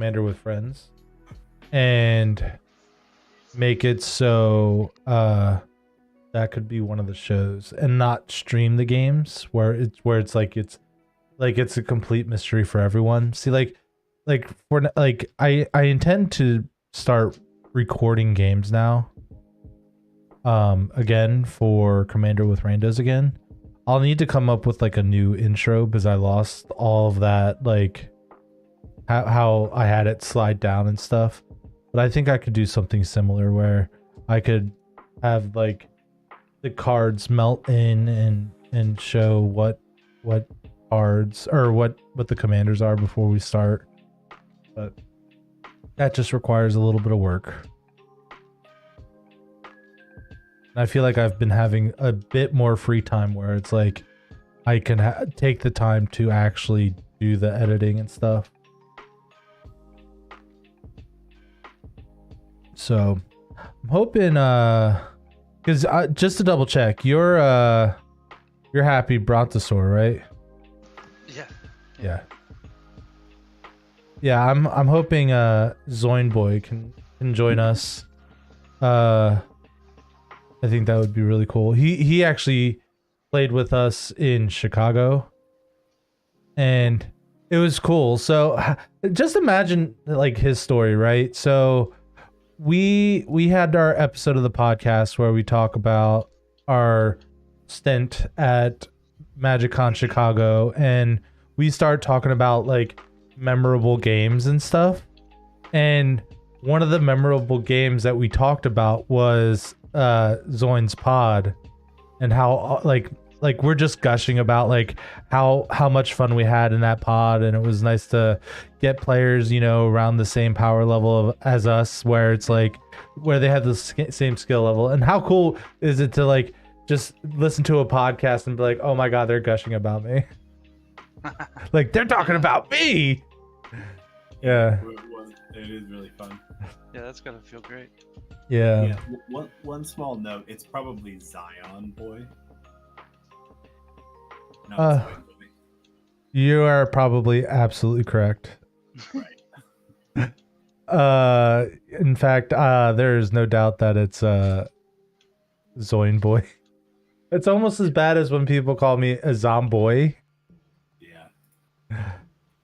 Commander with friends and make it so that could be one of the shows and not stream the games where it's like it's a complete mystery for everyone. See, I intend to start recording games now. Again for Commander with Randos again. I'll need to come up with like a new intro because I lost all of that, like how I had it slide down and stuff. But I think I could do something similar where I could have like the cards melt in and show what cards or what the commanders are before we start. But that just requires a little bit of work. I feel like I've been having a bit more free time where it's like I can take the time to actually do the editing and stuff. So I'm hoping because just to double check, you're happy Brontosaur, right? Yeah, I'm hoping Zoinboy can join us. I think that would be really cool. He actually played with us in Chicago and it was cool. So just imagine like his story, right? So we had our episode of the podcast where we talk about our stint at MagicCon Chicago, and we start talking about like memorable games and stuff. And one of the memorable games that we talked about was Zoin's pod, and how like we're just gushing about like how much fun we had in that pod, and it was nice to get players, you know, around the same power level as us, where it's like where they have the same skill level. And how cool is it to like just listen to a podcast and be like, oh my god, they're gushing about me. Like they're talking about me. Yeah, it is really fun. Yeah, that's gotta feel great. Yeah. One small note, it's probably Zion Boy. No, Zion Boy. You are probably absolutely correct. Right. In fact, there is no doubt that it's Zoin Boy. It's almost as bad as when people call me a Zomboy. Yeah.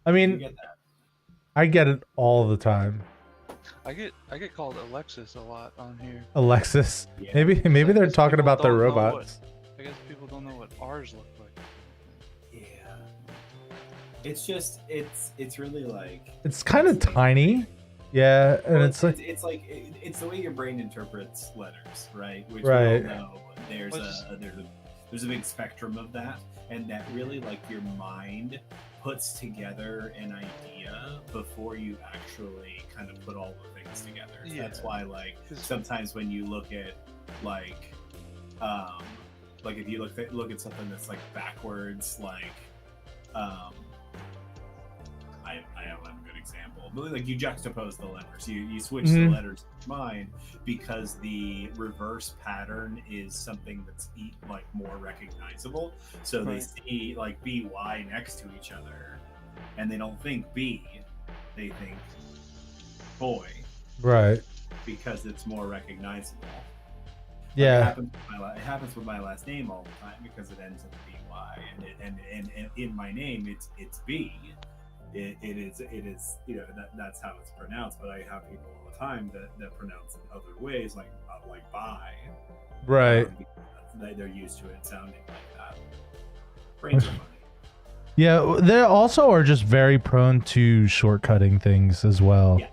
I mean, Get that. I get it all the time. I get called Alexis a lot on here. Alexis. Yeah. Maybe they're guess talking people about their don't know robots. I guess people don't know what ours look like. Yeah. It's just it's really like It's kind of tiny. Yeah, and well, it's like it's the way your brain interprets letters, right? Which Right. we all know there's a big spectrum of that, and that really like your mind puts together an idea before you actually kind of put all the things together. So Yeah. that's why like sometimes when you look at like if you look at something that's like backwards, like I don't have a good example, but like you juxtapose the letters, you switch the letters in your mind because the reverse pattern is something that's like more recognizable. So Right. they see like BY next to each other, and they don't think B, they think boy, right. because it's more recognizable. Yeah. It happens with my last name all the time because it ends in BY, and in my name it's B. It is that's how it's pronounced. But I have people all the time that pronounce it other ways, like by. Right. They're used to it sounding like that. Brains are funny. Yeah, they also are just very prone to shortcutting things as well. Yeah,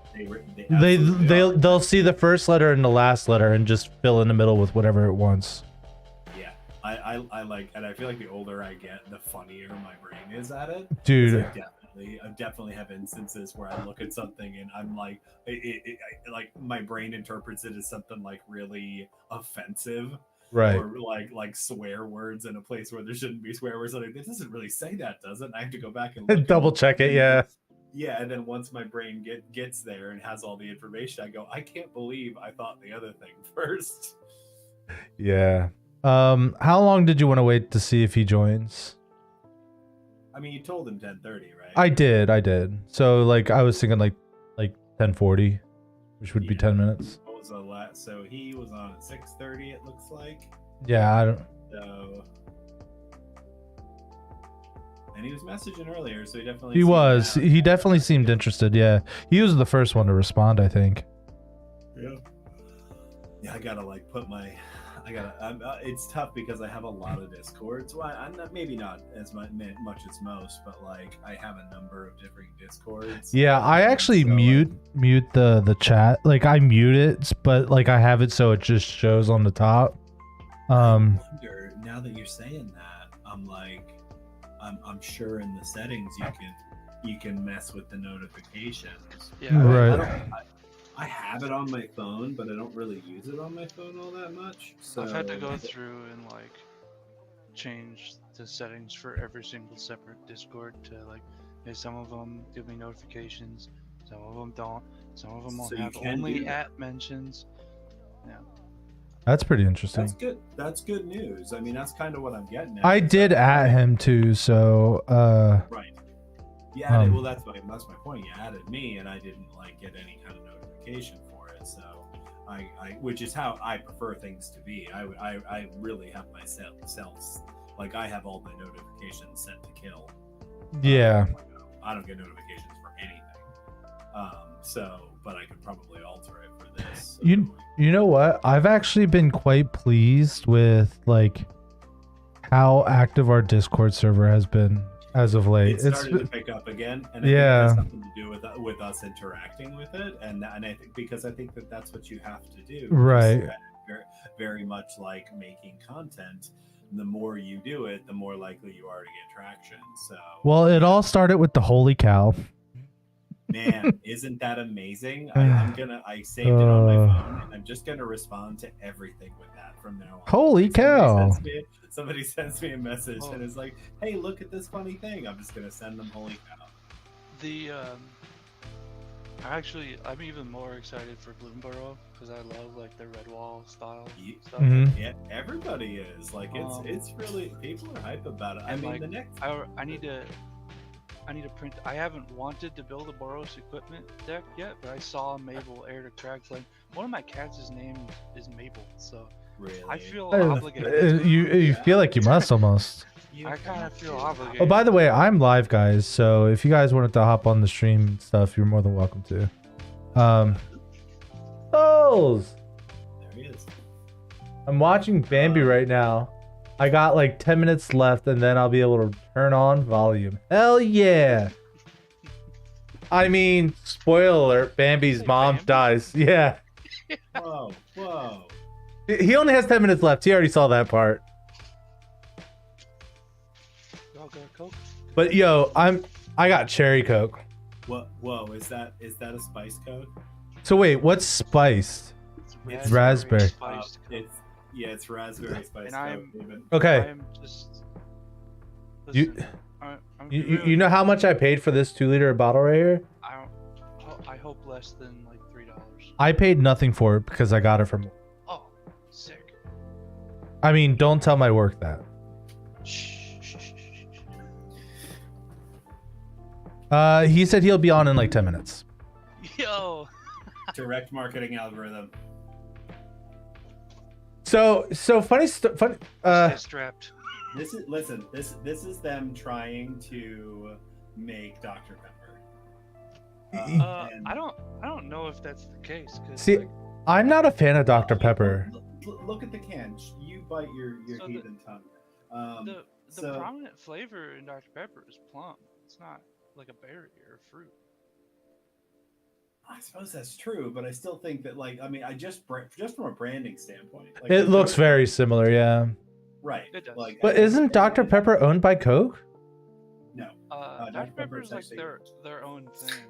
absolutely are. They'll see the first letter and the last letter and just fill in the middle with whatever it wants. Yeah, I like, and I feel like the older I get, the funnier my brain is at it. Dude. I definitely have instances where I look at something and I'm like, like my brain interprets it as something like really offensive, Right. or like swear words in a place where there shouldn't be swear words. Like, this doesn't really say that, does it? And I have to go back and look Double check it, yeah. Yeah, and then once my brain gets there and has all the information, I go, I can't believe I thought the other thing first. Yeah. How long did you want to wait to see if he joins? I mean, you told him 10:30, right? I did. So like I was thinking like 10:40, which would be 10 minutes. What was the last? So he was on at 6:30. It looks like. Yeah, I don't. So. And he was messaging earlier, so he definitely. He was. He definitely seemed interested. Yeah, he was the first one to respond, I think. Yeah. Yeah, I gotta like put my. It's tough because I have a lot of Discords. Well, I'm not, maybe not as much as most, but like I have a number of different Discords. Yeah, I actually mute the chat. Like I mute it, but like I have it so it just shows on the top. I wonder, now that you're saying that, I'm like, I'm sure in the settings you can mess with the notifications. Yeah, right. I have it on my phone, but I don't really use it on my phone all that much. So I've had to go through and like change the settings for every single separate Discord to like, some of them give me notifications, some of them don't, some of them will So you have can only do that. at mentions. Yeah. That's pretty interesting. That's good. That's good news. I mean, that's kind of what I'm getting at. I did at him too, so Right. You added, well, that's my point. You added me, and I didn't like get any kind of notification for it. So I which is how I prefer things to be. I really have myself like I have all my notifications set to kill. yeah. I don't get notifications for anything. So, but I could probably alter it for this. So, You know what? I've actually been quite pleased with like how active our Discord server has been as of late. it started to pick up again, and I think it has something to do with us interacting with it, and I think that that's what you have to do. Right. Very, very much like making content. The more you do it, the more likely you are to get traction. So, well, it all started with the holy cow. man, isn't that amazing? I saved it on my phone, and I'm just gonna respond to everything with that from now on. Holy cow! Somebody sends me a message and is like, "Hey, look at this funny thing." I'm just gonna send them holy cow. I'm even more excited for Bloomborough because I love like the Redwall style stuff. Mhm. Yeah, everybody is like, it's really, people are hype about it. I mean, like, the next. I need to print. I haven't wanted to build a Boros equipment deck yet, but I saw Mabel Heir to Cragflame. One of my cats' name is Mabel, so Really? I feel obligated. You feel like you must almost. I kind of feel obligated. Oh, by the way, I'm live, guys. So if you guys wanted to hop on the stream and stuff, you're more than welcome to. Souls. There he is. I'm watching Bambi right now. I got like 10 minutes left, and then I'll be able to turn on volume. Hell yeah! I mean, spoiler alert: Bambi's mom dies. Yeah. Whoa! He only has 10 minutes left. He already saw that part. Y'all got Coke? But yo, I got cherry Coke. Whoa! Is that a spice Coke? So wait, what's spiced? It's raspberry. Spiced Coke. It's raspberry spice And Coke. Even. Okay. I'm just. You- Listen, I'm You know how much I paid for this 2-liter bottle right here? I hope less than like $3. I paid nothing for it because I got it from. Oh, sick. I mean, don't tell my work that. Shh. He said he'll be on in like 10 minutes. Yo. Direct marketing algorithm. So funny. Funny. Stay strapped. This is them trying to make Dr. Pepper. I don't know if that's the case. See, like, I'm not a fan of Dr. Pepper. Look at the can. You bite your So heathen tongue. the prominent flavor in Dr. Pepper is plum. It's not like a berry or a fruit. I suppose that's true, but I still think that, like, I mean, just from a branding standpoint, like, It looks very similar, yeah. right. It does. Like, But isn't Dr. Pepper owned by Coke? No. Dr. Pepper is like actually- their own thing.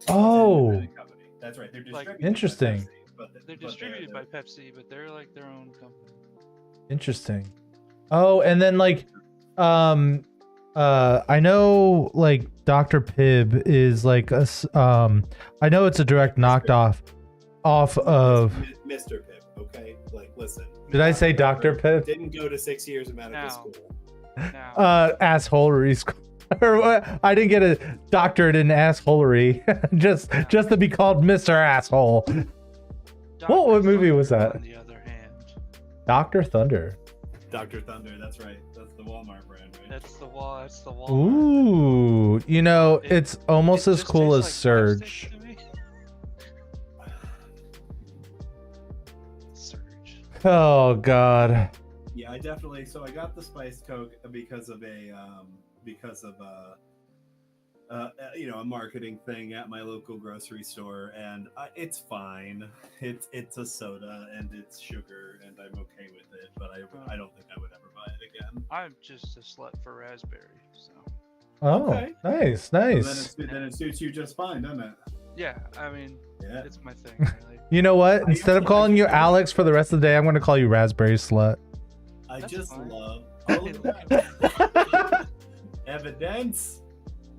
Oh. Company. That's right. They're Like- distributed. Interesting. By Pepsi, but They're distributed by Pepsi, but they're like their own company. Interesting. Oh, and then like, I know like Dr. Pibb is like I know it's a direct knocked off of. Mr. Pip. Okay, like, listen. Did I say Dr. Pibb? Didn't go to 6 years of medical Now. school. Now, Assholery school. Or I didn't get a doctorate in assholery just to be called Mr. Asshole. What movie was that? On the other hand, Dr. Thunder. Dr. Thunder, that's right. That's the Walmart brand, right? that's the wall. That's the wall. Ooh, you know, it's almost as cool as Surge. Surge. Oh God. Yeah, I definitely. So I got the spiced Coke because of a marketing thing at my local grocery store, and it's fine. It's a soda and it's sugar, and I'm okay with it. But I don't think I would ever buy it again. I'm just a slut for raspberry, so. Oh, Okay. nice. Then it suits you just fine, doesn't it? Yeah, I mean, Yeah. it's my thing. Really. You know what? Instead of calling you Alex for the rest of the day, I'm going to call you Raspberry Slut. I That's just fine. love all of that. Evidence.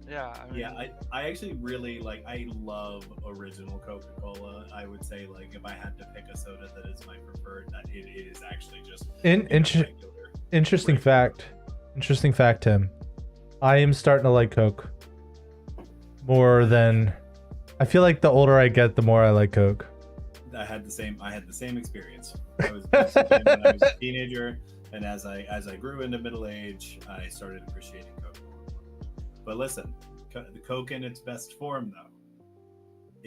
Yeah, I mean, Yeah, I actually really I love original Coca-Cola. I would say if I had to pick a soda that is my preferred, that it is actually just regular. Interesting fact, Tim. I am starting to like Coke more than. I feel like the older I get, the more I like Coke. I had the same experience. I was when I was a teenager, and as I grew into middle age, I started appreciating Coke. But listen, the Coke in its best form though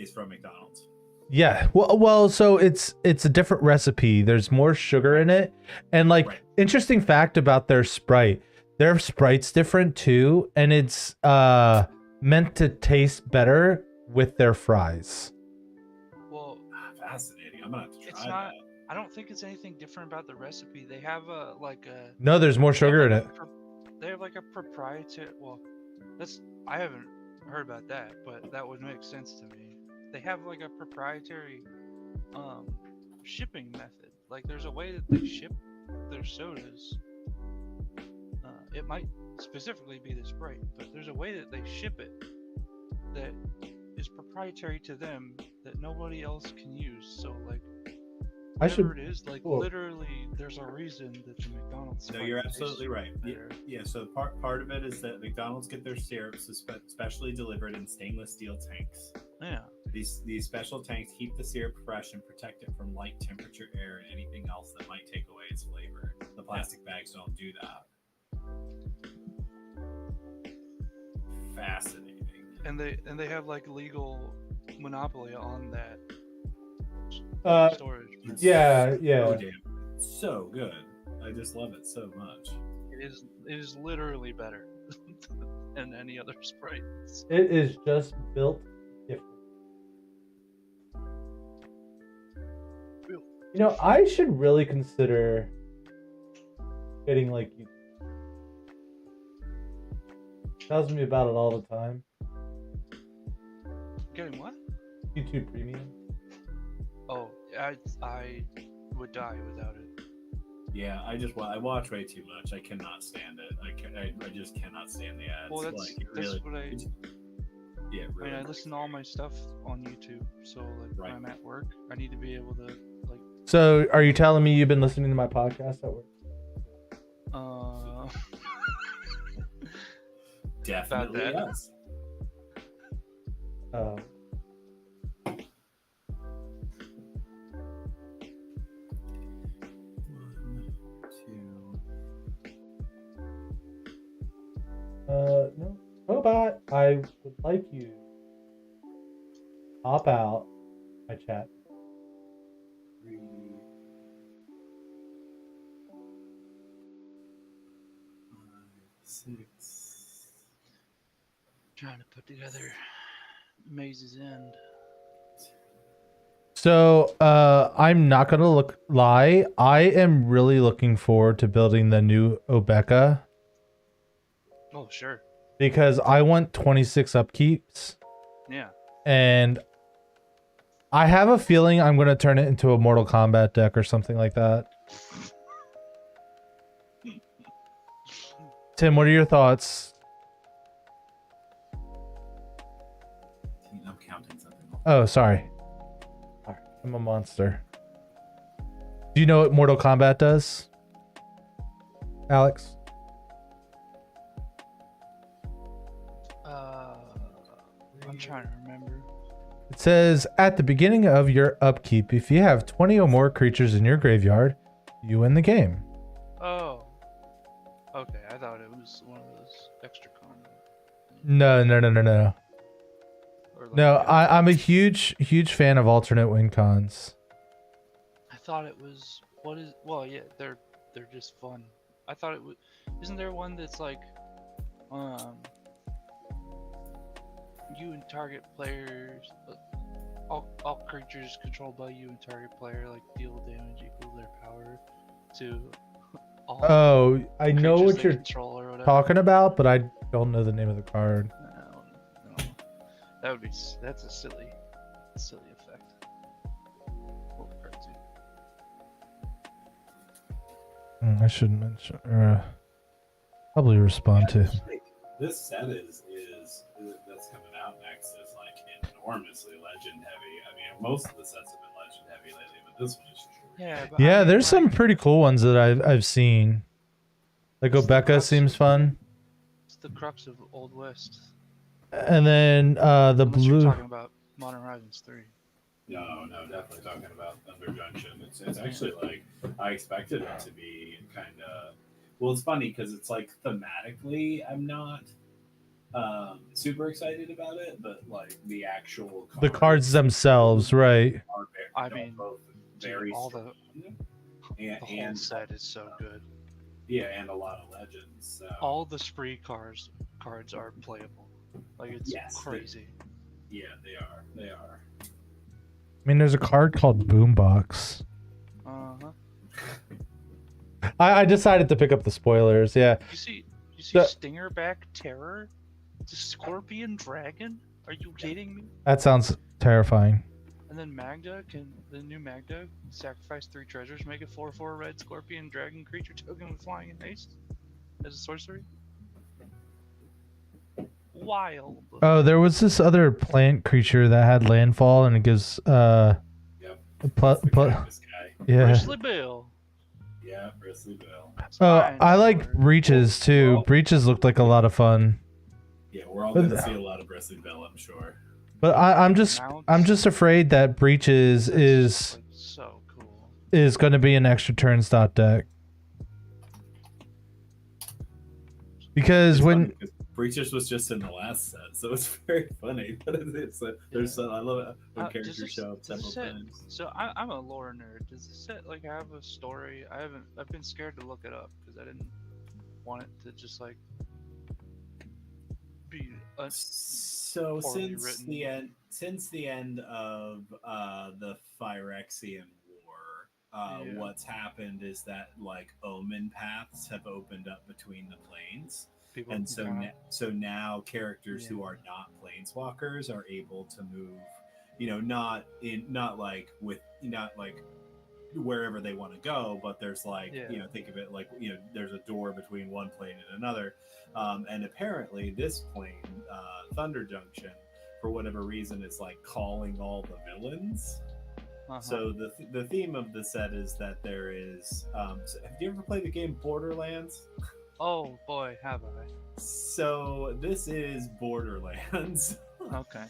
is from McDonald's. Yeah, well, so it's a different recipe. There's more sugar in it, and interesting fact about their Sprite. Their Sprite's different too, and it's meant to taste better with their fries. well, Fascinating. I'm gonna have to try it's not. that. I don't think it's anything different about the recipe. They have a No, there's more sugar in it. They have like a proprietary. Well, I haven't heard about that, but that would make sense to me. They have like a proprietary shipping method. Like there's a way that they ship their sodas. It might specifically be the Sprite, but there's a way that they ship it that is proprietary to them that nobody else can use. So whatever it is, literally, there's a reason that the McDonald's. No, you're absolutely right. Yeah. So part of it is that McDonald's get their syrups specially delivered in stainless steel tanks. Yeah. These special tanks keep the syrup fresh and protect it from light temperature air and anything else that might take away its flavor. The plastic bags don't do that. Fascinating. And they have legal monopoly on that storage. Yeah. Oh damn, so good. I just love it so much. It is literally better than any other Sprite. It is just built different. You know, I should really consider getting you. Tells me about it all the time. Getting what? YouTube Premium. Oh, I would die without it. Yeah, I watch way too much. I cannot stand it. I just cannot stand the ads. Well, that's what I. Yeah, really. I mean, I listen to all my stuff on YouTube, so when I'm at work, I need to be able to So, are you telling me you've been listening to my podcast at work? Definitely yes. One, two. No. Robot, I would like you to pop out my chat. 3, 5, 6. trying to put together Maze's End. So, I'm not gonna lie. I am really looking forward to building the new Obeka. Oh, sure. Because I want 26 upkeeps. Yeah. And I have a feeling I'm gonna turn it into a Mortal Kombat deck or something like that. Tim, what are your thoughts? I'm counting something. Oh, sorry. I'm a monster. Do you know what Mortal Kombat does, Alex? It says, at the beginning of your upkeep, if you have 20 or more creatures in your graveyard, you win the game. Oh. Okay, I thought it was one of those extra common. No. Or like, No, I'm a huge fan of alternate win cons. I thought it was well, yeah, they're just fun. I thought it was. Isn't there one that's like, you and target players, all creatures controlled by you and target player like deal damage equal to their power to all Oh, I know creatures what they you're control or whatever. talking about, but I don't know the name of the card. No. That would be that's a silly effect. What card too? I shouldn't mention or probably respond to. This set is that's coming out next is like enormously legend heavy. I mean, most of the sets have been legend heavy lately, but this one is just Yeah, but Yeah, I mean, there's some like, pretty cool ones that I've seen. Like It's the Obeka crux seems of- fun. It's the crux of Old West. And then the Unless you're blue. talking about Modern Horizons 3. No, definitely talking about Thunder Junction. It's actually like I expected it to be kind of. Well, it's funny because it's like thematically, I'm not super excited about it, but like the actual The cards themselves, right? are I mean, both Dude, very all strong, the whole and set is so good. yeah, and a lot of legends. So. All the spree cards are playable. Like it's Yes, crazy. Yeah, they are. They are. I mean, there's a card called Boombox. Uh-huh. I decided to pick up the spoilers. Yeah. You see The- Stingerback Terror? The Scorpion Dragon? Are you kidding me? That sounds terrifying. And then the new Magda, sacrifice 3 treasures, make a 4/4 red scorpion dragon creature token with flying and haste as a sorcery. Wild. Oh, there was this other plant creature that had landfall and it gives Yep. It's the pl- cactus guy. yeah. Bristly Bill. Yeah, Bristly Bill. Oh, Fine, I like sure. Breaches too. Well- Breaches looked like a lot of fun. Yeah, we're all But- gonna see a lot of Bristly Bill, I'm sure. But I'm just afraid that Breaches That's is like so cool. going to be an extra turns dot deck. Because It's when funny 'cause Breaches was just in the last set, so it's very funny. But there's I love it when Does characters this- show up does this several set- times. So I'm a lore nerd. Does this set like have a story? I've been scared to look it up because I didn't want it to just like be So poorly since written. the end of the Phyrexian War, Yeah. what's happened is that like omen paths have opened up between the planes. people. And so kinda- so now characters who Yeah. are not planeswalkers are able to move, not like wherever they want to go, but there's like Yeah. think of it like there's a door between one plane and another, and apparently this plane, Thunder Junction, for whatever reason, is like calling all the villains. uh-huh. So the theme of the set is that there is. So have you ever played the game Borderlands? Oh boy, have I? So this is Borderlands, Okay.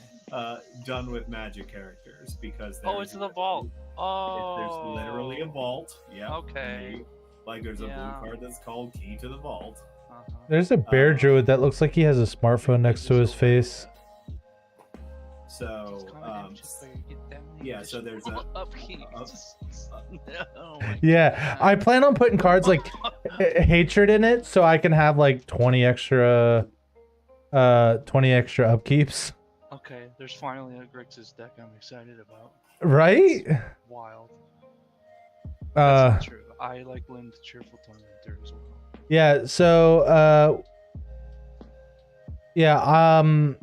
done with magic characters because Oh, it's the vault. Oh. There's literally a vault. Yeah. Okay. Like there's a Yeah. blue card that's called Key to the Vault. Uh-huh. there's a bear Uh, druid that looks like he has a smartphone next to his face. So Just comment in just where you get down and yeah, just so there's a- up here. No. Yeah, I plan on putting cards like hatred in it so I can have like 20 extra upkeeps. Okay, there's finally a Grixis deck I'm excited about. Right? Wild. Uh That's not true. I like Lind Cheerful Tormentor as well. yeah, so yeah, I'm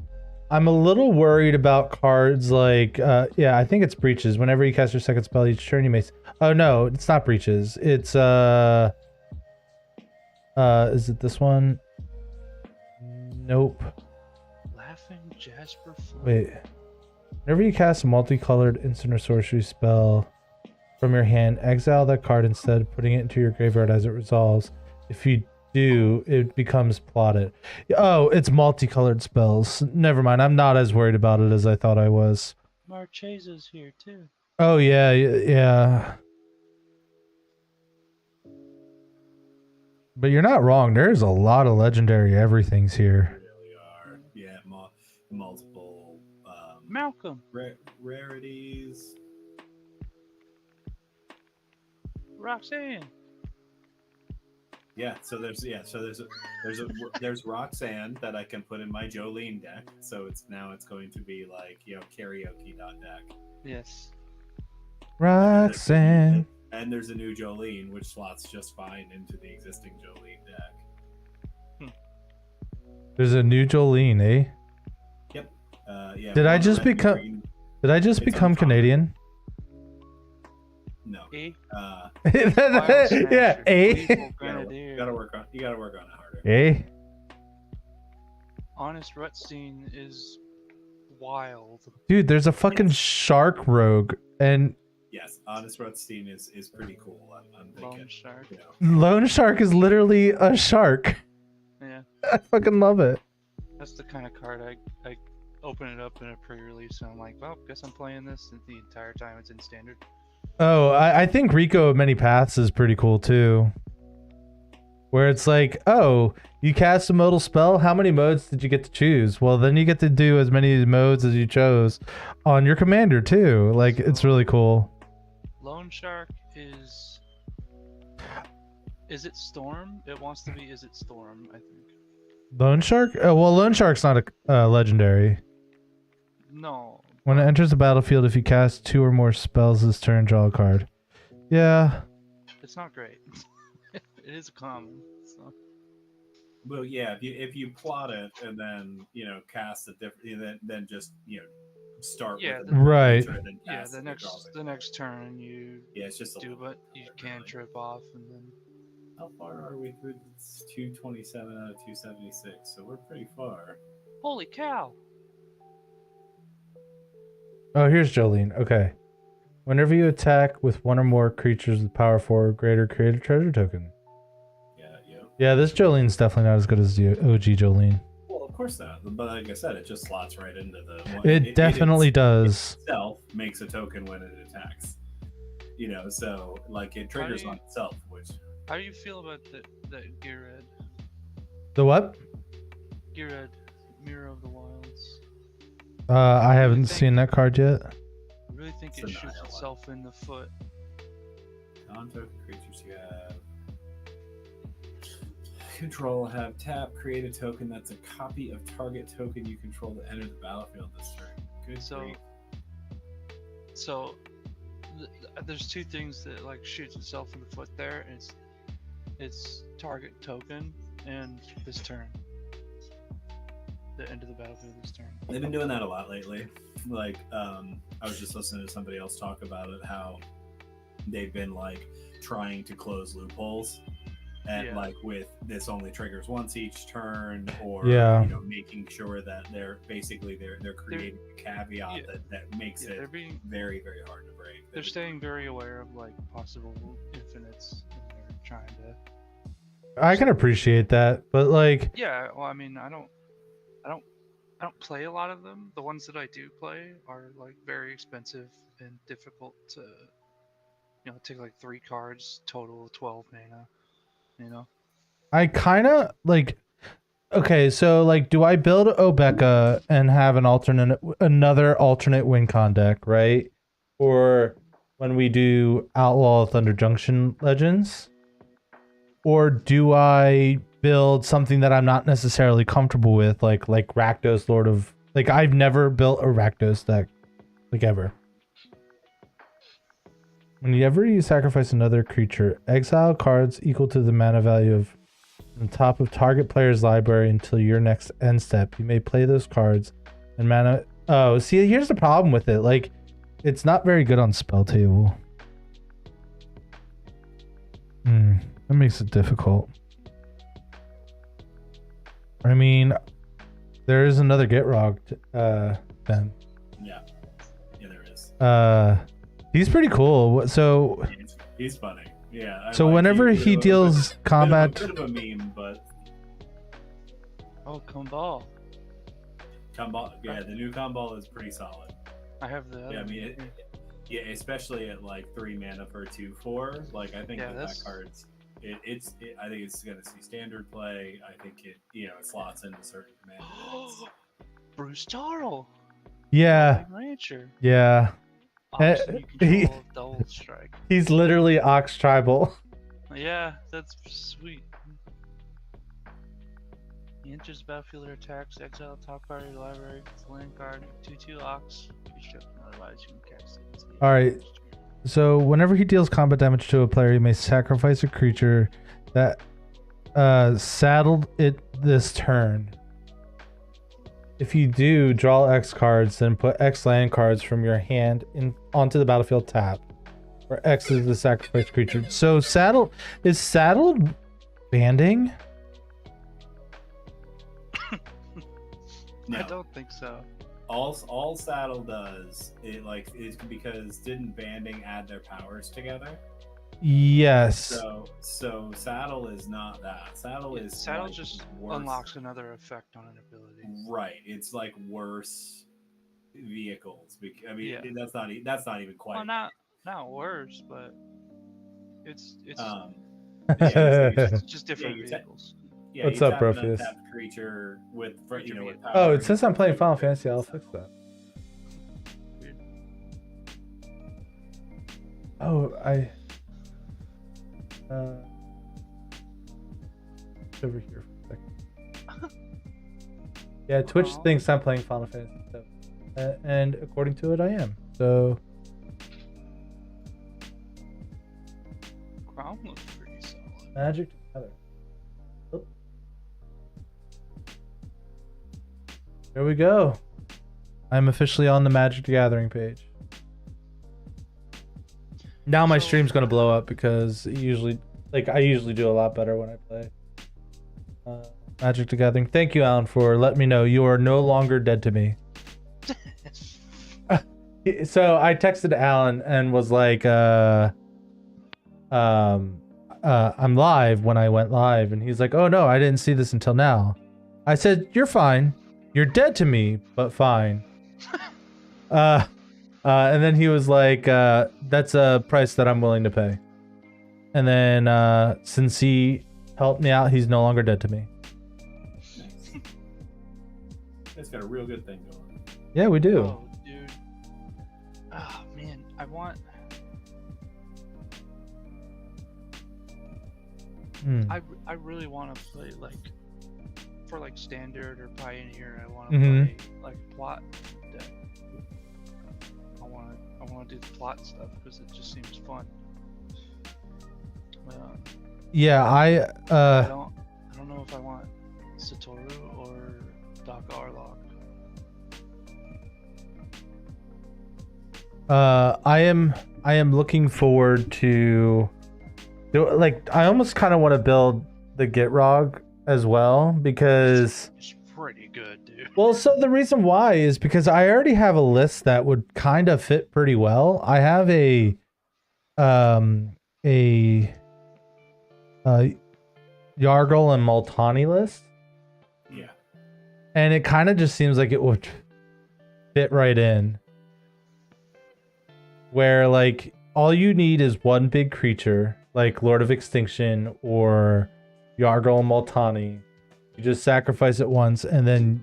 a little worried about cards like I think it's Breaches. Whenever you cast your second spell each turn you may oh no, it's not Breaches. It's is it this one? Nope. Laughing Jasper Flame. Wait. Whenever you cast a multicolored instant or sorcery spell from your hand, exile that card instead, putting it into your graveyard as it resolves. If you do, it becomes plotted. Oh, it's multicolored spells. Never mind. I'm not as worried about it as I thought I was. Marchesa's here too. Oh yeah, yeah. But you're not wrong. There's a lot of legendary everythings here. Really are. Yeah, multiple Malcolm. rarities. Roxanne. Yeah, so there's Roxanne that I can put in my Jolene deck. So it's going to be like, karaoke.deck. Yes. Roxanne. And there's a new Jolene, which slots just fine into the existing Jolene deck. There's a new Jolene, eh? Yep. Yeah. Did I just become? Did I just become Canadian? No. E. Yeah, eh? You gotta work on it harder. Eh? Honest Rutstein is wild. Dude, there's a fucking shark rogue, and Yes, Honest Rutstein is pretty cool. I'm thinking. Lone Shark. Lone Shark is literally a shark. Yeah. I fucking love it. That's the kind of card I open it up in a pre-release and I'm like, well, guess I'm playing this the entire time it's in standard. Oh, I think Rico of Many Paths is pretty cool too. Where it's like, oh, you cast a modal spell, how many modes did you get to choose? Well, then you get to do as many modes as you chose on your commander too. Like, it's really cool. Lone Shark is it Storm? It wants to be Is it Storm, I think. Lone Shark? Oh, well, Lone Shark's not a legendary. No. When it enters the battlefield, if you cast 2 or more spells this turn, draw a card. Yeah. It's not great. It is common. So. Well, yeah, if you plot it and then cast a different, then just start. Yeah, with right. Then Yeah, cast the next turn you it's just do what you can trip off and then. How far are we through? It's 227 out of 276, so we're pretty far. Holy cow! Oh, here's Jolene. Okay. Whenever you attack with one or more creatures with power 4 or greater, create a treasure token. Yeah, this Jolene's definitely not as good as the OG Jolene. Well, of course not. But like I said, it just slots right into the one. It definitely does. Itself makes a token when it attacks. So like it triggers on itself, which. How do you feel about that Geared? The what? Geared, Mirror of the Wilds. I haven't seen that card yet. I really think it shoots itself in the foot. Non-token creatures you have control have tap, create a token that's a copy of target token you control to enter the battlefield this turn. Good. So there's two things that like shoots itself in the foot there. It's target token and this turn. The end of the battlefield this turn. They've been doing that a lot lately. Like, I was just listening to somebody else talk about it, how they've been like trying to close loopholes, and like with this only triggers once each turn, or making sure that they're creating a caveat that makes it being very, very hard to break. They're staying very aware of like possible infinites, and they're trying to. I can appreciate that, but like. Yeah, well, I mean, I don't play a lot of them. The ones that I do play are like very expensive and difficult to, take like 3 cards, total 12 mana, I kind of like, okay, so like, do I build Obeka and have another alternate win con deck, right? Or when we do Outlaw Thunder Junction Legends? Or do I build something that I'm not necessarily comfortable with, like Rakdos, Lord of... Like, I've never built a Rakdos deck, like, ever. Whenever you sacrifice another creature, exile cards equal to the mana value of the top of target player's library until your next end step. You may play those cards and mana... Oh, see, here's the problem with it. Like, it's not very good on spell table. That makes it difficult. I mean, there is another Gitrog, Ben. Yeah, there is. He's pretty cool. So he's funny. Yeah. So whenever he deals combat, bit of a meme, but Kumbal. Kumbal, yeah, the new Kumbal is pretty solid. I have the. Yeah, I other mean, one. yeah, especially at like 3 mana for 2/4. Like I think Yeah, that that's- card's I think it's gonna see standard play. I think it it slots into certain command decks. Bruce Tarl, Yeah, Wild Rancher. yeah. Oxen you He, control of Double Strike. he's literally Ox Tribal. Yeah, that's sweet. He enters the battlefield or attacks, exile top card of your library, it's a land card, 2/2 Ox, otherwise you can cast it. All right. So whenever he deals combat damage to a player, he may sacrifice a creature that saddled it this turn. If you do, draw X cards, then put X land cards from your hand onto the battlefield tap, where X is the sacrificed creature. So is saddled banding? No, I don't think so. all Saddle does is because didn't banding add their powers together? Yes. So Saddle is not that. Saddle is Saddle like just worse. unlocks another effect on an ability. Right. It's like worse vehicles. I mean, Yeah. that's not even quite. Well, not worse, but it's Um, it's just different you're vehicles. yeah, What's you up, tap an Brofus? untapped creature with Creature with vehicle. Oh, power. it says I'm playing Final Fantasy. I'll fix that. Weird. Oh, over here for a second. Yeah, Twitch Aw. thinks I'm playing Final Fantasy 7. And according to it, I am. So Crown looks pretty solid. magic together. Oh. There we go. I'm officially on the Magic the Gathering page. Now my So- stream's gonna blow up because I usually do a lot better when I play Magic the Gathering. Thank you, Alan, for letting me know you are no longer dead to me. So I texted Alan and was like, I'm live when I went live, and he's like, oh no, I didn't see this until now. I said, you're fine. You're dead to me, but fine. And then he was like, that's a price that I'm willing to pay. And then since he helped me out, he's no longer dead to me. It's got a real good thing going. Yeah, we do. Oh, dude. Oh man, I really want to play for standard or pioneer. I want to Mhm. play plot deck. I want to do the plot stuff because it just seems fun. Yeah, I don't know if I want Satoru or Doc Arlock. I am looking forward to I almost kind of want to build the Gitrog as well because It's pretty good, dude. well, so the reason why is because I already have a list that would kind of fit pretty well. I have a Yargle and Multani list, Yeah. and it kind of just seems like it would fit right in. Where all you need is one big creature, like Lord of Extinction or Yargle and Multani. You just sacrifice it once, and then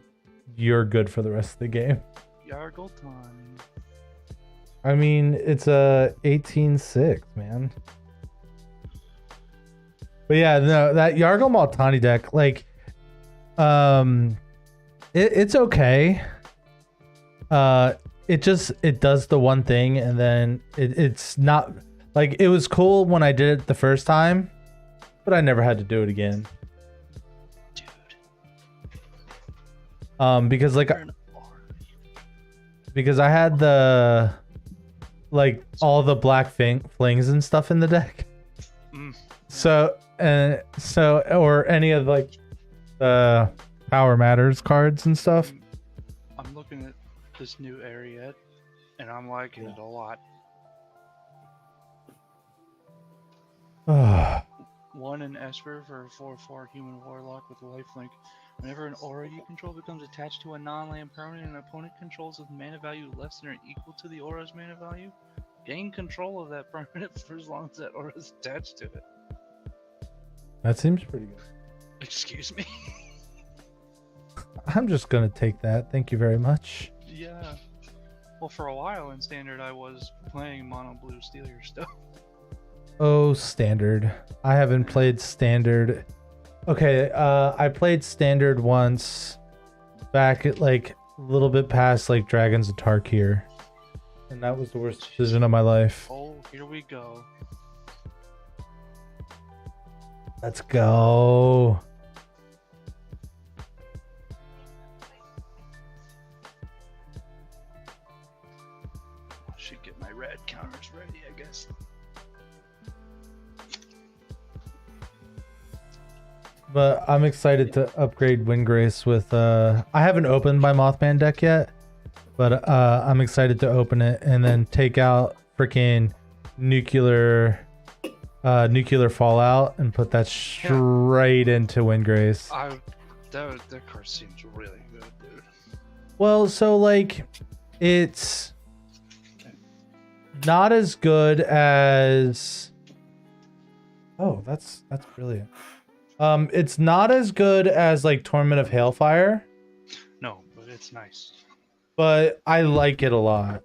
you're good for the rest of the game. Yargle time. I mean, it's a 18-6, man. But yeah, no, that Yargle Multani deck, it's okay. It does the one thing, and then it's not it was cool when I did it the first time, but I never had to do it again. Dude. Because You're an army. because I had the all the black flings and stuff in the deck. Mm. So or any of the Power Matters cards and stuff. I'm looking at this new Ariete, and I'm liking it a lot. One in Esper for a 4/4 human warlock with a lifelink. Whenever an aura you control becomes attached to a non-land permanent an opponent controls with mana value less than or equal to the aura's mana value, gain control of that permanent for as long as that aura is attached to it. That seems pretty good. Excuse me? I'm just gonna take that. Thank you very much. Yeah. Well, for a while in Standard, I was playing Mono Blue Steal Your Stuff. Oh, Standard. I haven't played Standard. Okay, I played Standard once back at like a little bit past like Dragons of Tarkir. And that was the worst decision of my life. Oh, here we go. Let's go. I should get my red counters ready, I guess. But I'm excited to upgrade Windgrace with I haven't opened my Mothman deck yet, but I'm excited to open it and then take out freaking nuclear fallout and put that straight into Windgrace. That card seems really good, dude. Well, so like it's not as good as that's brilliant. It's not as good as like Torment of Hailfire, No, but it's nice. but I like it a lot.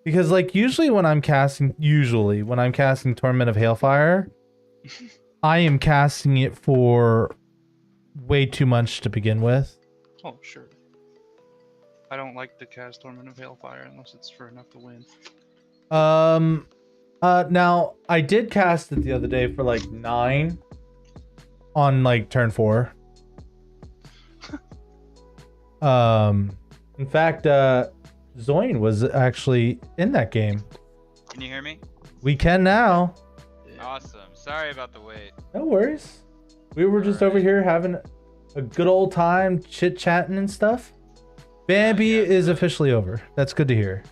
Because like usually when I'm casting Torment of Hailfire, I am casting it for way too much to begin with. Oh, sure. I don't like to cast Torment of Hailfire unless it's for enough to win. Now I did cast it the other day for like 9 on like turn 4. In fact, Zoin was actually in that game. Can you hear me? We can now. Awesome. Sorry about the wait. No worries. We were just over here having a good old time chit-chatting and stuff. Bambi Yeah, is officially over. That's good to hear.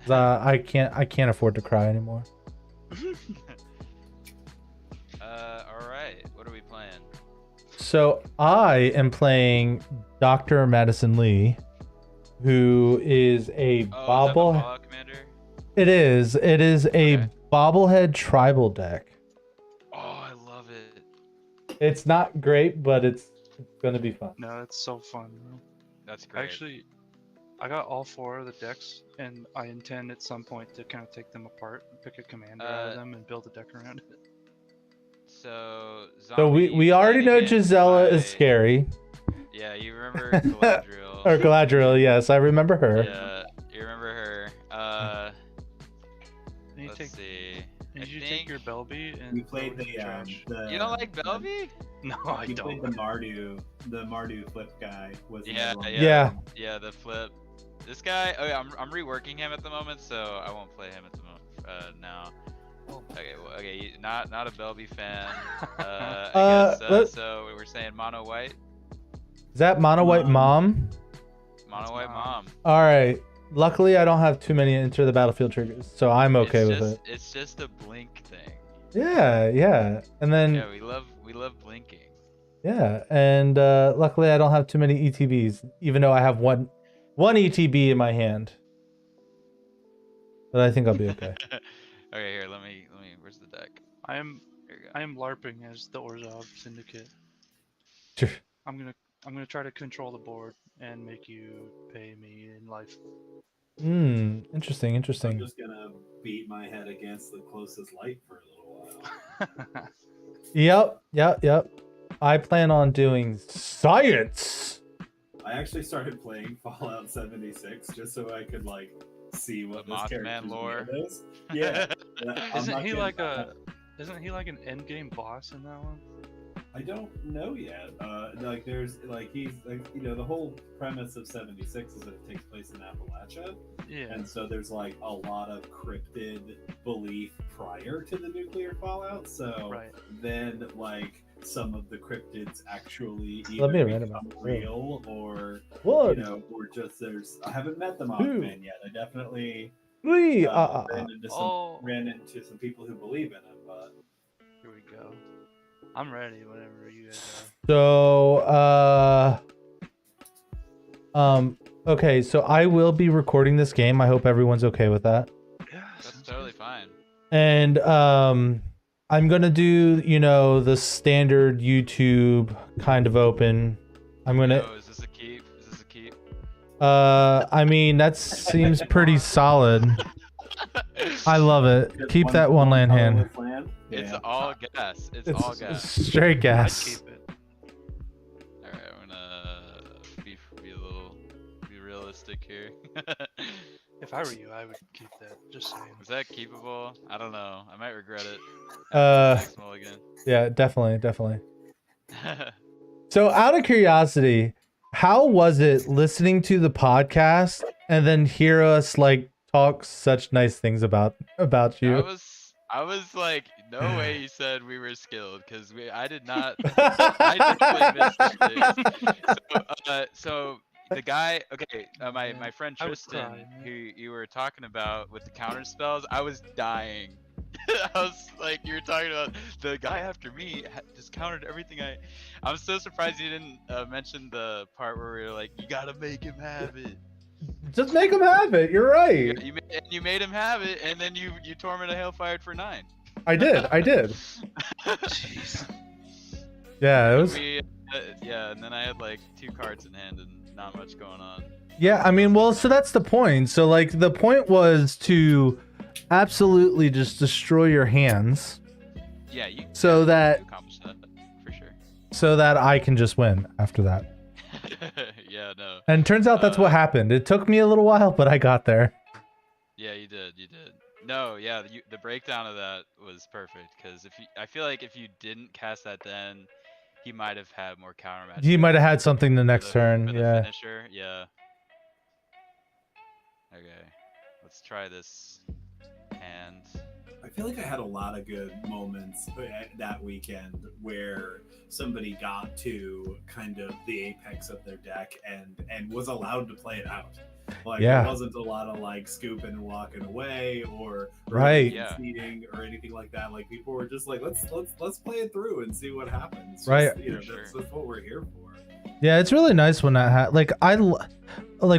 I can't afford to cry anymore. All right. What are we playing? So I am playing Dr. Madison Lee, who is a Oh, is that the bobble. Fallout Commander? It is a Okay. bobblehead tribal deck. Oh, I love it. It's not great, but it's gonna be fun. No, it's so fun, bro. That's great. Actually, I got all 4 of the decks, and I intend at some point to kind of take them apart, and pick a commander out of them, and build a deck around it. So We already know Gisela is scary. Yeah, you remember Galadriel. Or Galadriel, yes, I remember her. Yeah, you remember her. And you Let's take, see. and I you think take your Belby and We throw played it in the trash. you don't like Belby? No, I We played the don't. Mardu. The Mardu flip guy was the Yeah, other one. Yeah. Yeah, the flip. This guy. Oh yeah, I'm reworking him at the moment, so I won't play him at the moment. Now. Okay, well, okay, not a Belby fan. I guess. So we were saying mono white. Is that Mono White Mom? Mono white mom. All right. Luckily, I don't have too many enter the battlefield triggers, so I'm okay with it. It's just a blink thing. Yeah. And then Yeah, we love blinking. yeah, and luckily I don't have too many ETBs, even though I have one ETB in my hand. But I think I'll be okay. Okay, here, let me. Where's the deck? I am Here you go. I am LARPing as the Orzhov Syndicate. Sure. I'm gonna try to control the board and make you pay me in life. Interesting. I'm just gonna beat my head against the closest light for a little while. Yep. I plan on doing science. I actually started playing Fallout 76 just so I could like see what The this Mothman character's lore. deal is. Yeah. I'm Isn't not he gonna- like isn't he like an endgame boss in that one? I don't know yet. Like there's like he's like the whole premise of 76 is that it takes place in Appalachia. Yeah. And so there's like a lot of cryptid belief prior to the nuclear fallout. So Right. then like some of the cryptids actually Let me either read become about it. real or What? or just there's I haven't met the Mothman yet. I definitely Three. ran into some people who believe in him, but Here we go. I'm ready. Whatever you guys So, okay, so I will be recording this game. I hope everyone's okay with that. are. Yeah, That's totally fine. And I'm gonna do, you know, the standard YouTube kind of open. I'm gonna. Oh, is this a keep? Is this a keep? I mean, that seems pretty solid. I love it. Just Keep that one land hand. colorless land. It's Yeah. all gas. It's all gas. Straight I'd gas. keep it. All right, I'm gonna be a little realistic here. If I were you, I would keep that. Just saying. Was that keepable? I don't know. I might regret it. Next mulligan. Yeah, definitely. So, out of curiosity, how was it listening to the podcast and then hear us like talk such nice things about you? I was like, no way you said we were skilled, because I did not. I definitely missed things. So the guy, okay, my friend I would Tristan, cry, man. who you were talking about with the counter spells, I was dying. I was like, you were talking about the guy after me just countered everything. I'm so surprised you didn't mention the part where we were like, you gotta make him have it. Just make them have it. You're right. You made him have it, and then you tormented Hailfired for 9. I did. Jeez. Yeah, it was. Yeah, and then I had like 2 cards in hand and not much going on. Yeah, I mean, well, so that's the point. So, like, the point was to absolutely just destroy your hands Yeah, you. So you that- accomplished that for sure. so that I can just win after that. Yeah, no. And turns out that's what happened. It took me a little while, but I got there. Yeah, you did. No, yeah, the breakdown of that was perfect, because I feel like if you didn't cast that, then he might have had more counter magic. He might have had something the next turn. For the Yeah. finisher, yeah. Okay, let's try this hand. I feel like I had a lot of good moments that weekend where somebody got to kind of the apex of their deck and was allowed to play it out. Like, Yeah. It wasn't a lot of like scooping and walking away or Right. conceding or anything like that. Like people were just like, let's play it through and see what happens. Right. Just, you know, For that's sure. what we're here for. Yeah, it's really nice when that like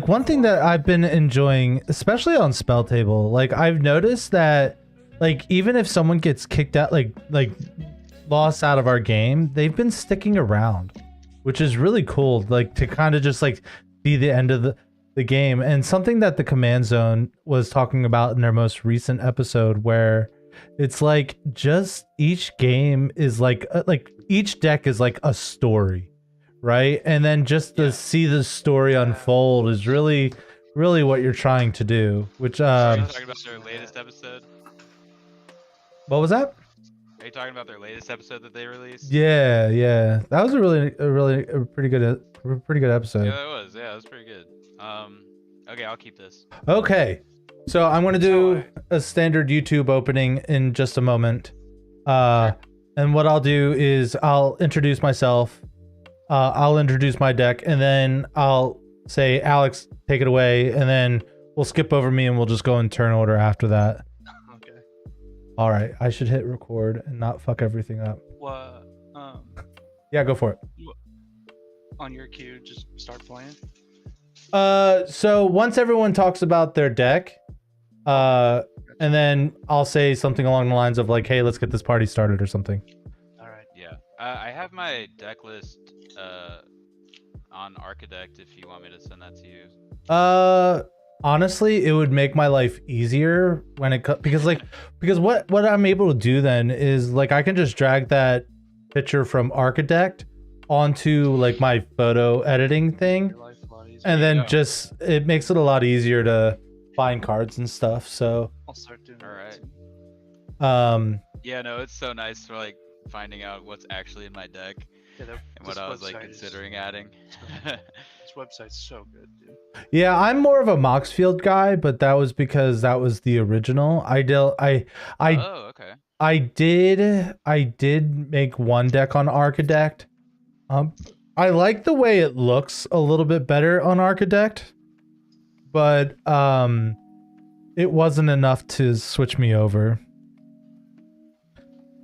one thing that I've been enjoying, especially on Spell Table, like I've noticed that like even if someone gets kicked out, like lost out of our game, they've been sticking around, which is really cool. Like to kind of just like be the end of the game. And something that the Command Zone was talking about in their most recent episode, where it's like just each game is like each deck is like a story. Right, and then just to see the story unfold is really what you're trying to do. Which Are you talking about their latest episode? what was that? Are you talking about their latest episode that they released? Yeah, that was a pretty good episode. Yeah, that was. Yeah, that was pretty good. Okay, I'll keep this. Okay, so I'm gonna do a standard YouTube opening in just a moment. And what I'll do is I'll introduce myself. I'll introduce my deck, and then I'll say, Alex, take it away, and then we'll skip over me, and we'll just go in turn order after that. Okay. All right, I should hit record and not fuck everything up. What? Yeah, go for it. On your cue, just start playing. So once everyone talks about their deck, and then I'll say something along the lines of like, hey, let's get this party started or something. All right. Yeah. I have my deck list on Architect if you want me to send that to you. Honestly, it would make my life easier when it because what I'm able to do then is like I can just drag that picture from Architect onto like my photo editing thing, Your life a lot easier. and then Yeah. just it makes it a lot easier to find cards and stuff. So I'll start doing All that right. too. Yeah, no, it's so nice for like finding out what's actually in my deck Yeah, and what I was like considering adding. This website's so good, dude. yeah, I'm more of a Moxfield guy, but that was because that was the original. I Oh, okay. I did make one deck on Architect. I like the way it looks a little bit better on Architect, but it wasn't enough to switch me over.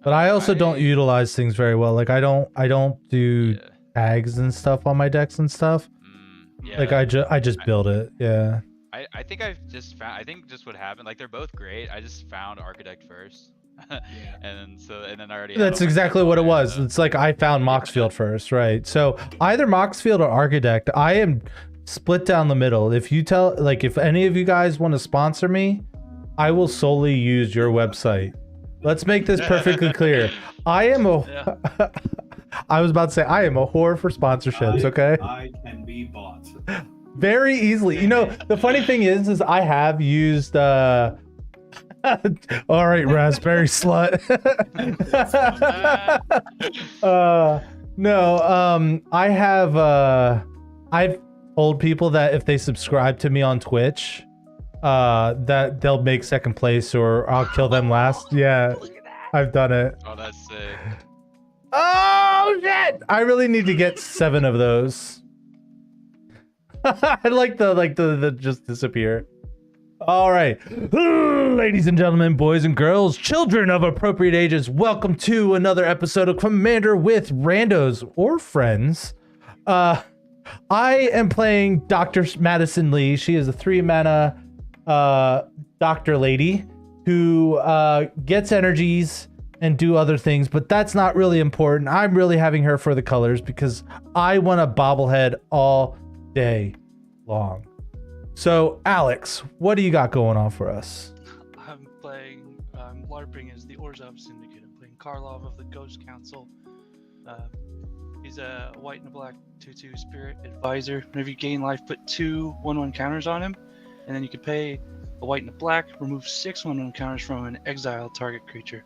But I also don't utilize things very well. Like I don't do Yeah. tags and stuff on my decks and stuff. Yeah. Like I just build it. Yeah. I think I've just found. I think just what happened. Like they're both great. I just found Architect first, and then I already. Had That's all my exactly stuff what it on was. so- It's like I found Moxfield first, right? So either Moxfield or Architect. I am split down the middle. If you tell, like, if any of you guys want to sponsor me, I will solely use your website. Let's make this perfectly clear. I am a. I was about to say I am a whore for sponsorships. Okay. I can be bought. Very easily. You know, the funny thing is I have used all right, raspberry slut. No, I have I've told people that if they subscribe to me on Twitch, that they'll make second place or I'll kill them last. Yeah. I've done it. Oh, that's sick. Oh shit! I really need to get 7 of those. I like the just disappear. All right, ladies and gentlemen, boys and girls, children of appropriate ages, welcome to another episode of Commander with Randos or Friends. I am playing Dr. Madison Lee. She is a 3-mana doctor lady who gets energies and do other things, but that's not really important. I'm really having her for the colors because I want a bobblehead all day long. So, Alex, what do you got going on for us? I'm playing, LARPing as the Orzhov Syndicate. I'm playing Karlov of the Ghost Council. He's a white and a black 2/2 spirit advisor. Whenever you gain life, put 2 1/1 counters on him, and then you can pay a white and a black, remove 6 1/1 counters from an exiled target creature.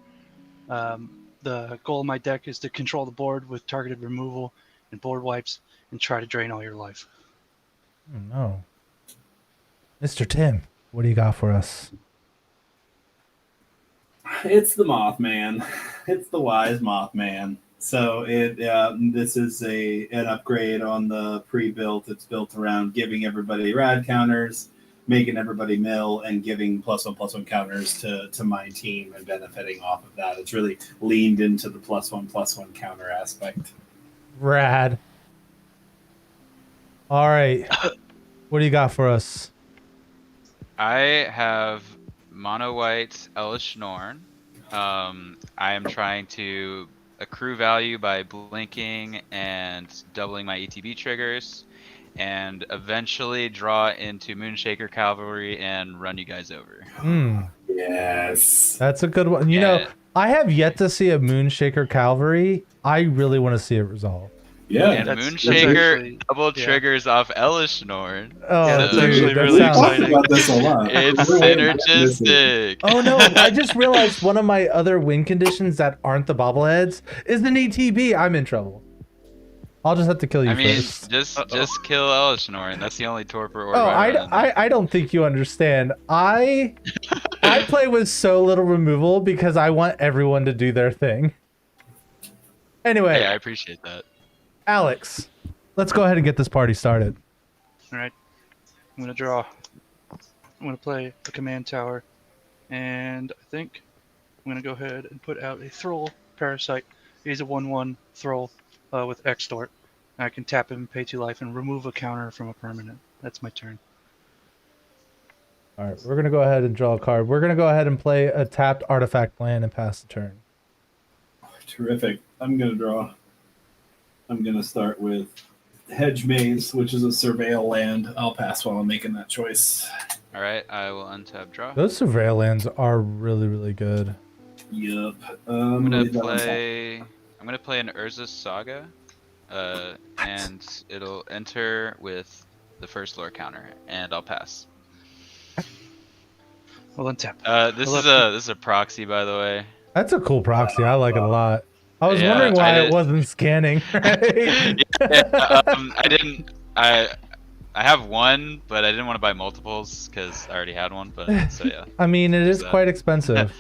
The goal of my deck is to control the board with targeted removal and board wipes and try to drain all your life. Oh, no. Mr. Tim, what do you got for us? It's the Mothman. It's the wise Mothman. So this is an upgrade on the pre-built. It's built around giving everybody rad counters, making everybody mill, and giving +1/+1 counters to my team and benefiting off of that. It's really leaned into the +1/+1 counter aspect. Rad. All right. What do you got for us? I have mono white Elish Norn. I am trying to accrue value by blinking and doubling my ETB triggers, and eventually draw into Moonshaker Cavalry and run you guys over. Yes. That's a good one. You know, I have yet to see a Moonshaker Cavalry. I really want to see it resolve. Yeah. And That's Moonshaker actually- double triggers off Elish Norn. Oh, Yeah, that's dude, actually that really sounds- We talked exciting. about this a lot. It's Everyone- synergistic. Oh no, I just realized one of my other win conditions that aren't the bobbleheads is an ETB. I'm in trouble. I'll just have to kill you I mean, first. just kill Elish Norn. That's the only torpor orb. Oh, I run. I don't think you understand. I play with so little removal because I want everyone to do their thing. Anyway, Hey, I appreciate that. Alex, let's go ahead and get this party started. Alright. I'm gonna draw. I'm gonna play a command tower. And I think I'm gonna go ahead and put out a Thrall Parasite. He's a 1/1 Thrall with Extort. And I can tap him, pay 2 life, and remove a counter from a permanent. That's my turn. All right, we're gonna go ahead and draw a card. We're gonna go ahead and play a tapped artifact land and pass the turn. Terrific. I'm going to draw. I'm going to start with Hedge Maze, which is a surveil land. I'll pass while I'm making that choice. All right, I will untap draw. Those surveil lands are really, really good. Yup. I'm gonna play an Urza's Saga, and it'll enter with the first lore counter, and I'll pass. Well, then tap. This is a proxy, by the way. That's a cool proxy. I like it a lot. I was Yeah, wondering why I it did- wasn't scanning. Right? I didn't. I have one, but I didn't want to buy multiples because I already had one. But so yeah, I mean, it is So- quite expensive.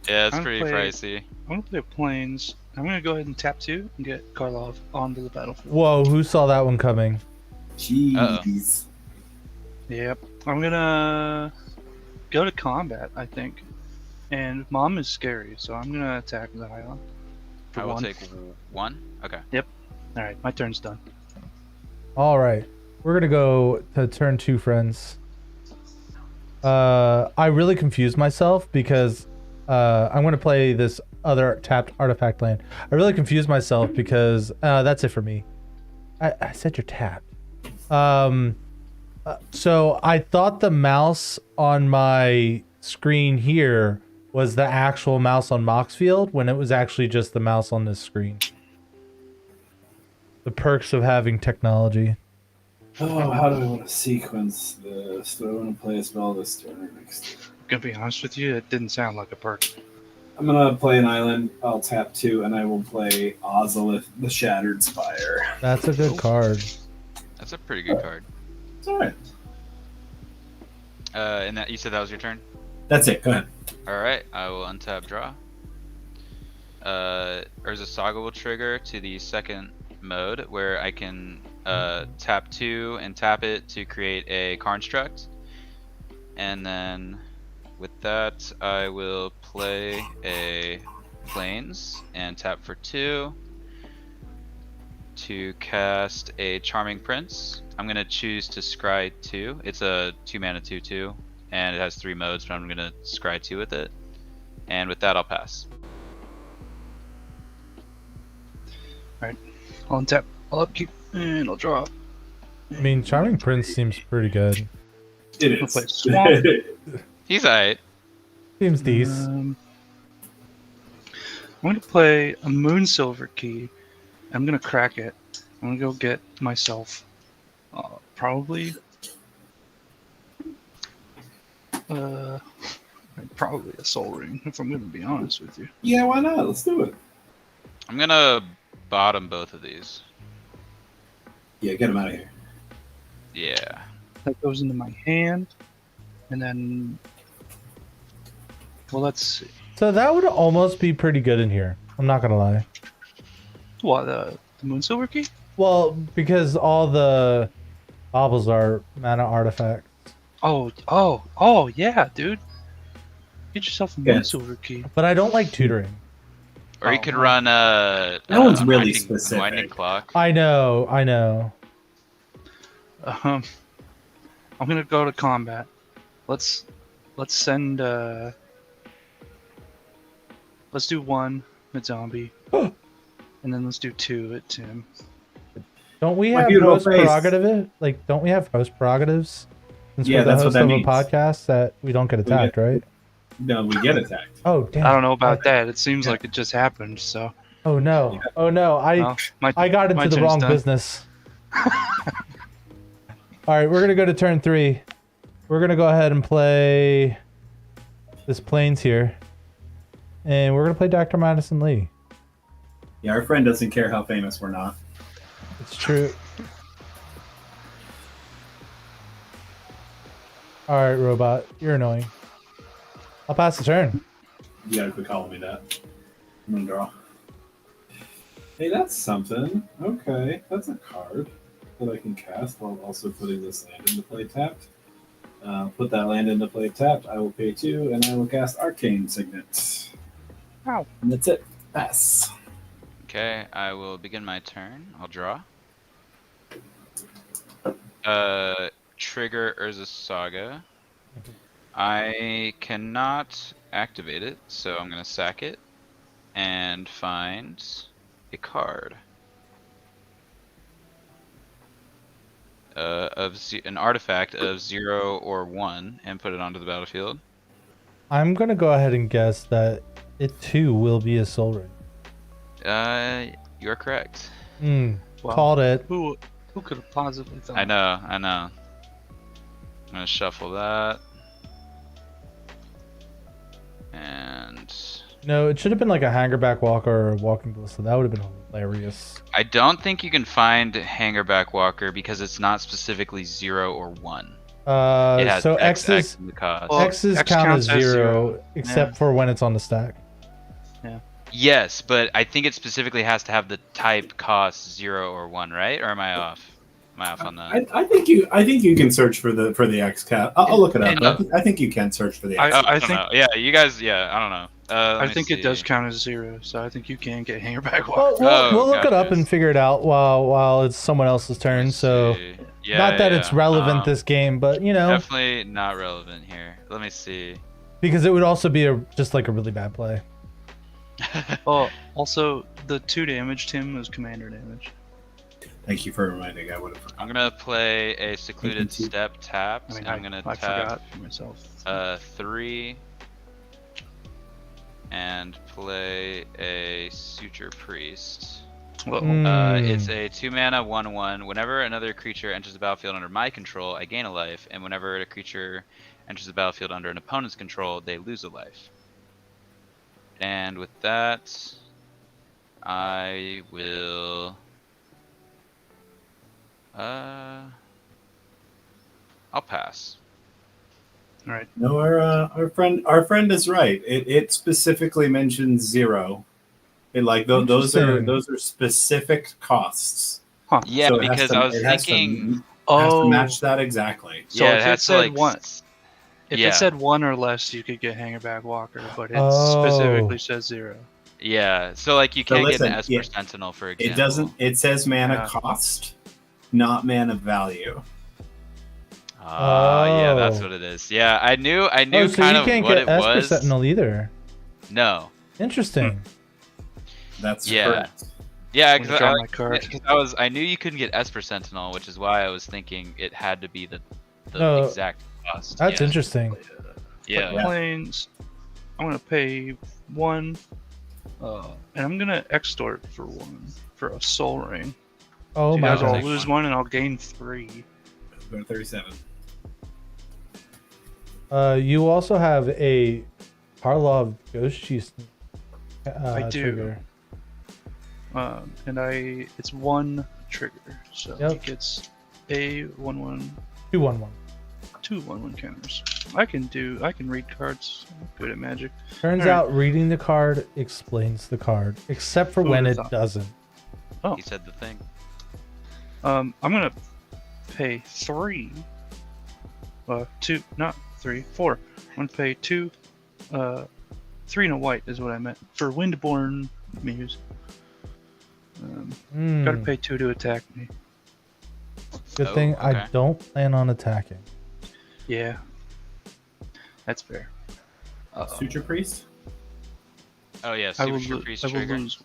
yeah, it's I'm pretty play- pricey. I'm gonna play Plains. I'm gonna go ahead and tap 2 and get Karlov onto the battlefield. Whoa, who saw that one coming? Jeez. Yep. I'm gonna go to combat, I think. And Mom is scary, so I'm gonna attack Zion. I will take 1. Okay. Alright, my turn's done. All right, we're gonna go to turn 2, friends. I really confused myself because I'm gonna play this other tapped artifact land. I really confused myself because that's it for me. I said you're tapped. So I thought the mouse on my screen here was the actual mouse on Moxfield when it was actually just the mouse on this screen. The perks of having technology. Oh, how do I want to sequence this? Do I want to play a spell this turn or next turn? Gonna be honest with you, it didn't sound like a perk. I'm gonna play an island. I'll tap 2, and I will play Ozolith, the Shattered Spire. That's a good card. That's a pretty good card. It's alright. And that you said that was your turn? That's it. Go ahead. Alright, I will untap draw. Urza Saga will trigger to the second mode where I can tap 2 and tap it to create a construct. And then with that, I will play a Plains and tap for 2 to cast a Charming Prince. I'm going to choose to scry 2. It's a 2-mana 2/2, and it has 3 modes, but I'm going to scry 2 with it. And with that, I'll pass. Alright, I'll untap, I'll upkeep, and I'll draw. I mean, Charming Prince seems pretty good. It I'll play is. Swamp. He's alright. Seems decent. I'm gonna play a Moonsilver Key. I'm gonna crack it. I'm gonna go get myself probably a Soul Ring, if I'm gonna be honest with you. Yeah, why not? Let's do it. I'm going to bottom both of these. Yeah, get him out of here. Yeah. That goes into my hand, and then let's see. So that would almost be pretty good in here. I'm not gonna lie. What, the Moonsilver Key? Well, because all the baubles are mana artifacts. Oh, yeah, dude. Get yourself a Yes. Moonsilver Key. But I don't like tutoring. Or you Oh, could wow. run That one's really winding, specific. Winding Clock. I know. I'm gonna go to combat. Let's send let's do 1 at Zombie. And then let's do 2 at Tim. Don't we My have beautiful host face. prerogative? Like, don't we have host prerogatives? Since Yeah, we're the that's what host that of means. a podcast that we don't get attacked, right? No, we get attacked. Oh damn! I don't know about that. It seems Yeah. like it just happened, so Oh no! Yeah. Oh no! well, I got my into the turn's wrong done. business. All right, we're gonna go to turn 3. We're gonna go ahead and play this Plains here, and we're gonna play Dr. Madison Lee. Yeah, our friend doesn't care how famous we're not. It's true. All right, robot, you're annoying. I'll pass the turn. You gotta quit calling me that. I'm gonna draw. Hey, that's something. Okay, that's a card that I can cast while also putting this land into play tapped. Put that land into play tapped. I will pay 2, and I will cast Arcane Signet. Wow. And that's it. Pass. Okay, I will begin my turn. I'll draw. Trigger Urza Saga. I cannot activate it, so I'm going to sack it and find a card. An artifact of 0 or 1 and put it onto the battlefield. I'm gonna go ahead and guess that it too will be a soul ring. You're correct. Wow. Called it. Who could have possibly thought? I know. I'm gonna shuffle that. And No, it should have been like a hangerback walker or a walking ballista. That would have been hilarious. I don't think you can find Hangerback Walker because it's not specifically 0 or 1. It has So X X's in the cost. Well, X's X count as counts as 0, zero. except Yeah. for when it's on the stack. Yes, but I think it specifically has to have the type cost 0 or 1, right? Or am I off? Am I off on that? I think you can search for the XCAP. I'll look it up. I think you can search for the XCAP. I I think- don't know. Yeah, you guys. Yeah, I don't know. Let I me think it does see. count as 0, so I think you can get Hangerback Well, Walker. we'll look it up gotcha. and figure it out while it's someone else's Let turn. me So, see. Yeah, not that yeah, it's relevant this game, but you know, Definitely not relevant here. Let me see. because it would also be just like a really bad play. Oh, also the 2 damage Tim is commander damage. Thank you for reminding. I would have forgotten. I'm gonna play a secluded Thank you. step tap. I mean, and I'm gonna I tap forgot myself. 3 and play a Suture Priest. Well, It's a 2-mana 1/1. Whenever another creature enters the battlefield under my control, I gain a life, and whenever a creature enters the battlefield under an opponent's control, they lose a life. And with that, I will. I'll pass. all right. No, our friend is right. It specifically mentions 0. It like those are specific costs. Huh. Yeah, So it has because to- I was it has to- thinking. has to Oh, match that exactly. so Yeah, if it it has to said like. one, if yeah. it said 1 or less, you could get Hangerback Walker, but it Oh. specifically says 0. Yeah, so like you So can't listen, get an Esper yeah, Sentinel, for example. It doesn't. It says mana Yeah. cost, not mana value. Yeah, that's Oh. what it is. Yeah, I knew Oh, so kind you of can't what get it Esper was. Sentinel either. No. Interesting. That's Yeah. correct. Yeah, When you because draw my card. I knew you couldn't get Esper Sentinel, which is why I was thinking it had to be the No, exact cost. That's yeah. interesting. Yeah. Planes. I'm gonna pay 1, and I'm gonna extort for 1 for a Soul Ring. Oh You my guys all gosh. lose 1, and I'll gain 3. Go to 37. You also have a Karlov Ghost Cheese. I do. Trigger. And it's 1 trigger, so Yep. he gets a 1/1, 2/1/1. 2 1/1 counters. I can read cards. I'm good at Magic. Turns Alright. out reading the card explains the card, except for Who when would've it thought? doesn't. Oh, He said the thing. I'm gonna pay 3. 2, not 3, 4. I'm gonna pay 2, 3 and a white is what I meant for Windborn Muse. Gotta pay 2 to attack me. Good Oh, thing I okay. don't plan on attacking. Yeah, that's fair. Suture Priest. Oh yeah, I will, Super Priest I will trigger. lose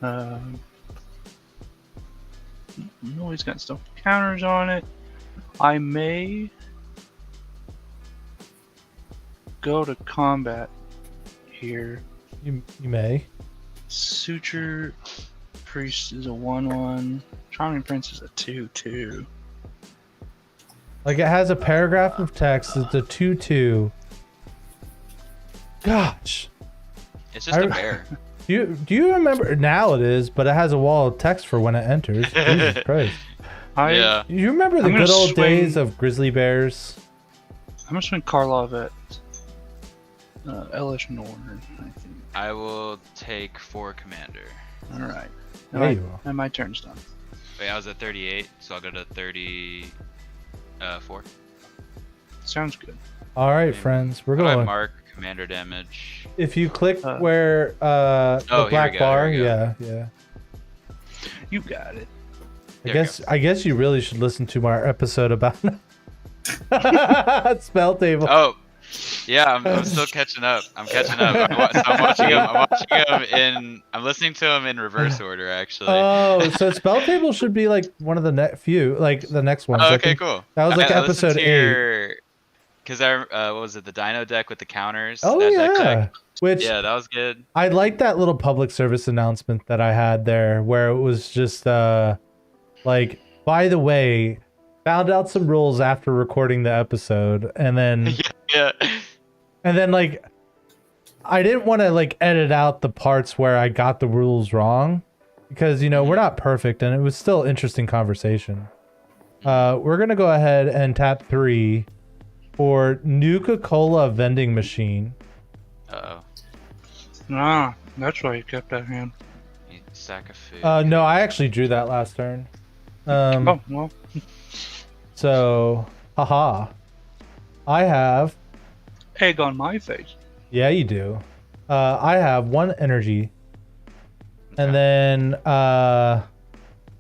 1. No, he's got stuff counters on it. I may go to combat here. You may. Suture Priest is a 1/1. Charming Prince is a 2/2. Like it has a paragraph of text. It's a 2/2. Gosh. It's just a bear. Do you remember? Now it is, but it has a wall of text for when it enters. Jesus Christ. Yeah. Do you remember the I'm gonna good old swing- days of grizzly bears? I'm gonna swing Karlov at Elish Norn, I think. I will take 4 commander. Alright. There you are. And my turn's done. Wait, I was at 38, so I'll go to 34. Sounds good. All right, friends, we're How do I going. mark commander damage? If you click here where the we black go, bar, here we yeah, yeah. You got it. I guess you really should listen to our episode about spell table. Oh, yeah, I'm still catching up. I'm catching up. I'm watching him. I'm listening to him in reverse order, actually. Oh, so spell table should be like one of the next few, like the next ones. Oh, I okay, think cool. That was like I listened episode to 8. Because what was it? The Dino deck with the counters. Oh that deck yeah, deck. which Yeah, that was good. I like that little public service announcement that I had there, where it was just like, by the way, found out some rules after recording the episode, and then Yeah. and then like I didn't want to like edit out the parts where I got the rules wrong, because you know we're not perfect, and it was still interesting conversation. We're gonna go ahead and tap 3 for Nuka-Cola vending machine. Uh-oh. Ah, that's why you kept that hand. He Sack of food. No, I actually drew that last turn. Oh well. So, haha. I have. Egg on my face. Yeah, you do. I have 1 energy. And then,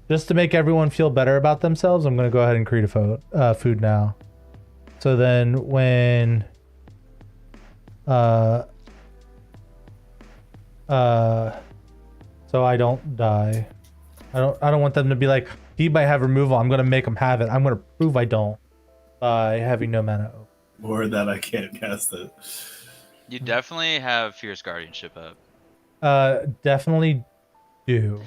just to make everyone feel better about themselves, I'm going to go ahead and create a food now. So then when, so I don't die. I don't want them to be like, he might have removal. I'm going to make them have it. I'm going to prove I don't by having no mana. Or that I can't cast it. You definitely have Fierce Guardianship up. Definitely do.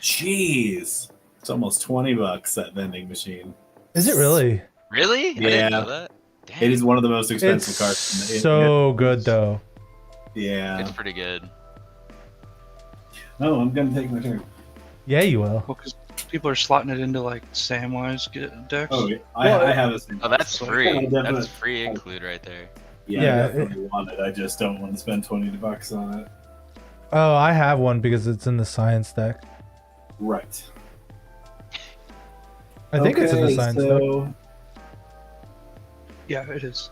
Jeez. It's almost $20 that vending machine. Is it really? Really? I Yeah. didn't know that. Dang. It is one of the most expensive It's cards. so good though. Yeah. It's pretty good. Oh, I'm gonna take my turn. Yeah, you will. Well, because people are slotting it into like Samwise decks. Oh, yeah. Well, I have a. Oh, that's so free. I definitely- That's free include right there. Yeah, Yeah, I definitely want it. I just don't want to spend $20 on it. Oh, I have one because it's in the science deck. Right. I think it's in the science deck. so Yeah, it is.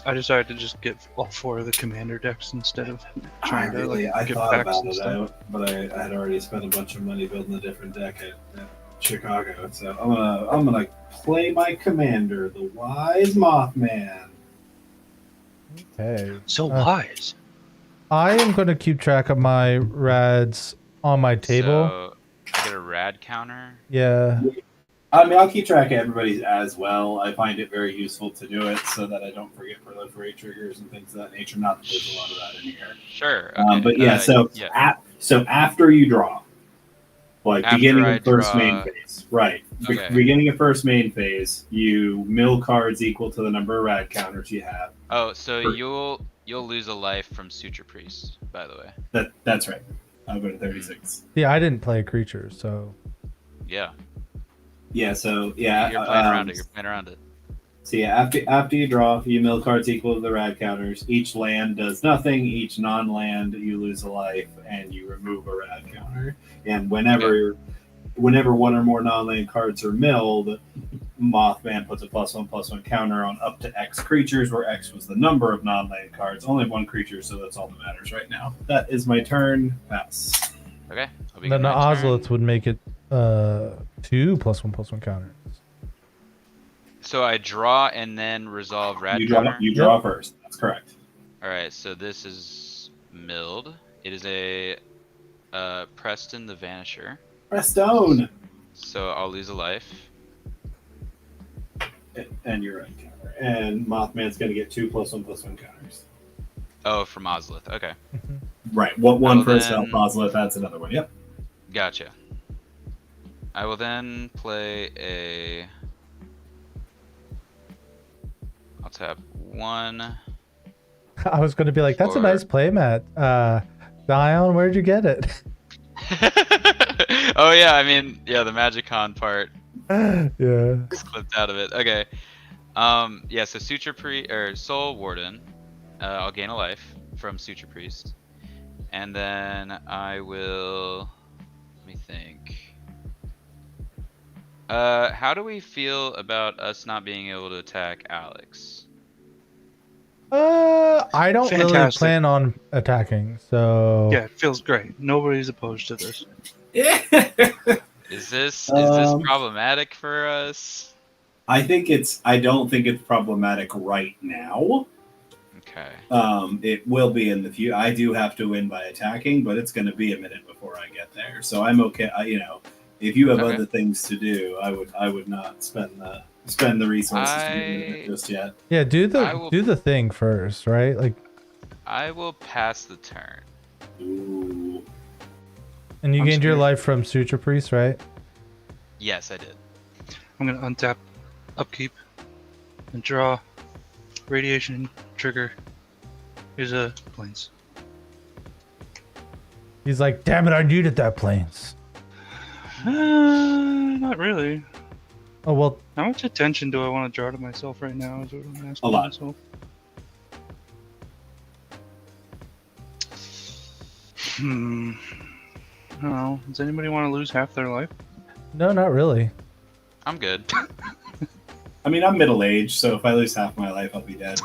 I decided to just get all 4 of the commander decks instead of trying to like I get thought packs about and it, stuff. but I had already spent a bunch of money building a different deck at Chicago. So I'm gonna play my commander, the Wise Mothman. Okay. So wise. I am going to keep track of my rads on my table. So, I get a rad counter. Yeah. I mean, I'll keep track of everybody's as well. I find it very useful to do it so that I don't forget proliferate triggers and things of that nature. Not that there's a lot of that in here. Sure. Okay. But yeah, so after you draw, like After beginning I of first draw- main phase, right? Okay. Beginning of first main phase, you mill cards equal to the number of rad counters you have. Oh, so For- you'll lose a life from Suture Priest, by the way. That's right. I'll go to 36. Yeah, I didn't play creatures, so. Yeah. Yeah. So yeah, You're playing around it. You're playing around it. So yeah, after you draw, you mill cards equal to the rad counters. Each land does nothing. Each non-land, you lose a life, and you remove a rad counter. And whenever one or more non-land cards are milled, Mothman puts a +1/+1 counter on up to X creatures, where X was the number of non-land cards. Only 1 creature, so that's all that matters right now. That is my turn. Pass. Okay. I'll Then the Ozolith would make it 2 +1/+1 counters. So I draw and then resolve rad You counter. draw first. That's correct. All right. So this is milled. It is a Preston the Vanisher. Press stone. So I'll lose a life. And you're right, counter. And Mothman's going to get 2 +1/+1 counters. Oh, from Ozolith. Okay. Right. What one Well, for then- self Ozolith, that's another one. Yep. Gotcha. I will then play a. I'll tap 1. I was going to be like, that's a Or- nice play, Matt. Dion, where'd you get it? Oh yeah, I mean, yeah, the Magicon part Yeah. is clipped out of it. Okay. Yeah, so Soul Warden. I'll gain a life from Suture Priest. And then I will let me think. How do we feel about us not being able to attack Alex? I don't really Fantastic. plan on attacking, so. Yeah, it feels great. Nobody's opposed to this. Is this Um, problematic for us? I don't think it's problematic right now. Okay. It will be in the future. I do have to win by attacking, but it's going to be a minute before I get there. So I'm okay. If you have Okay. other things to do, I would not spend the resources to do it just yet. Yeah, do I will- the thing first, right? Like, I will pass the turn. Ooh. and you I'm gained your scared. life from Suture Priest, right? Yes, I did. I'm gonna untap upkeep and draw radiation trigger. Here's a planes. He's like, damn it, I needed that planes. Not really. Oh, well, How much attention do I want to draw to myself right now? Is what I'm asking A lot. myself. I don't know. Does anybody want to lose half their life? No, not really. I'm good. I mean, I'm middle aged, so if I lose half my life, I'll be dead.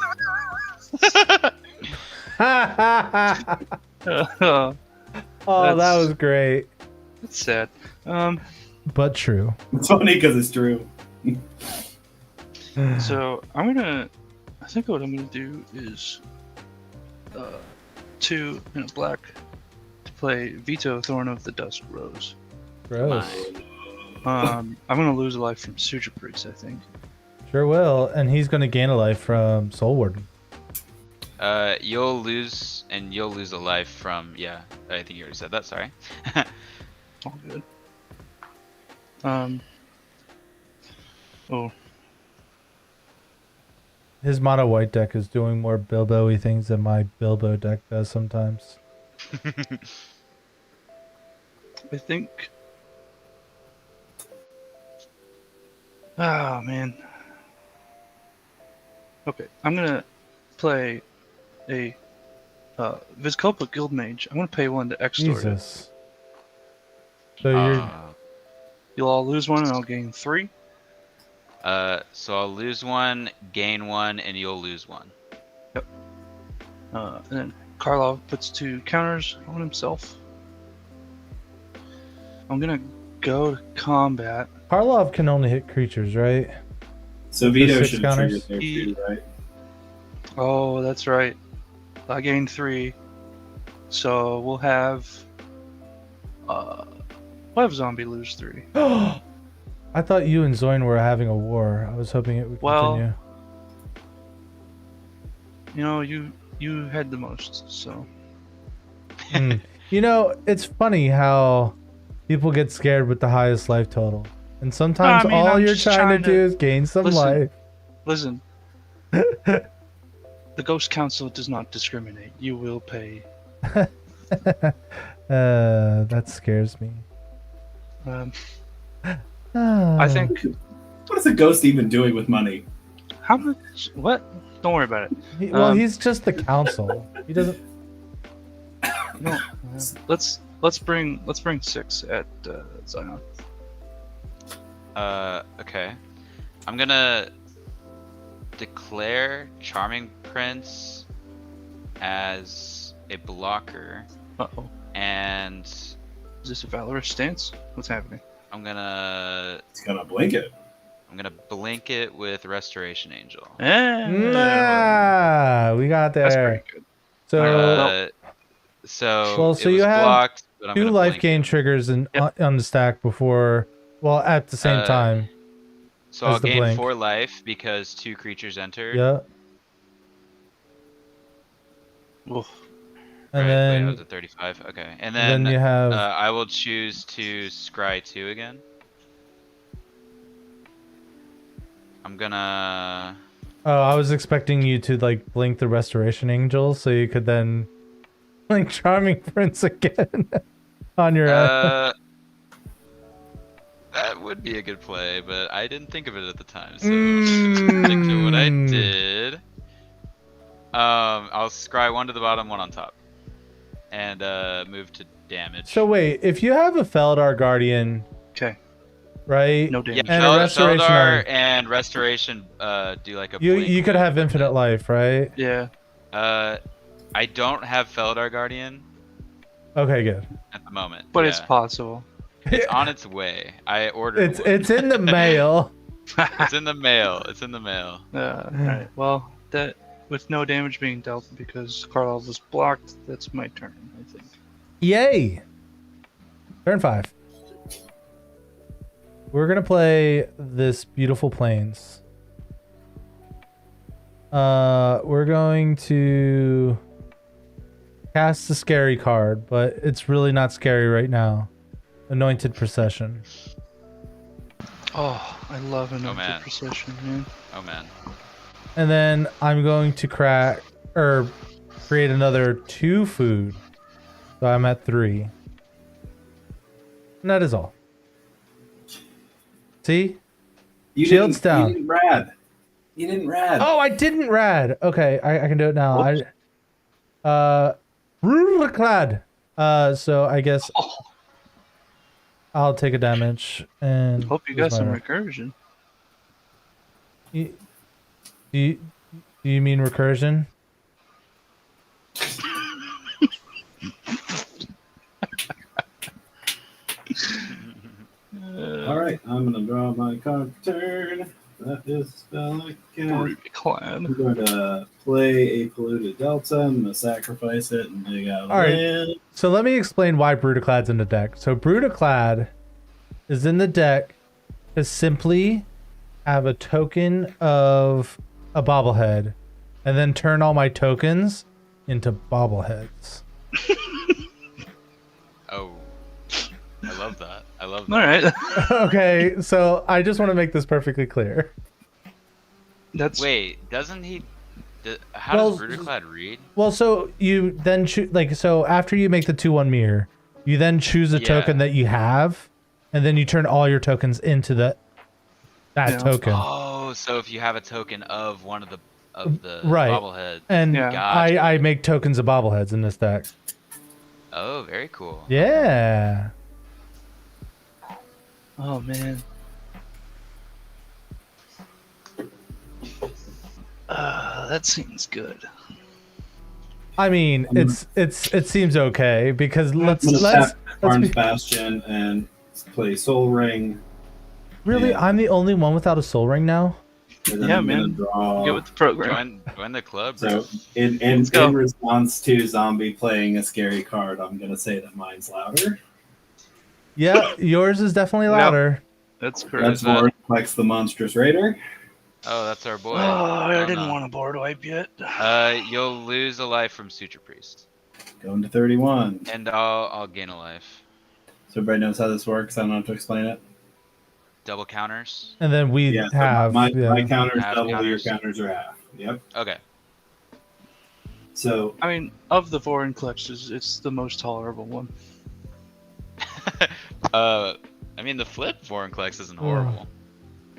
Oh, that was great. That's sad. But true. It's funny because it's true. So I think what I'm gonna do is 2 in a black to play Vito Thorn of the Dusk Rose. Gross. I'm gonna lose a life from Suture Priest, I think. Sure will, and he's gonna gain a life from Soul Warden. You'll lose a life from, yeah, I think you already said that, sorry. All good. Oh, His mono white deck is doing more Bilbo-y things than my Bilbo deck does sometimes. I think. Ah, man. Okay, I'm gonna play a Vizkopa Guild Mage. I'm gonna pay 1 to extort it. Jesus. So you're You'll all lose 1 and I'll gain 3. So I'll lose 1, gain 1, and you'll lose 1. Yep. And then Karlov puts 2 counters on himself. I'm gonna go to combat. Karlov can only hit creatures, right? So Vito 6 should have counters? triggered there too, right? Oh, that's right. I gained 3. So we'll have Zombie lose 3. I thought you and Zoin were having a war. I was hoping it would Well, continue. You know, you had the most, so. You know, it's funny how people get scared with the highest life total. And sometimes I mean, all I'm you're just trying to do is gain some life. Listen. The Ghost Council does not discriminate. You will pay. That scares me. I think. What is a ghost even doing with money? How much? What? Don't worry about it. Well, he's just the council. He doesn't. No, let's bring 6 at Zion. Okay. I'm gonna declare Charming Prince as a blocker, Uh-oh. and Is this a Valorous stance? What's happening? I'm gonna It's gonna blink it. blink it with Restoration Angel. Nah, we got That's there. pretty good. So, So so it was you have blocked, but I'm 2 gonna life blink gain it. triggers on the stack before, well, at the same time. So as I'll the gain blink. 4 life because 2 creatures entered. Yeah. Oof. And Right, wait, I then, was at 35. Okay, and then you have. I will choose to scry 2 again. I'm gonna. Oh, I was expecting you to like blink the Restoration Angel so you could then blink Charming Prince again on your end. That would be a good play, but I didn't think of it at the time, so stick to what I did. I'll scry 1 to the bottom, 1 on top, and move to damage. So wait, if you have a Feldar Guardian, Okay. right? No Yeah, damage. And a Restoration Feldar on- and Restoration do like a. You blink could with have it. infinite life, right? Yeah. I don't have Feldar Guardian Okay, good. at the moment. But yeah. it's possible. It's on its way. I ordered. It's in the mail. It's in the mail. It's in the mail. Alright. Well, that with no damage being dealt because Karlov was blocked, that's my turn, I think. Yay! Turn 5. We're gonna play this beautiful plains. We're going to cast the scary card, but it's really not scary right now. Anointed Procession. Oh, I love Anointed man. Procession, man. Oh man. And then I'm going to create another 2 food. So I'm at 3. And that is all. See? Shield's down. You didn't rad. You didn't rad. Oh, I didn't rad. Okay, I can do it now. Rulaclad. So I guess Oh, I'll take a damage and hope you lose got some my- recursion. Do you mean recursion? All right, I'm gonna draw my card for turn. That is spell again. Clan. I'm going to play a polluted delta. I'm gonna sacrifice it and dig out. All right. land. So let me explain why Brutaclad's in the deck. So Brutaclad is in the deck to simply have a token of a bobblehead and then turn all my tokens into bobbleheads. Oh, I love that. I love that. All right. Okay, so I just want to make this perfectly clear. That's Wait, doesn't he? How Well, does Brutaclad read? Well, so you then choose, like, so after you make the 2/1 mirror, you then choose a Yeah. token that you have, and then you turn all your tokens into that Yeah. token. Oh, so if you have a token of one of the Right. bobbleheads. And Yeah. Gotcha. I make tokens of bobbleheads in this deck. Oh, very cool. Yeah. oh man. That seems good. I mean, it seems okay because I'm let's gonna tap Arm's be, Bastion and play Soul Ring. really, yeah. I'm the only one without a soul ring now. And then Yeah, I'm gonna man. draw. Get with the program. Join the club, bro. So in Let's go. response to Zombie playing a scary card, I'm gonna say that mine's louder. Yeah, yours is definitely Yep. louder. That's That's correct. that- Vortex the Monstrous Raider. Oh, that's our boy. Oh, I Oh, didn't no. want a board wipe yet. You'll lose a life from Suture Priest, Going to 31. and I'll gain a life. So everybody knows how this works. I don't have to explain it. Double counters. And then we Yeah, so have my yeah. counters Half double, your counters. counters are half. Yep. Okay. So I mean, of the foreign clutches, it's the most tolerable one. I mean the flip Vorinclex isn't horrible.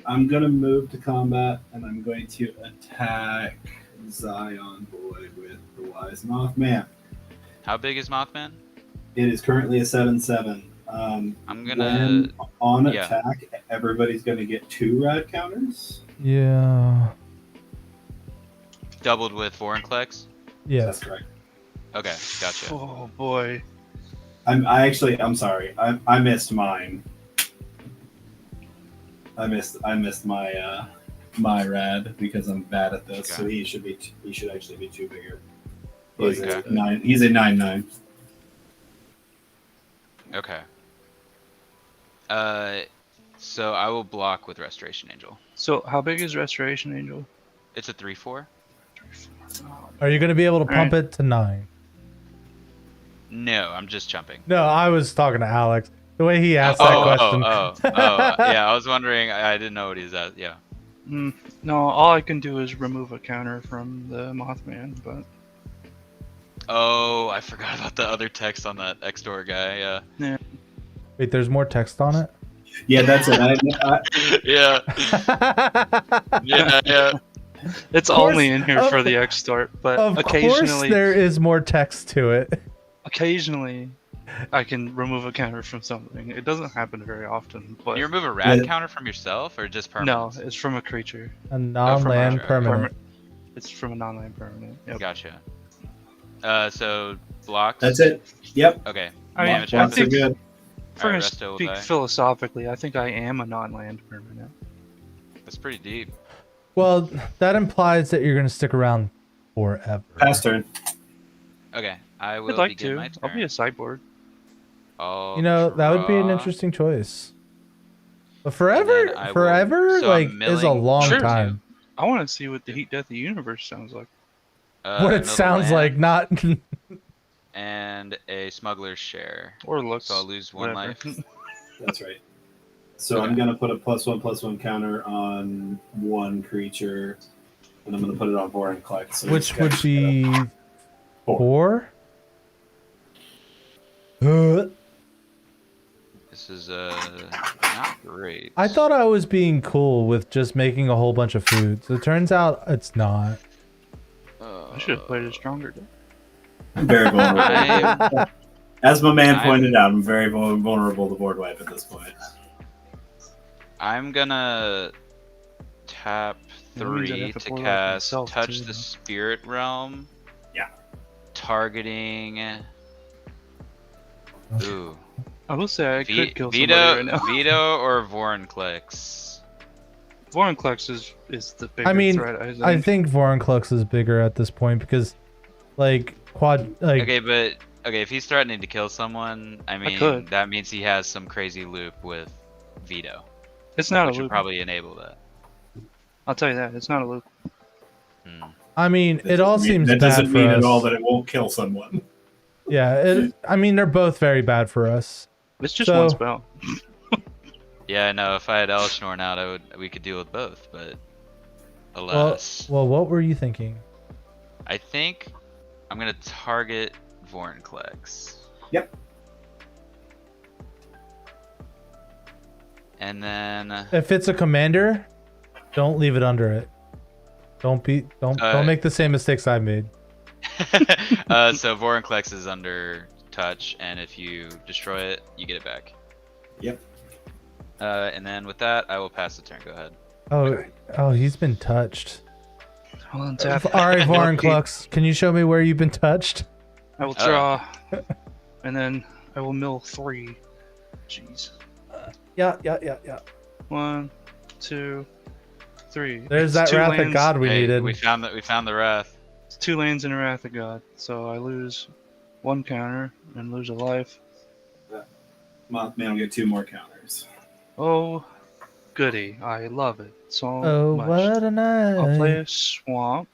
I'm gonna move to combat, and I'm going to attack Zion Boy with the Wise Mothman. How big is Mothman? It is currently a 7/7. I'm gonna. When on yeah. attack, everybody's gonna get 2 rad counters. Yeah. Doubled with Vorinclex? Yes. That's correct. Okay, gotcha. Oh boy. I'm sorry. I missed mine. I missed my my rad because I'm bad at this. So Okay. he should actually be 2 bigger. Well, He's yeah. a 9. He's a 9/9. Okay. So I will block with Restoration Angel. So how big is Restoration Angel? It's a 3/4. Are you going to be able to pump Alright. it to 9? No, I'm just jumping. No, I was talking to Alex. The way he asked that question. Yeah, I was wondering. I didn't know what he's at. Yeah. No, all I can do is remove a counter from the Mothman, but Oh, I forgot about the other text on that X-Door guy. Yeah. Wait, there's more text on it? Yeah, that's it. Yeah. Yeah. it's Of course- only in here of- for the X-Start. But Of course occasionally, there is more text to it. occasionally, I can remove a counter from something. It doesn't happen very often, but Can you remove a rad Yeah. counter from yourself or just no, permanent? it's from a creature. A non-land a permanent. It's from a non-land permanent. Yep. Gotcha. So blocks. That's it. Yep. Okay. I mean, Damage I Blocks are think, good. for Alright, to Resto will speak die. philosophically, I think I am a non-land permanent. That's pretty deep. Well, that implies that you're going to stick around forever. Pass turn. Okay. I will I'd like begin to. my turn. I'll be a sideboard. I'll You know, that would be an draw. interesting choice. But And then I will- forever, so like, I'm is a milling long Sure. time. I want to see what the Heat Death of the Universe sounds like. What another it sounds land like, not... and a smuggler's share. Or looks. So I'll lose 1 whatever. life. That's right. So I'm Okay. gonna put a +1/+1 counter on 1 creature, and I'm gonna put it on Vorinclex. So which it's would got- be 4. 4? This is not great. I thought I was being cool with just making a whole bunch of food. So it turns out it's not. I should have played a stronger deck. Very vulnerable. As my man I'm- pointed out, I'm very vulnerable to board wipe at this point. I'm gonna tap That means I'd 3 have to to board wipe cast myself, Touch too, the though. Spirit Realm. Yeah. Targeting. Ooh. I will say I could kill somebody Veto, right now. Veto or Vorinclex? Vorinclex is the bigger I mean, threat. I think Vorinclex is bigger at this point because, like, Okay, but if he's threatening to kill someone, I mean, could. that means he has some crazy loop with Veto, it's not which a would loop. probably enable that. I'll tell you that it's not a loop. Hmm. I mean, it all seems that bad doesn't for mean us. at all that it won't kill someone. Yeah, I mean, they're both very bad for us. It's just So- one spell. Yeah, I know. If I had Elshnorn out, we could deal with both, but Well, alas. well, what were you thinking? I think I'm gonna target Vorinclex. Yep. And then If it's a commander, don't leave it under it. Don't make the same mistakes I made. so Vorinclex is under touch, and if you destroy it, you get it back. Yep. And then with that, I will pass the turn. Go ahead. Oh, he's been touched. I'll untap. All right, Vorinclex, can you show me where you've been touched? I will draw, and then I will mill 3. Jeez. Yeah. 1, 2, 3. There's that Two Wrath of lands- God we Hey, needed. We found the wrath. It's 2 lands and a Wrath of God, so I lose 1 counter and lose a life. Mothman will get 2 more counters. Oh, goody! I love it so Oh, much. what a night. I'll play a swamp.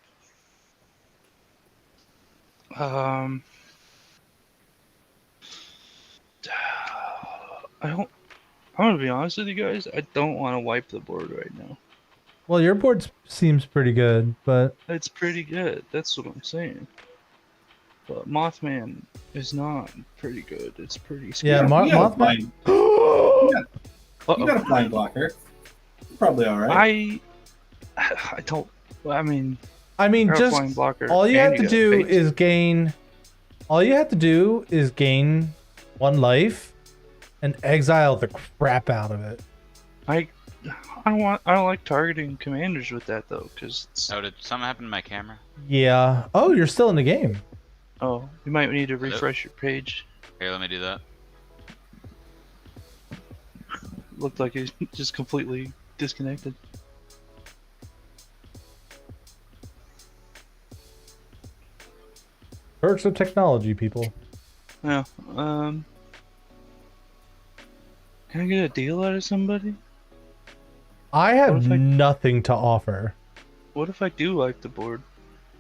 I don't. I'm gonna be honest with you guys. I don't want to wipe the board right now. Well, your board seems pretty good, but It's pretty good. That's what I'm saying. But Mothman is not pretty good. It's pretty yeah, scary. You got a Mothman. flying- Uh-oh. You got a flying blocker. Probably all right. I don't. I mean, I mean, you're a just flying blocker. all you and have to got do face. is gain. All you have to do is gain 1 life, and exile the crap out of it. I don't like targeting commanders with that though, because Oh, did something happen to my camera? Yeah. Oh, you're still in the game. you might need to refresh your page. Here, let me do that. Looked like it just completely disconnected. Perks of technology, people. Yeah. Can I get a deal out of somebody? I have What if I- nothing to offer. What if I do like the board?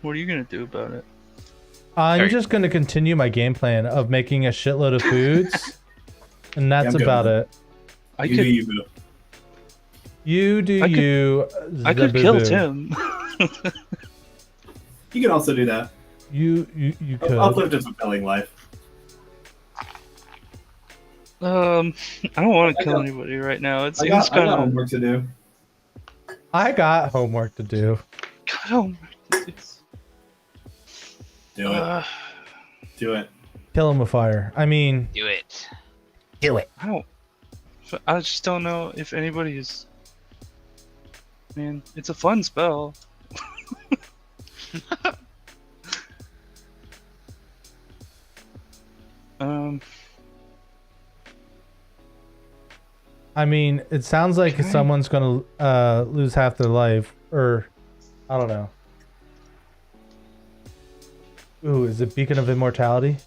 What are you gonna do about it? I'm Alright. just going to continue my game plan of making a shitload of foods, and that's I'm good about with it. I you could, do you, boo. You do I could- you. I could kill Zabubu. Tim. You can also do that. You could. Uplift is fulfilling life. I don't want I to kill got- anybody right now. It's I got kind of homework to do. I got homework to do. Do it. Do it. Kill him with fire. I mean, Do it. I just don't know if anybody is. Man, it's a fun spell. I mean, it sounds like Can I- someone's gonna lose half their life, or I don't know. Ooh, is it Beacon of Immortality?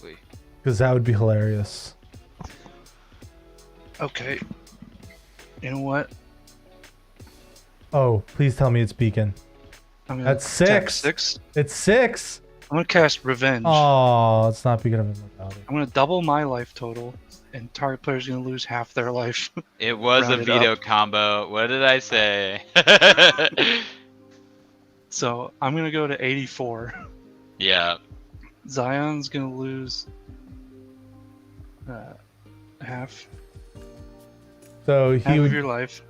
Wait. Because that would be hilarious. Okay. You know what? Oh, please tell me it's Beacon. I'm gonna That's attack 6. 6. It's 6. I'm gonna cast Revenge. Oh, it's not Beacon of Immortality. I'm gonna double my life total, and target player's gonna lose half their life. It was a Round it veto up. combo. What did I say? So I'm gonna go to 84. Yeah. Zion's gonna lose half So he of would your life.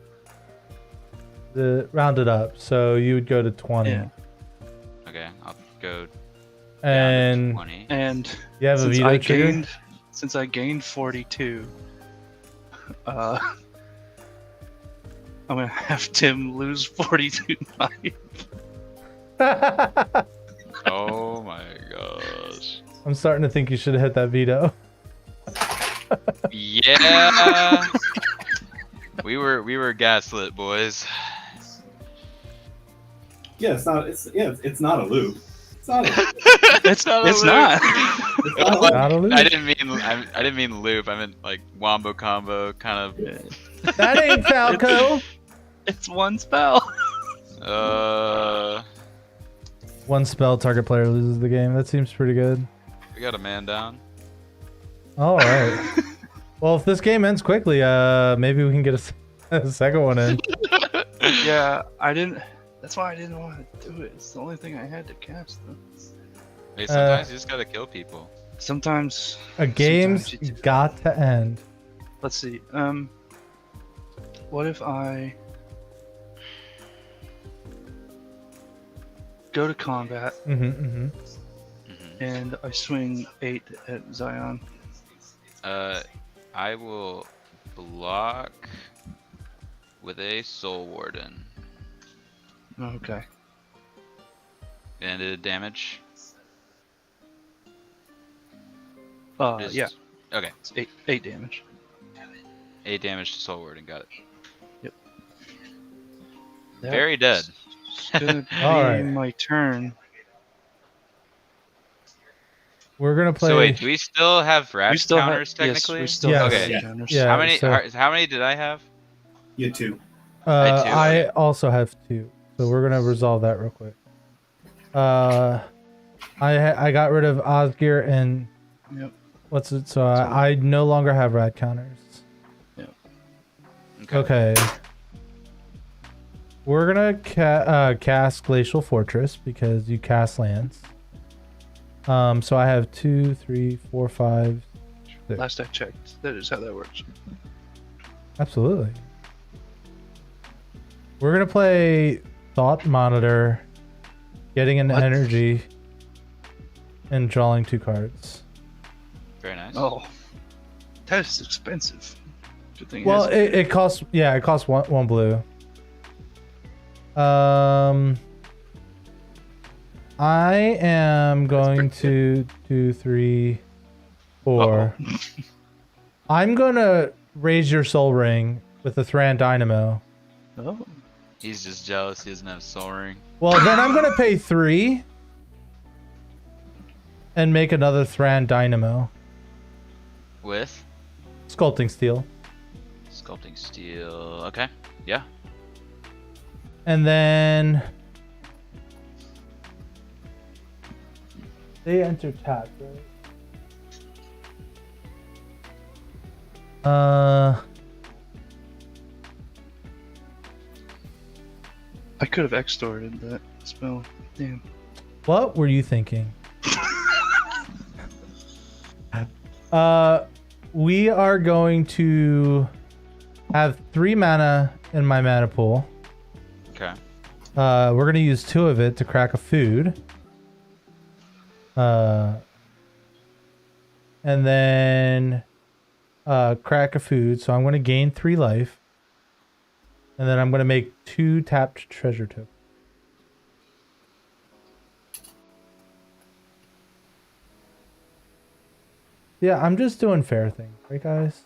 round it up. So you would go to 20. Yeah. Okay, I'll go And 20. And you have a since veto I trigger? gained 42, I'm gonna have Tim lose 42 life. Oh my gosh. I'm starting to think you should have hit that veto. Yeah. we were gaslit, boys. Yeah, it's not. It's not a loop. It's not. It's not a it's loop. not. It's not a loop. Not a loop. I didn't mean loop. I meant like wombo combo kind of. That ain't Falco. It's one spell. One spell, target player loses the game. That seems pretty good. We got a man down. All right. Well, if this game ends quickly, maybe we can get a second one in. Yeah, I didn't. That's why I didn't want to do it. It's the only thing I had to cast, though. Hey, sometimes you just gotta kill people. Sometimes. A game's sometimes you- got to end. Let's see. What if I go to combat Mm-hmm. and I swing 8 at Zion? I will block with a Soul Warden. Okay. And did it damage? Just- Yeah, Okay. it's 8 damage. 8 damage to Soul Warden. Got it. That's Very dead. Gonna be Alright. my turn. We're gonna play. So wait, do we still have rat We still counters have, technically? Yes, we still Yes. have Okay. rat counters. Yeah. How many did I have? You too. I do, I okay. also have 2, so we're gonna resolve that real quick. I got rid of Osgear and Yep. what's it? So I no longer have rad counters. Okay. We're gonna cast Glacial Fortress because you cast lands. So I have 2, 3, 4, 5, 6. Last I checked, that is how that works. Absolutely. We're gonna play Thought Monitor, getting an What? energy, and drawing 2 cards. Very nice. Oh, that is expensive. Good thing. Well, it it costs one blue. I am going to 2, 3, 4. I'm gonna raise your soul ring with a Thran Dynamo. Oh, He's just jealous he doesn't have Soul Ring. Well, then I'm gonna pay 3 and make another Thran Dynamo. With Sculpting Steel. Sculpting Steel. Okay. Yeah. And then they enter tap, right? I could have extorted that spell. Damn. What were you thinking? We are going to have 3 mana in my mana pool. Okay. We're gonna use 2 of it to crack a food. And then crack a food. So I'm gonna gain 3 life. And then I'm gonna make 2 tapped treasure tokens. Yeah, I'm just doing fair things, right guys?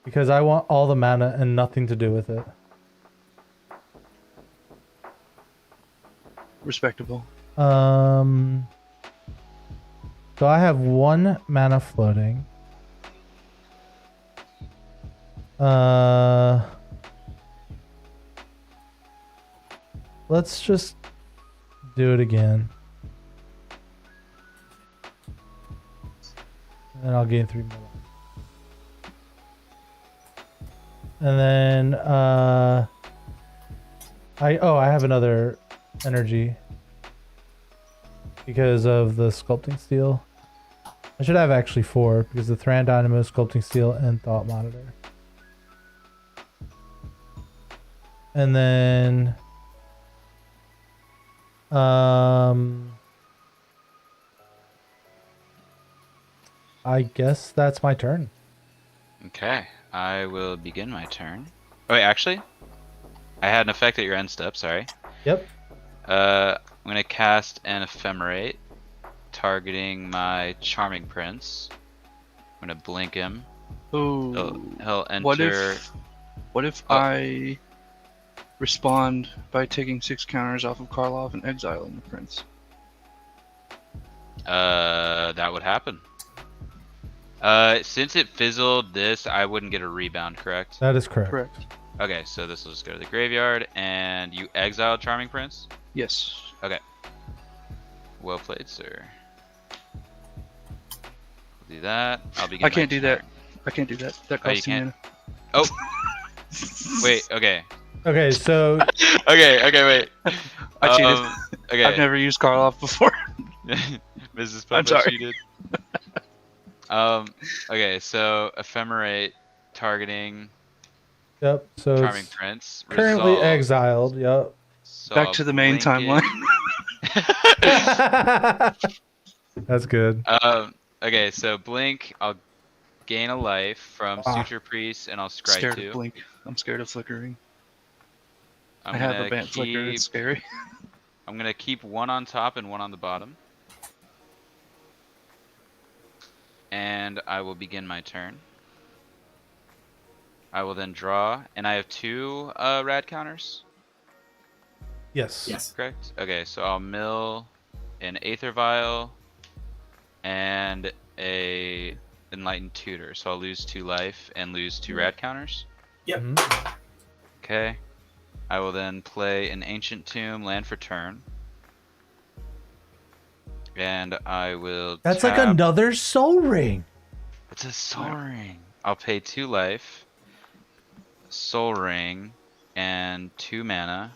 Because I want all the mana and nothing to do with it. Respectable. So I have 1 mana floating. Let's just do it again. And I'll gain 3 more. And then I have another energy because of the sculpting steel. I should have actually 4 because the Thran Dynamo, sculpting steel, and Thought Monitor. And then I guess that's my turn. Okay, I will begin my turn. Oh, wait, actually, I had an effect at your end step. Sorry. Yep. I'm gonna cast an ephemerate, targeting my charming prince. I'm gonna blink him. Oh, He'll enter. What if Oh. I respond by taking 6 counters off of Karlov and exiling the prince? That would happen. Since it fizzled this, I wouldn't get a rebound, correct? That is correct. Correct. Okay, so this will just go to the graveyard, and you exile Charming Prince? Yes. Okay. Well played, sir. We'll do that. I'll begin I can't my do that. turn. I can't do that. That Oh, you costs 2 can't? mana. Oh! Wait, okay. Okay, so Okay, wait. I cheated. Okay. I've never used Karlov before. Mrs. I'm Puppet sorry. cheated. Okay, so Ephemerate targeting yep. So Charming it's Prince. currently Resolve. exiled. Yep. So Back I'll to the main blink it. timeline. That's good. Okay, so blink. I'll gain a life from Ah. Suture Priest, and I'll scry Scared 2. of blink. I'm scared of flickering. I'm I have gonna a band flicker. keep. It's scary. I'm gonna keep 1 on top and 1 on the bottom, and I will begin my turn. I will then draw, and I have 2 rad counters. Yes. Yes. Correct? Okay, so I'll mill an Aether Vial and a Enlightened Tutor. So I'll lose 2 life and lose 2 rad counters. Yep. Mhm. Okay. I will then play an Ancient Tomb, land for turn. And I will That's like tap. another soul ring. It's a Soul Ring. I'll pay 2 life, Soul Ring, and 2 mana.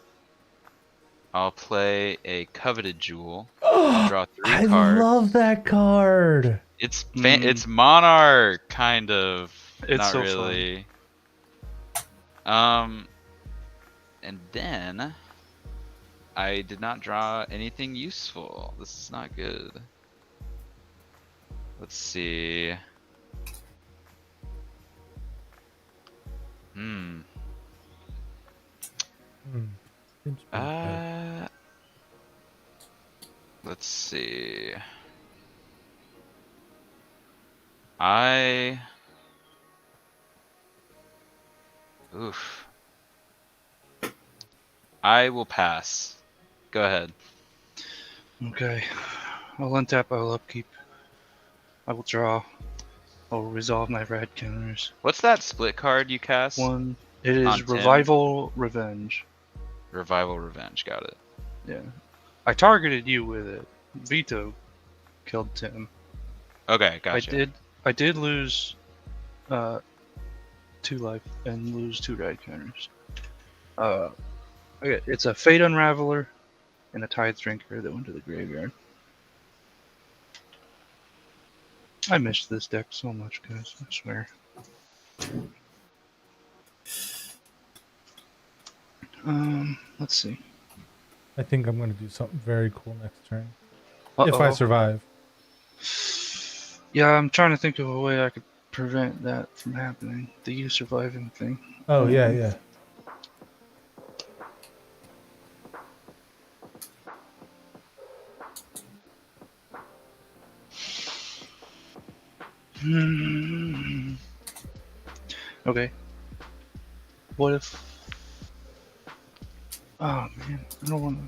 I'll play a Coveted Jewel. I'll draw 3 I cards. love that card. It's it's Monarch, kind of. It's Not so really. And then I did not draw anything useful. This is not good. Let's see. Hmm. Seems pretty good. Let's see. Oof. I will pass. Go ahead. Okay. I'll untap. I will upkeep. I will draw. I will resolve my rad counters. What's that split card you cast? 1. It On is 10. Revival Revenge. Revival Revenge. Got it. Yeah. I targeted you with it. Vito killed Tim. Okay, gotcha. I did lose 2 life and lose 2 rad counters. Okay, it's a Fate Unraveler and a Tithe Drinker that went to the graveyard. I missed this deck so much, guys. I swear. Let's see. I think I'm going to do something very cool next turn. If I Uh-oh. survive. Yeah, I'm trying to think of a way I could prevent that from happening. The you surviving thing. Oh, yeah, yeah. Okay. What if... Oh, man. I don't want to...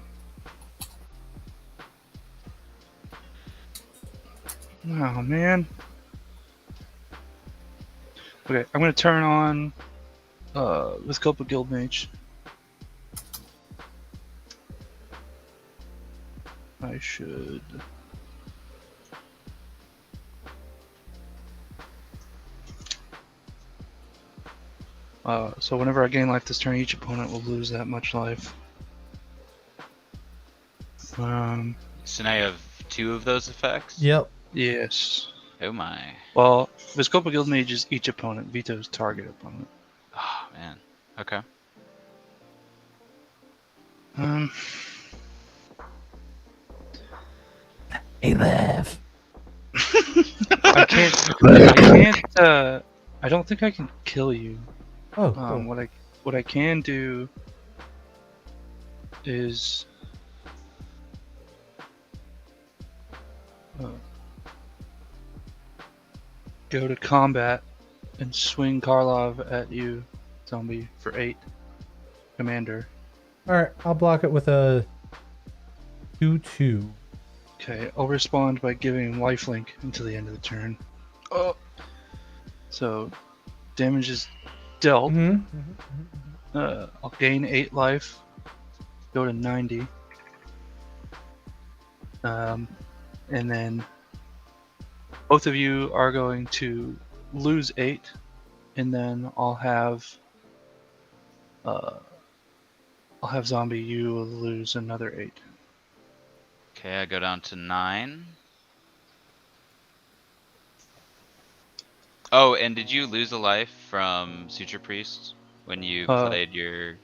Oh, man. Okay, I'm going to turn on... the Scope of Guild Mage. I should... So whenever I gain life this turn, each opponent will lose that much life. So now you have 2 of those effects? Yep. Yes. Oh my. Well, the Scope of Guild Mage is each opponent. Vito's target opponent. Oh man. Okay. Hey, Lev. I can't. I don't think I can kill you. Oh, cool. What I can do is go to combat and swing Karlov at you, zombie, for 8. Commander. All right, I'll block it with a 2/2. Okay, I'll respond by giving lifelink until the end of the turn. Oh. So, damage is dealt. I'll gain 8 life. Go to 90. And then both of you are going to lose 8, and then I'll have zombie, you will lose another 8. Okay, I go down to 9. Oh, and did you lose a life from Suture Priest when you played your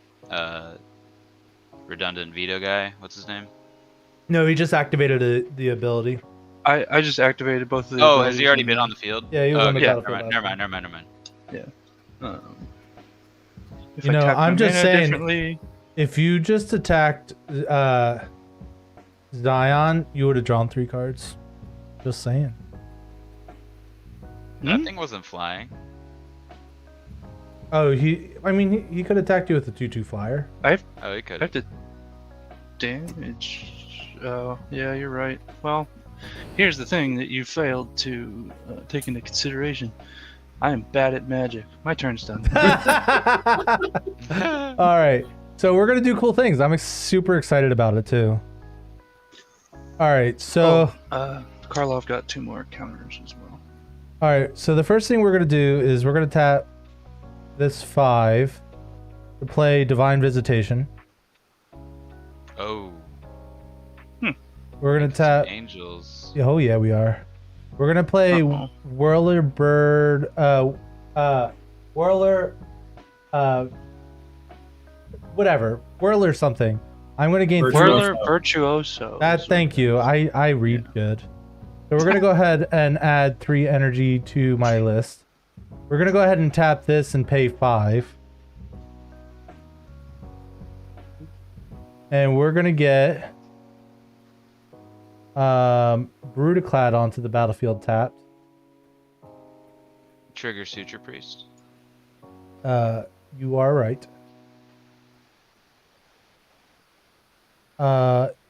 redundant veto guy? What's his name? No, he just activated the ability. I just activated both of the Oh, has he abilities already and been then- on the field? Yeah, he was Oh, on the okay, battlefield. Never mind. If You I know, tap my I'm just mana saying- differently- If you just attacked Zion, you would have drawn 3 cards. Just saying. That thing wasn't flying. Oh, he could attack you with a 2/2 flyer. Oh, he I could. have to damage. Oh, yeah, you're right. Well, here's the thing that you failed to take into consideration. I am bad at magic. My turn's done. All right, so we're gonna do cool things. I'm super excited about it too. All right, so Karlov got 2 more counters as well. all right, so the first thing we're gonna do is we're gonna tap this 5 to play Divine Visitation. Oh. We're gonna some tap. angels. Oh yeah, we are. We're gonna play Whirler Bird. Whirler. Whatever. Whirler something. I'm gonna gain 3. Whirler Virtuoso. Thank you. I read good. So we're gonna go ahead and add 3 energy to my list. We're gonna go ahead and tap this and pay 5. And we're gonna get Brutaclad onto the battlefield tapped. Trigger Suture Priest. You are right.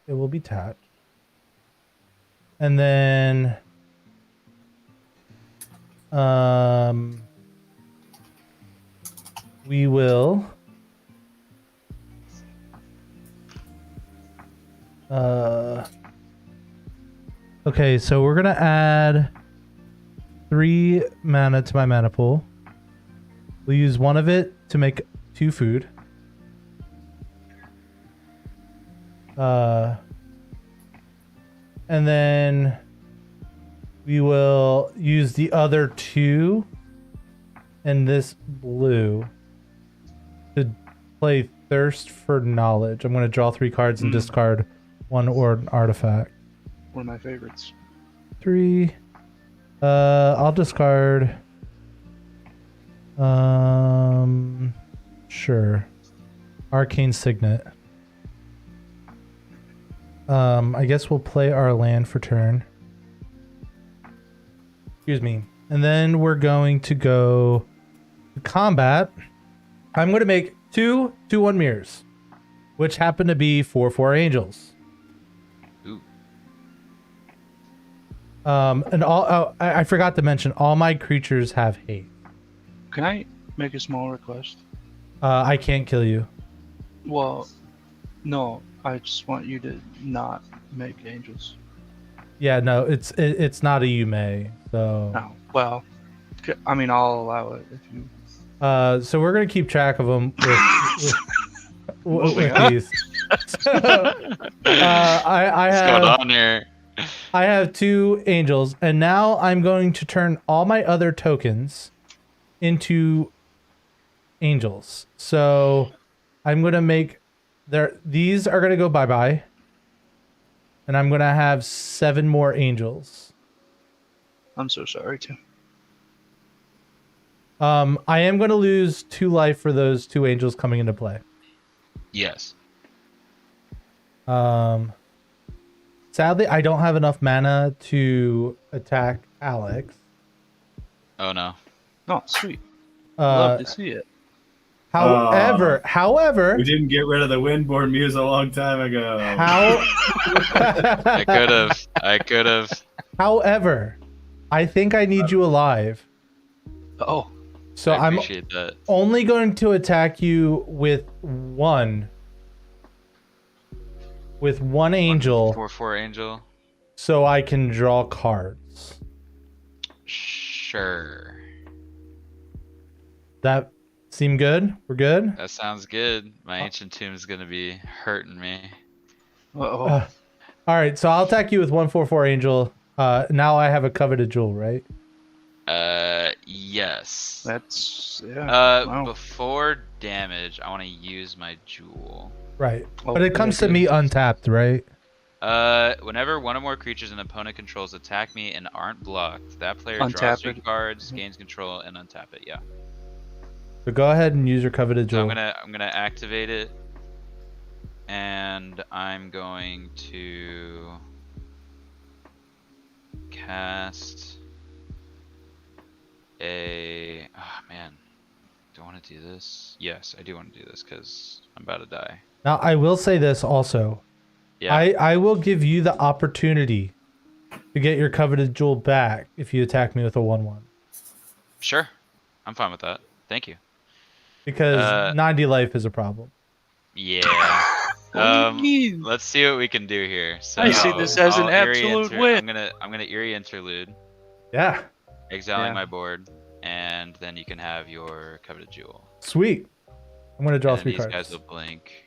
It will be tapped. And then we will okay, so we're gonna add 3 mana to my mana pool. We'll use 1 of it to make 2 food. And then we will use the other 2 and this blue to play Thirst for Knowledge. I'm going to draw 3 cards and discard 1 or an artifact. One of my favorites. 3. I'll discard. Sure. Arcane Signet. I guess we'll play our land for turn. Excuse me. And then we're going to go to combat. I'm going to make 2 2/1 mirrors, which happen to be 4/4 angels. Ooh. And I forgot to mention, all my creatures have hate. Can I make a small request? I can't kill you. Well, no. I just want you to not make angels. Yeah, no, it's not a you may. So. No. Well, I mean, I'll allow it if you. So we're gonna keep track of them with these. So, I What's have. going on here? I have 2 angels, and now I'm going to turn all my other tokens into angels. So I'm gonna make these are gonna go bye-bye. and I'm gonna have 7 more angels. I'm so sorry, too. I am gonna lose 2 life for those 2 angels coming into play. Yes. Sadly, I don't have enough mana to attack Alex. Oh no. Oh, sweet. Love Uh, to see it. however, We didn't get rid of the Windborn Muse a long time ago. I could have. However, I think I need you alive. Oh, So I I'm appreciate that. only going to attack you with one angel 4/4 angel. so I can draw cards. Sure. That seem good? We're good? That sounds good. My ancient tomb is gonna be hurting me. uh-oh. All right, so I'll attack you with 1/4/4 angel. Now I have a coveted jewel, right? Yes. That's, yeah. Wow. Before damage, I want to use my jewel. Right. Oh, But it good comes to idea. me untapped, right? Whenever one or more creatures an opponent controls attack me and aren't blocked, that player draws Untap 3 it. cards, gains control, and untap it. Yeah. So go ahead and use your coveted So jewel. I'm gonna activate it, and I'm going to cast a. Oh man, do I want to do this? Yes, I do want to do this because I'm about to die. Now I will say this also. Yeah. I will give you the opportunity to get your coveted jewel back if you attack me with a 1/1. Sure. I'm fine with that. Thank you. Because 90 life is a problem. Yeah. What do you mean? Let's see what we can do here. So I see this as an I'll Eerie absolute win. I'm gonna Eerie Interlude, Yeah. exiling Yeah. my board, and then you can have your coveted jewel. Sweet. I'm gonna draw And then 3 these cards. guys will blink.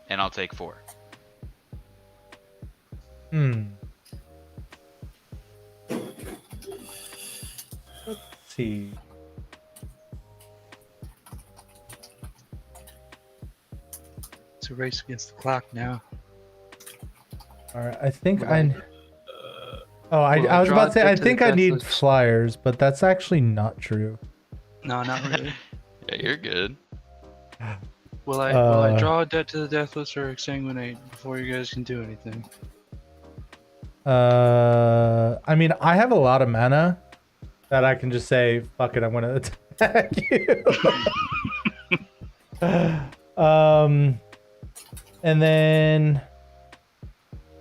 And I'll take 4. Hmm. Let's see. It's a race against the clock now. All right. I think Well, I. Oh, I was draw about to say, it I to the think I need deathless. flyers, but that's actually not true. No, not really. Yeah, you're good. Will I draw a debt to the deathless or exsanguinate before you guys can do anything? I mean, I have a lot of mana that I can just say, fuck it, I'm gonna attack you. And then,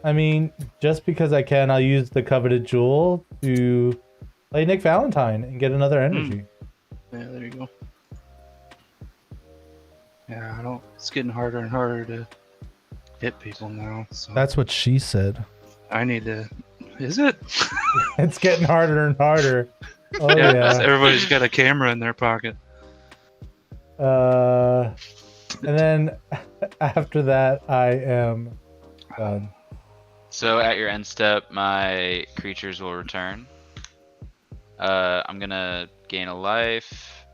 I mean, just because I can, I'll use the coveted jewel to play Nick Valentine and get another energy. Yeah, there you go. Yeah, I don't. It's getting harder and harder to hit people now. So That's what she said. I need to. Is it? It's getting harder and harder. Oh yeah, yeah. everybody's got a camera in their pocket. And then after that, I am done. So at your end step, my creatures will return. I'm gonna gain a life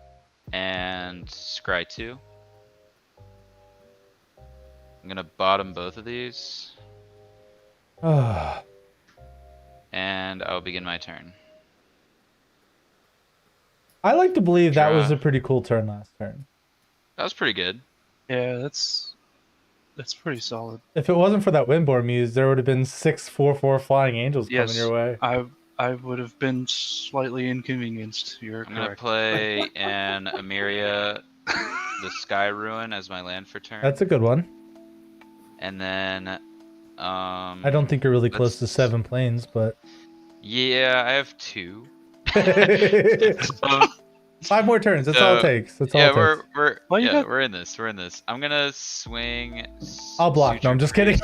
and scry 2. I'm gonna bottom both of these, and I'll begin my turn. I like to believe that was Draw. a pretty cool turn last turn. That was pretty good. Yeah, that's pretty solid. If it wasn't for that Windborn Muse, there would have been 6 4/4 flying angels Yes. coming your way. I would have been slightly inconvenienced. You're I'm gonna correct. play an Emiria, the Sky Ruin, as my land for turn. That's a good one. And then, I don't think you're really close to let's- 7 planes, but Yeah, I have 2. 5 more turns. That's all it So, takes. That's all Yeah, it takes. Well, you yeah, got- we're in this. We're in this. I'm gonna swing. I'll block. No, I'm just kidding.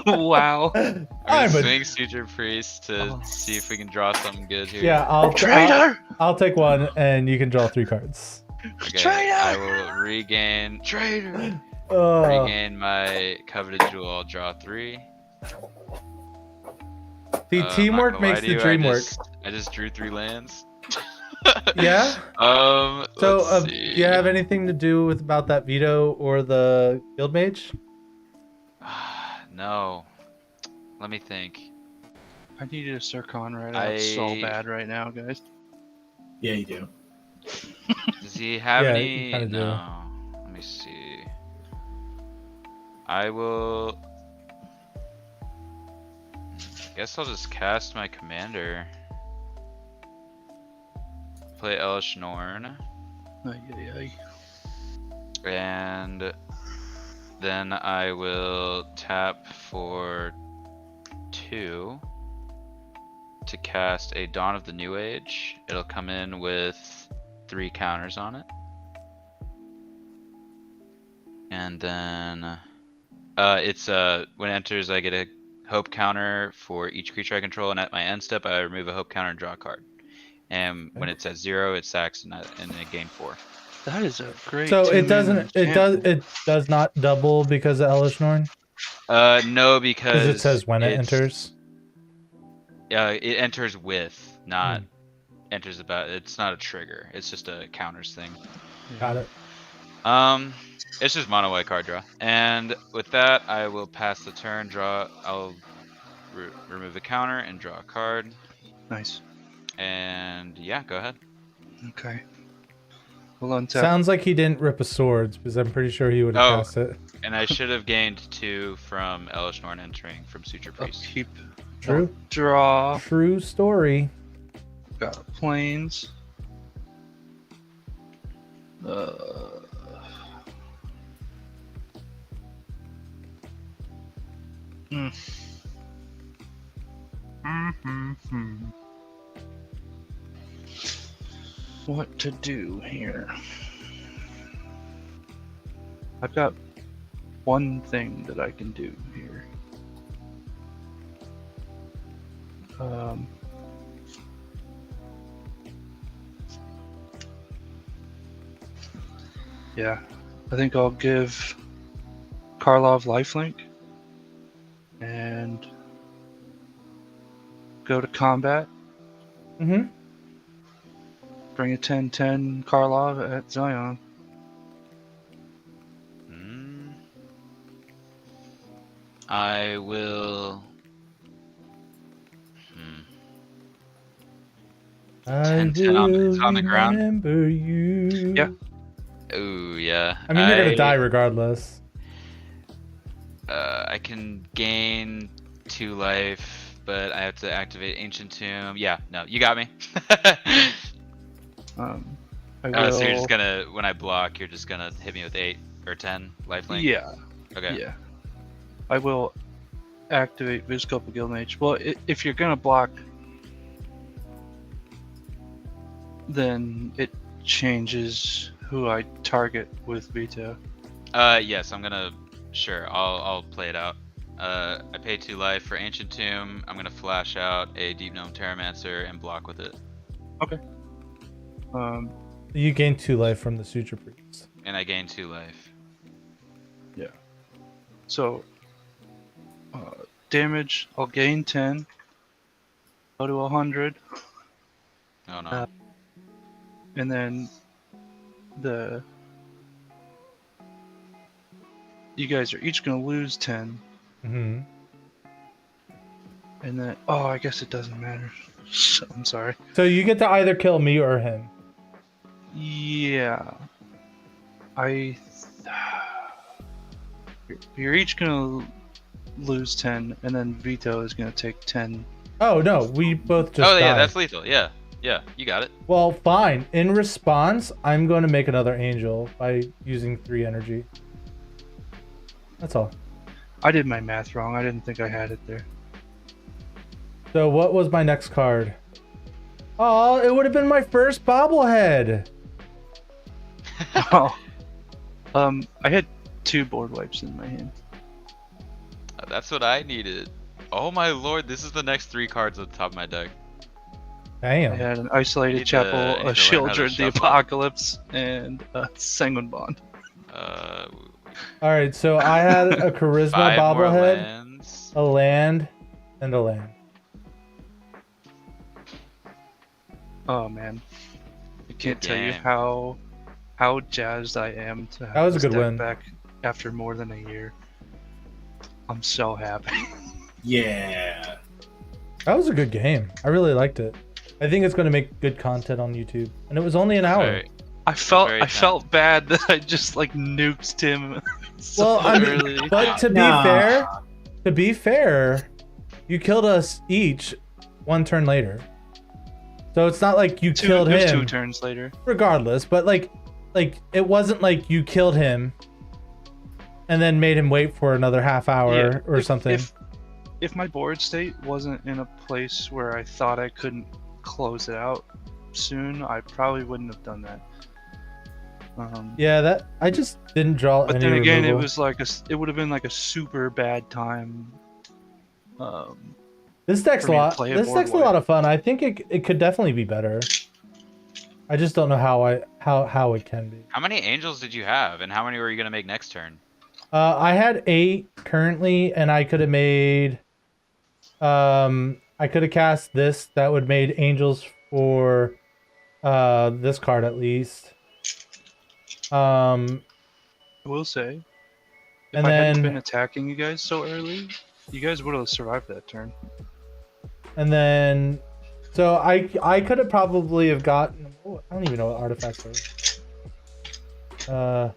Wow. I'm I'm gonna a, swing Suture Priest to Oh. see if we can draw something good here. yeah, I'll Traitor! I'll take 1, and you can draw 3 cards. Okay, Traitor! I will regain. Traitor! Oh, Regain my coveted jewel. I'll draw 3. see, Not teamwork gonna lie makes to the you, dream work. I just drew 3 lands. Yeah. So, Let's do see. you have anything to do with about that veto or the guild mage? No. Let me think. I need a Sircon right out so bad right now, guys. Yeah, you do. Does he have Yeah, any? you kinda do. No. Let me see. I will. Guess I'll just cast my commander. Play Elish Norn. Ay, ay, ay. And then I will tap for 2 to cast a Dawn of the New Age. It'll come in with 3 counters on it. And then it's when it enters I get a hope counter for each creature I control, and at my end step I remove a hope counter and draw a card. And when it's at 0, it sacks and I gain 4. That is a great. So it 2-mana doesn't. It does. enchantment. It does not double because of Elish Norn. No, because Because it says when it it's- enters. it enters with, not enters about. It's not a trigger. It's just a counters thing. Got it. It's just mono white card draw. And with that, I will pass the turn. Draw. I'll remove a counter and draw a card. Nice. And yeah, go ahead. Okay. We'll untap. Sounds like he didn't rip a swords because I'm pretty sure he would have Oh. cast it. And I should have gained 2 from Elish Norn entering from Suture Priest. Upkeep. True. Draw. True story. Got planes. What to do here? I've got one thing that I can do here. Yeah, I think I'll give Karlov lifelink and go to combat. Mm-hmm. Bring a 10-10 Karlov at Zion. I will. I 10-10 will on the ground. remember you. Yeah. Ooh, yeah. I mean, you're gonna die regardless. I can gain 2 life, but I have to activate Ancient Tomb. Yeah, no, you got me. I will. So you're just gonna, when I block, you're just gonna hit me with 8 or 10 lifelink? Yeah. Okay. Yeah. I will activate Vizscope of Guildmage. Well, if you're gonna block, then it changes who I target with veto. Yes, I'm gonna. Sure, I'll play it out. I pay 2 life for Ancient Tomb. I'm gonna flash out a Deep Gnome Terramancer and block with it. Okay. You gain 2 life from the Suture Priest. And I gain 2 life. Yeah. So, damage, I'll gain 10. Go to 100. Oh no. And then you guys are each gonna lose 10. Mm-hmm. And then, I guess it doesn't matter. I'm sorry. So you get to either kill me or him. Yeah. You're each gonna lose 10, and then Vito is gonna take 10. Oh no, we both just Oh yeah, died. that's lethal. Yeah, yeah, you got it. Well, fine. In response, I'm going to make another angel by using 3 energy. That's all. I did my math wrong. I didn't think I had it there. So what was my next card? Oh, it would have been my first bobblehead. Oh. I had 2 board wipes in my hand. That's what I needed. Oh my lord, this is the next 3 cards at the top of my deck. I Damn. had an Isolated Need to Chapel, learn how a to Shieldred, the shuffle. Apocalypse, and a Sanguine Bond. All right, so I had a charisma 5 more bobblehead, lands. a land, and a land. Oh man, I can't tell you game. how jazzed I am to That have was a this good deck win. back after more than a year. I'm so happy. Yeah. That was a good game. I really liked it. I think it's going to make good content on YouTube. And it was only an hour. Very- I felt Very felt bad that I just like nuked Tim so Well, I mean, early. but to Nah. be fair, you killed us each one turn later. So it's not like you killed It was him 2 turns later. regardless, but like it wasn't like you killed him and then made him wait for another half hour Yeah, or something. If my board state wasn't in a place where I thought I couldn't close it out soon, I probably wouldn't have done that. Yeah, that I just didn't draw But any then again, removal. it was like it would have been like a super bad time. This deck's for a me to lot. play a This board deck's a wipe. lot of fun. I think it could definitely be better. I just don't know how it can be. How many angels did you have, and how many were you gonna make next turn? I had 8 currently, and I could have made. I could have cast this. That would made angels for, this card at least. I will say, if And I hadn't then- been attacking you guys so early, you guys would have survived that turn. And then, so I could have probably have gotten. Oh, I don't even know what artifacts are.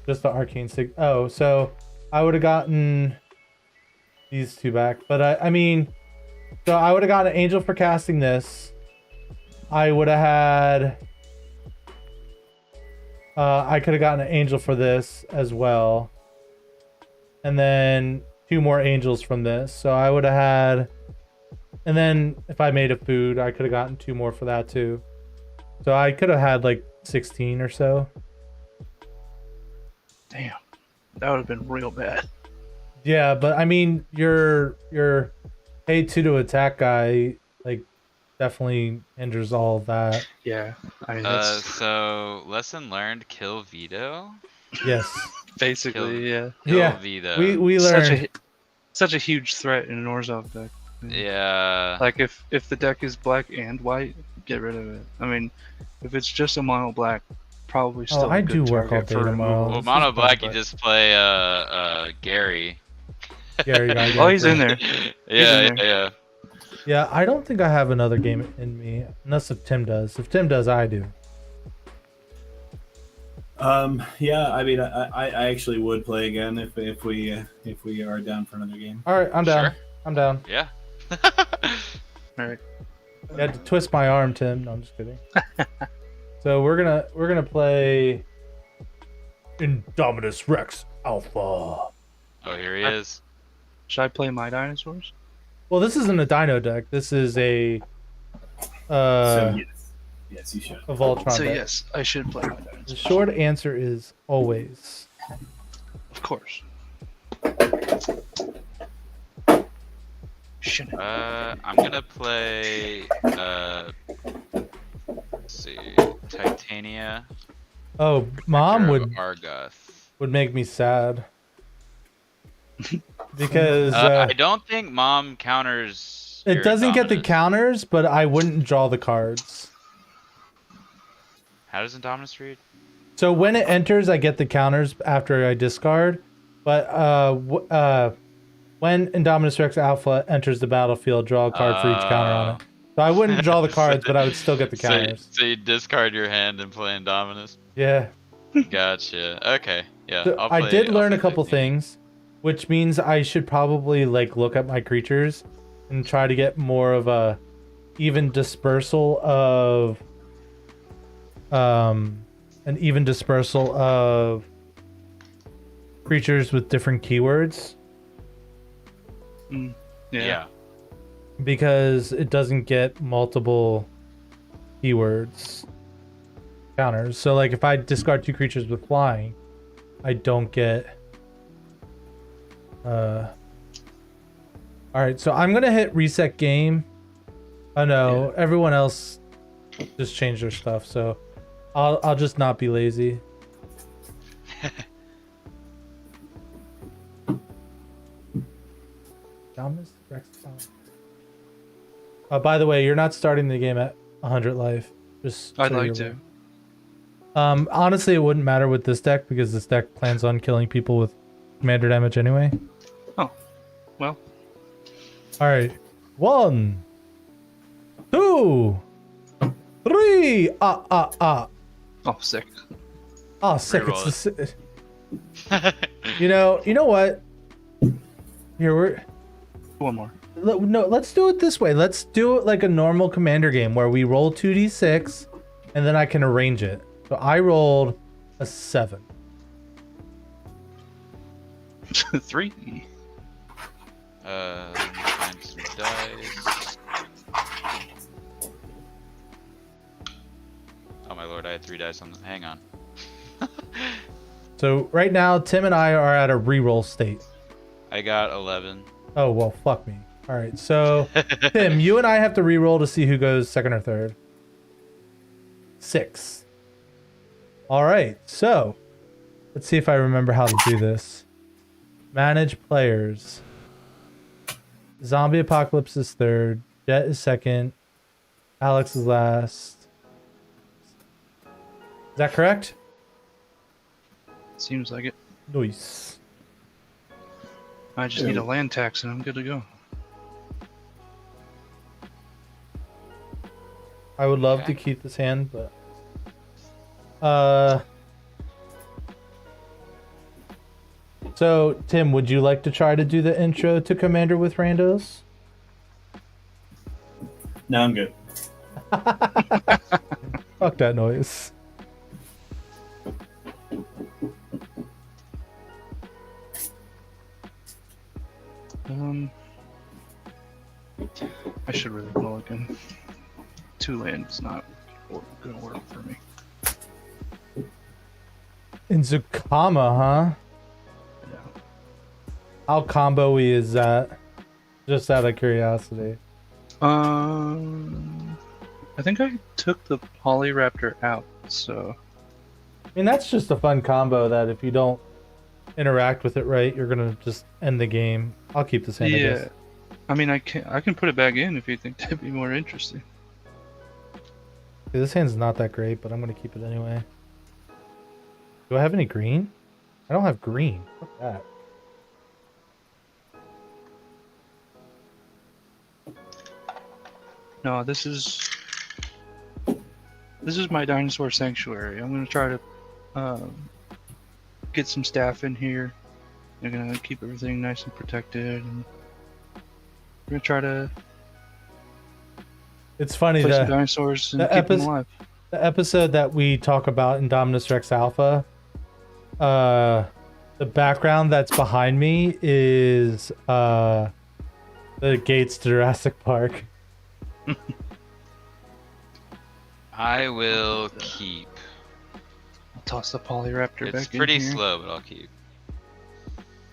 Just the arcane sig. Oh, so I would have gotten these 2 back, but I mean, so I would have gotten an angel for casting this. I would have had. I could have gotten an angel for this as well, and then 2 more angels from this. So I would have had. And then if I made a food, I could have gotten 2 more for that too. So I could have had like 16 or so. Damn, that would have been real bad. Yeah, but I mean, your pay 2 to attack guy like definitely hinders all of that. Yeah, I mean that's So lesson learned: kill veto. Yes. basically kill Yeah, veto. we learned. such a huge threat in an Orzhov deck. Yeah. Like if the deck is black and white, get rid of it. I mean, if it's just a mono black, probably still. I a good do work target all day for tomorrow. removal. Well, This mono is black, fun, you but- just play Gary. Gary Gygax. Oh, he's in there. Yeah, in there. yeah. Yeah, I don't think I have another game in me, unless if Tim does. If Tim does, I do. Yeah, I mean, I actually would play again if we are down for another game. All right, I'm down. Sure. I'm down. Yeah. All right. You had to twist my arm, Tim. No, I'm just kidding. So we're gonna play Indominus Rex Alpha. Oh, here he is. Should I play my dinosaurs? Well, this isn't a dino deck. This is a So yes, you should. a Voltron So deck. yes, I should play my The dinosaurs. short answer is always. Of course. Shouldn't. I'm gonna play. Let's see, Titania. Oh, Mom Vector would of Argoth. make me sad. Because I don't think Mom counters. it your doesn't get the Indominus. counters, but I wouldn't draw the cards. How does Indominus read? So when it enters, I get the counters after I discard. But when Indominus Rex Alpha enters the battlefield, draw a card for each counter on it. So I wouldn't draw the cards, but I would still get the counters. So you discard your hand and play Indominus. Yeah. Gotcha. Okay. Yeah. So I'll I play- did I'll learn a play couple 15. things, which means I should probably like look at my creatures and try to get more of a even dispersal of creatures with different keywords, Yeah. because it doesn't get multiple keywords counters. So like if I discard 2 creatures with flying, I don't get all right, so I'm gonna hit reset game. Oh no, everyone else just changed their stuff, so I'll just not be lazy. Thomas Rex. By the way, you're not starting the game at 100 life. Just I'd so like you're to. aware. Honestly, it wouldn't matter with this deck because this deck plans on killing people with commander damage anyway. Oh, well. All right, 1, 2, 3. Oh, sick. Oh, sick. Reroll It's the. You know what? Here we're. One more. No, let's do it this way. Let's do it like a normal commander game where we roll 2d6 and then I can arrange it. So I rolled a 7. 3. Let me find some dice. Oh my lord, I had 3 dice on the. Hang on. So right now, Tim and I are at a reroll state. I got 11. Oh, well, fuck me. All right, so Tim, you and I have to reroll to see who goes second or third. 6. All right, so let's see if I remember how to do this. Manage players. Zombie Apocalypse is third. Jet is second. Alex is last. Is that correct? Seems like it. Nice. I just need a land tax and I'm good to go. I would love to keep this hand, but so Tim, would you like to try to do the intro to Commander with Randos? No, I'm good. Fuck that noise. I should really mulligan. 2 lands not gonna work for me. In Zukama, huh? Yeah. How combo-y is that? Just out of curiosity. I think I took the Polyraptor out, so I mean, that's just a fun combo that if you don't interact with it right, you're gonna just end the game. I'll keep this hand, I yeah. guess. I mean, I can put it back in if you think that'd be more interesting. Okay, this hand's not that great, but I'm gonna keep it anyway. Do I have any green? I don't have green. Fuck that. No, this is my dinosaur sanctuary. I'm gonna try to get some staff in here. They're gonna keep everything nice and protected, and we're gonna try to It's funny play some that dinosaurs and the keep them alive. the episode that we talk about Indominus Rex Alpha, the background that's behind me is the gates to Jurassic Park. I will keep. I'll toss the Polyraptor It's back pretty in here. slow, but I'll keep.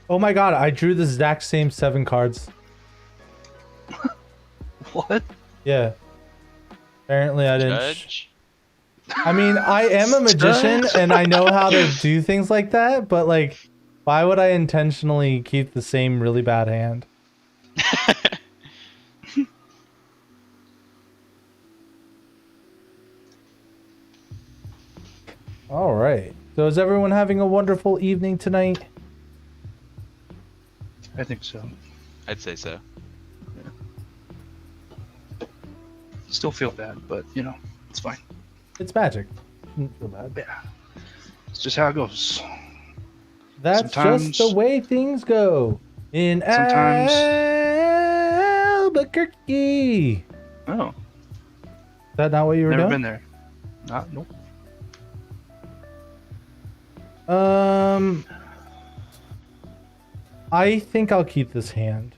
Oh my god, I drew the exact same 7 cards. What? Yeah. Apparently I didn't. Judge? I mean, I am a magician and I know how to do things like that, but like, why would I intentionally keep the same really bad hand? All right. So is everyone having a wonderful evening tonight? I think so. I'd say so. Still feel bad, but you know, it's fine. It's magic. Don't feel bad. Yeah. It's just how it goes. That's just the way things go in Sometimes- Albuquerque. Oh, Is that not what you were never doing? been there. Nope. I think I'll keep this hand.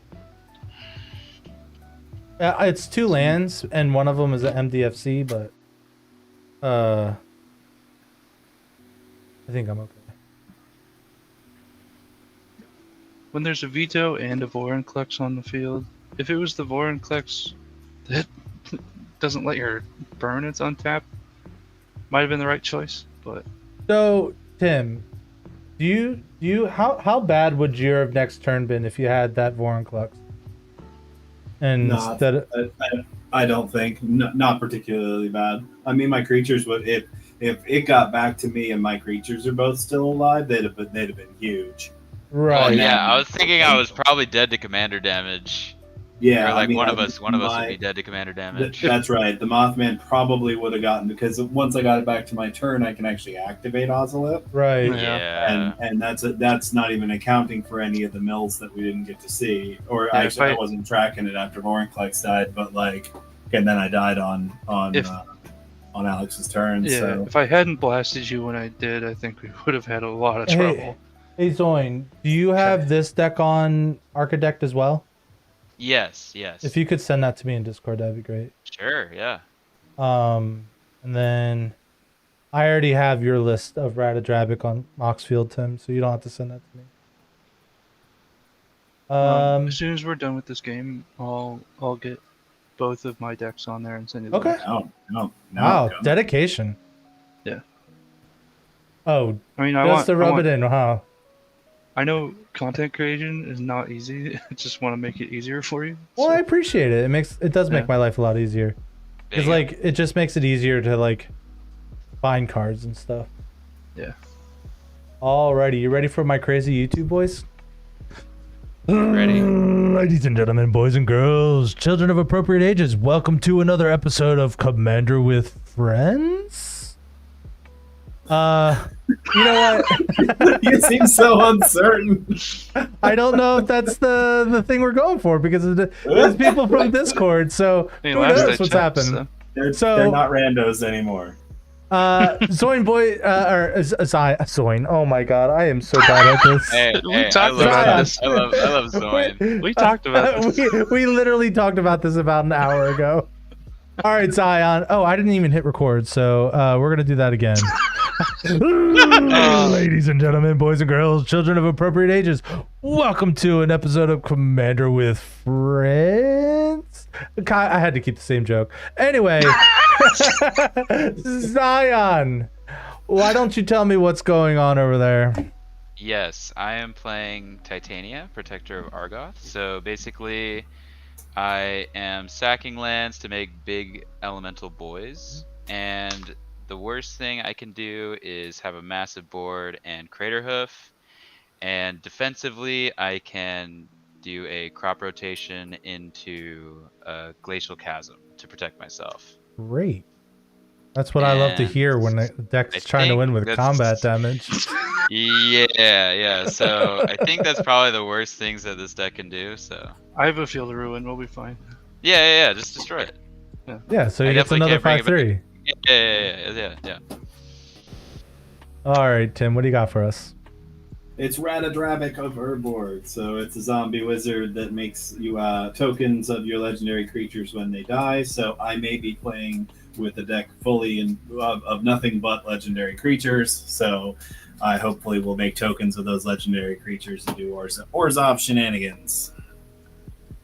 It's 2 lands, and one of them is an MDFC, but I think I'm okay. When there's a veto and a Vorinclex on the field, if it was the Vorinclex that doesn't let your burn its untapped, might have been the right choice, but So, Tim, how bad would your next turn been if you had that Vorinclex? And Nah, instead of, I don't think not particularly bad. I mean, my creatures would if it got back to me and my creatures are both still alive, they'd have been huge. Right. Well, yeah, then- I was thinking I was probably dead to commander damage. Yeah, Or like I mean, one of us would be dead to commander damage. That's right. The Mothman probably would have gotten, because once I got it back to my turn, I can actually activate Ozolith, Right. Yeah. and that's not even accounting for any of the mills that we didn't get to see. Or Yeah, actually, I wasn't tracking it after Vorinclex died, but like, and then I died on Alex's turn. Yeah, So if I hadn't blasted you when I did, I think we would have had a lot of Hey. trouble. Hey Zoin, do you have this deck on Architect as well? Yes. If you could send that to me in Discord, that'd be great. Sure, yeah. And then I already have your list of Ratadrabic on Moxfield, Tim, so you don't have to send that to me. As soon as we're done with this game, I'll get both of my decks on there and send you the Okay. links. no. Wow, dedication. Yeah. Oh, I mean, just to rub it in, huh? I know content creation is not easy. I just want to make it easier for you. Well, so- I appreciate it. It does make Yeah. my life a lot easier. There Because you go. like it just makes it easier to like find cards and stuff. Yeah. Alrighty, you ready for my crazy YouTube voice? Ready. Ladies and gentlemen, boys and girls, children of appropriate ages, welcome to another episode of Commander with Friends. You know what? You seem so uncertain. I don't know if that's the thing we're going for because there's people from Discord, so I mean, who last I knows what's checked, happened. so- They're not randos anymore. Zoin boy, or Zoin. Oh my god, I am so bad at this. Hey, We I talked love about this. I love Zoin. We talked about this. we literally talked about this about an hour ago. All right, Zion. Oh, I didn't even hit record, so we're gonna do that again. Ladies and gentlemen, boys and girls, children of appropriate ages, welcome to an episode of Commander with Friends. I had to keep the same joke. Anyway, Zion, why don't you tell me what's going on over there? Yes, I am playing Titania, Protector of Argoth. So basically, I am sacking lands to make big elemental boys, and the worst thing I can do is have a massive board and Crater Hoof, and defensively I can do a crop rotation into a Glacial Chasm to protect myself. Great. That's what I love to hear when the deck's I trying to think win with that's- combat damage. Yeah. So I think that's probably the worst things that this deck can do. So I have a Field of Ruin. We'll be fine. yeah. Just destroy it. Yeah, so I he gets definitely another can't bring it 5/3. Yeah. All right, Tim, what do you got for us? It's Ratadrabic of Urborg, so it's a zombie wizard that makes you tokens of your legendary creatures when they die. So I may be playing with a deck fully of nothing but legendary creatures. So I hopefully will make tokens of those legendary creatures to do Orzhov shenanigans.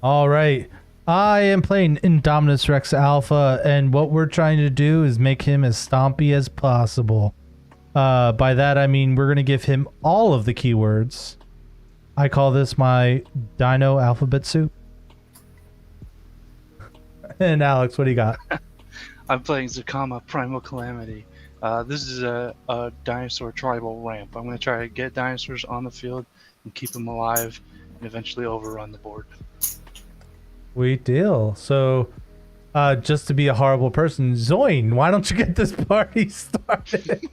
All right. I am playing Indominus Rex Alpha, and what we're trying to do is make him as stompy as possible. By that, I mean we're going to give him all of the keywords. I call this my Dino Alphabet Soup. And Alex, what do you got? I'm playing Zakama Primal Calamity. This is a dinosaur tribal ramp. I'm going to try to get dinosaurs on the field and keep them alive and eventually overrun the board. Sweet deal. So, just to be a horrible person, Zoin, why don't you get this party started?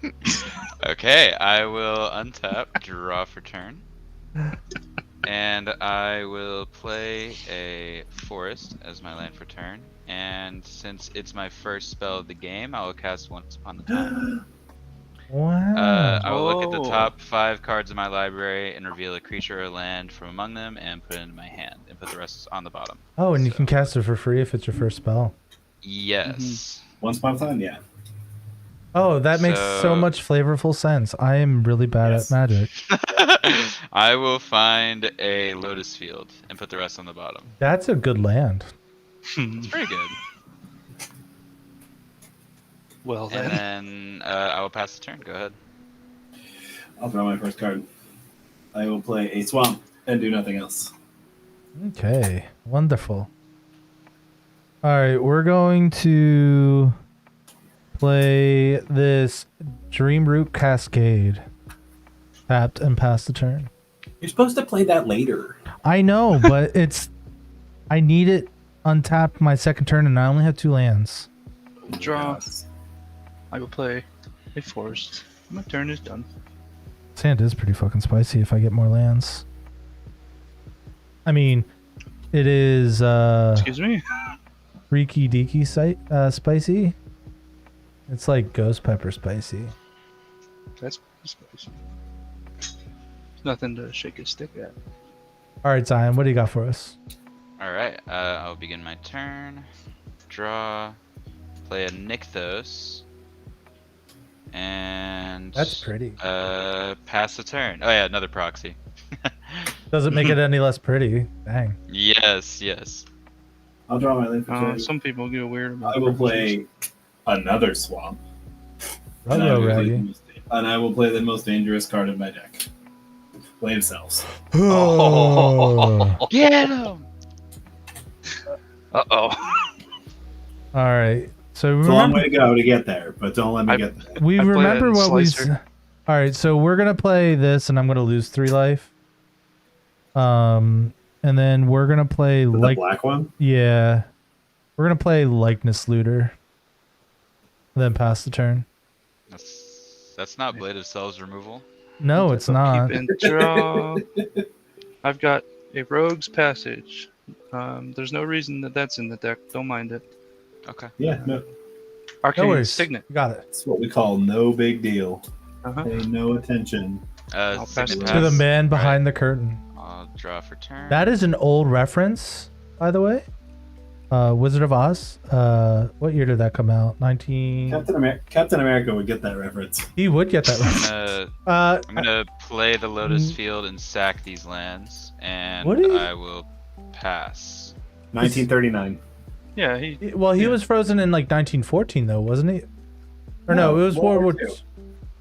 Okay, I will untap, draw for turn, and I will play a forest as my land for turn. And since it's my first spell of the game, I will cast Once Upon a Time. Wow. I will look at the Oh. top 5 cards in my library and reveal a creature or land from among them and put it into my hand and put the rest on the bottom. Oh, and you So- can cast it for free if it's your first spell. Yes. Once upon a time, yeah. Oh, that makes so So- much flavorful sense. I am really bad Yes. at magic. I will find a Lotus Field and put the rest on the bottom. That's a good land. It's pretty good. Well And then, then I will pass the turn. Go ahead. I'll draw my first card. I will play a swamp and do nothing else. Okay, wonderful. All right, we're going to play this Dream Root Cascade. Tapped and pass the turn. You're supposed to play that later. I know, but I need it untapped my second turn, and I only have 2 lands. Draw. I will play a forest. My turn is done. Sand is pretty fucking spicy if I get more lands. I mean, it is Excuse me? freaky deaky spicy. It's like ghost pepper spicy. That's spicy. Nothing to shake a stick at. All right, Zion, what do you got for us? Alright, I'll begin my turn. Draw. Play a Nykthos. And... That's pretty. Pass the turn. Oh yeah, another proxy. Doesn't make it any less pretty. Dang. Yes, yes. I'll draw my land for turn. Some people get weird about I will play another swamp. And I will play the most dangerous card in my deck. Blade of Cells. Oh. Get him! Uh-oh. All right. So It's a long way to go to get there, but don't let me get there. we I play remember that in what we. Slicer. All right, so we're gonna play this, and I'm gonna lose 3 life. And then we're gonna play The black one? Yeah, we're gonna play Likeness Looter. And then pass the turn. That's not Blade of Cells removal. No, it's not. Keep and draw. I've got a Rogue's Passage. There's no reason that's in the deck. Don't mind it. Okay. Yeah, no. No Arcane worries. Signet. You got it. It's what we call no big deal. Uh-huh. Pay no attention. I'll pass Signet it To the pass. man behind Right. the curtain. I'll draw for turn. That is an old reference, by the way. Wizard of Oz. What year did that come out? 19. Captain America would get that reference. He would get that reference. I'm gonna play the Lotus Field and sack these lands, and Would he? I will pass. 1939. Yeah, he. Well, he Yeah. was frozen in like 1914, though, wasn't he? Or no, it was World War II.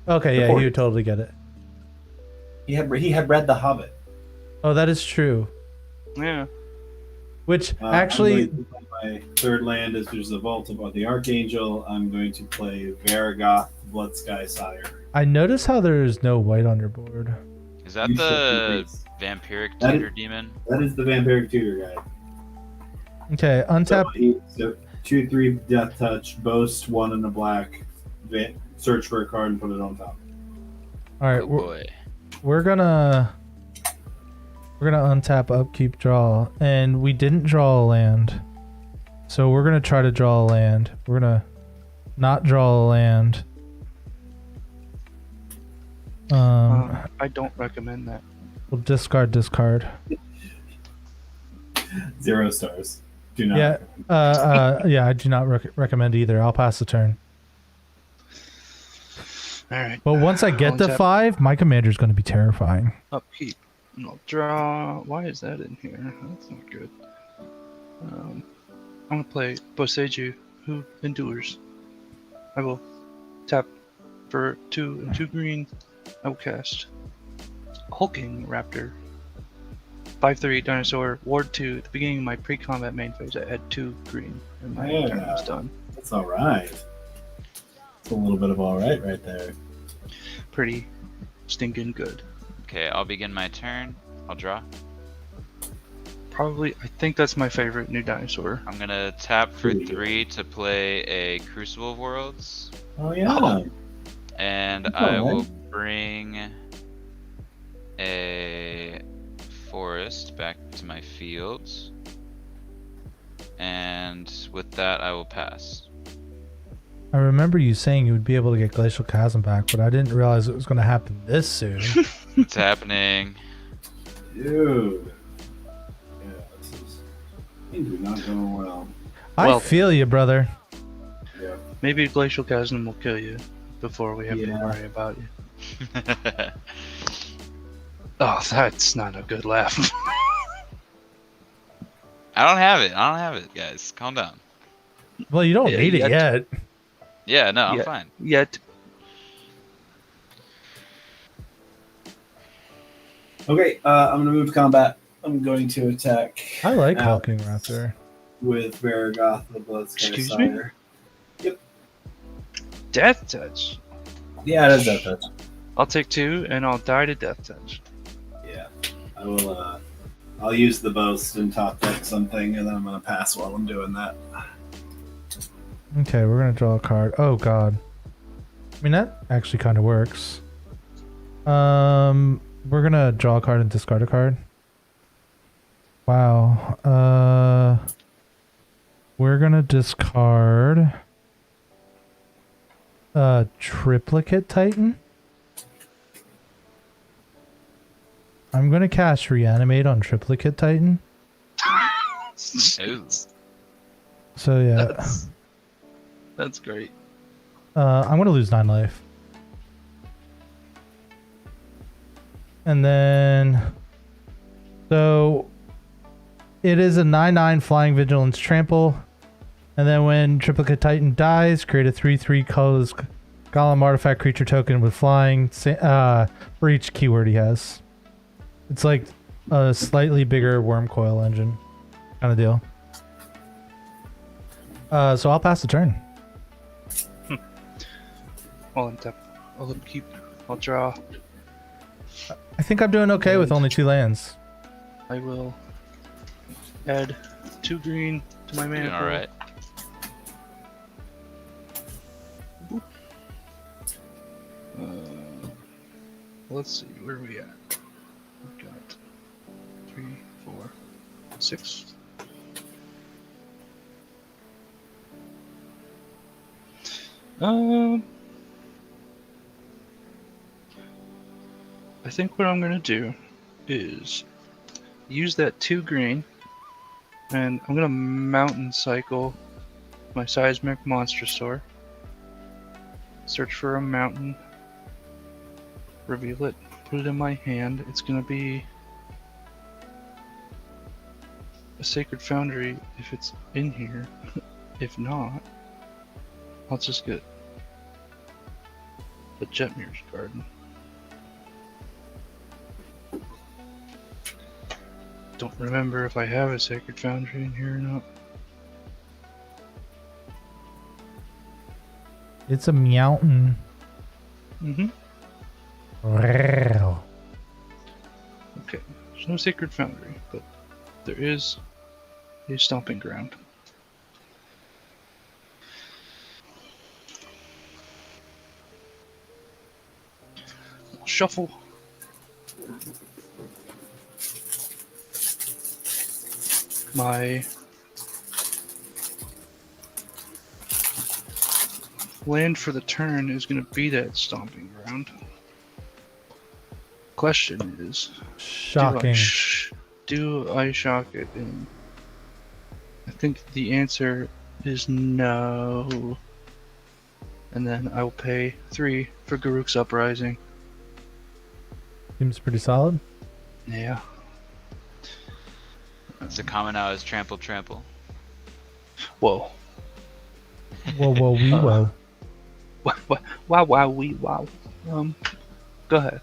Okay, yeah, he would totally get it. He had read The Hobbit. Oh, that is true. Yeah. Which I'm actually, going to play my third land is there's the Vault of the Archangel. I'm going to play Varagoth, Blood Sky Sire. I notice how there's no white on your board. Is that You the should vampiric That tutor is- demon? That is the Vampiric Tutor guy. Okay, untap. So 2/3 Death Touch, Boast 1 in the black, search for a card and put it on top. All right, Oh boy. we're gonna untap, upkeep, draw, and we didn't draw a land, so we're gonna try to draw a land. We're gonna not draw a land. I don't recommend that. We'll discard. 0 stars. Do not. Yeah, yeah, I do not recommend either. I'll pass the turn. All right. But once I get to Untap, 5, my commander's going to be terrifying. upkeep. And I'll draw. Why is that in here? That's not good. I'm gonna play Boseiju, who endures. I will tap for 2 and 2 green. I will cast Hulking Raptor. 5/3 dinosaur, Ward 2. At the beginning of my pre-combat main phase, I had 2 green, and my turn was done. That's all right. It's a little bit of all right there. Pretty stinking good. Okay, I'll begin my turn. I'll draw. Probably, I think that's my favorite new dinosaur. I'm gonna tap for 3 to play a Crucible of Worlds, Oh yeah. and That's I alright. will bring a forest back to my fields. And with that, I will pass. I remember you saying you would be able to get Glacial Chasm back, but I didn't realize it was going to happen this soon. It's happening. Dude. Yeah, things are not going well. I Well- feel you, brother. Yeah. Maybe Glacial Chasm will kill you before we have to Yeah. worry about you. Oh, that's not a good laugh. I don't have it, guys. Calm down. Well, you don't Yeah, need it yet. Yeah, no, I'm Yeah. fine. Yet. Okay, I'm gonna move to combat. I'm going to attack. I like Alex. Hulking Raptor. with Maragoth the Bloodsky Excuse me? Sire. Yep. Death touch. Yeah, it is Death Touch. I'll take 2 and I'll die to death touch. Yeah. I will I'll use the boast and top deck something, and then I'm gonna pass while I'm doing that. Okay, we're gonna draw a card. Oh god. I mean that actually kind of works. We're gonna draw a card and discard a card. Wow. We're gonna discard Triplicate Titan. I'm gonna cast Reanimate on Triplicate Titan. Ooh. So yeah. That's great. I'm gonna lose 9 life. And then so it is a 9/9 flying vigilance trample. And then when Triplicate Titan dies, create a 3/3 colorless golem artifact creature token with flying for each keyword he has. It's like a slightly bigger worm coil engine kind of deal. So I'll pass the turn. I'll untap. I'll upkeep. I'll draw. I think I'm doing okay with only 2 lands. I will add 2 green to my mana. All right. Let's see, where are we at? We've got 3, 4, 6. I think what I'm gonna do is use that 2 green, and I'm gonna mountain cycle my seismic monster store. Search for a mountain, reveal it, put it in my hand. It's gonna be a Sacred Foundry if it's in here. If not, I'll just get a Jetmir's Garden. Don't remember if I have a Sacred Foundry in here or not. It's a mountain. Mm-hmm. Wow. Okay, there's no Sacred Foundry, but there is a Stomping Ground. I'll shuffle. My land for the turn is going to be that Stomping Ground. Question is, Shocking. do I shock it? And I think the answer is no. And then I will pay 3 for Garruk's Uprising. Seems pretty solid. Yeah. It's a common now is trample. Whoa. Whoa, wee, whoa. Wow, wee, wow. Go ahead.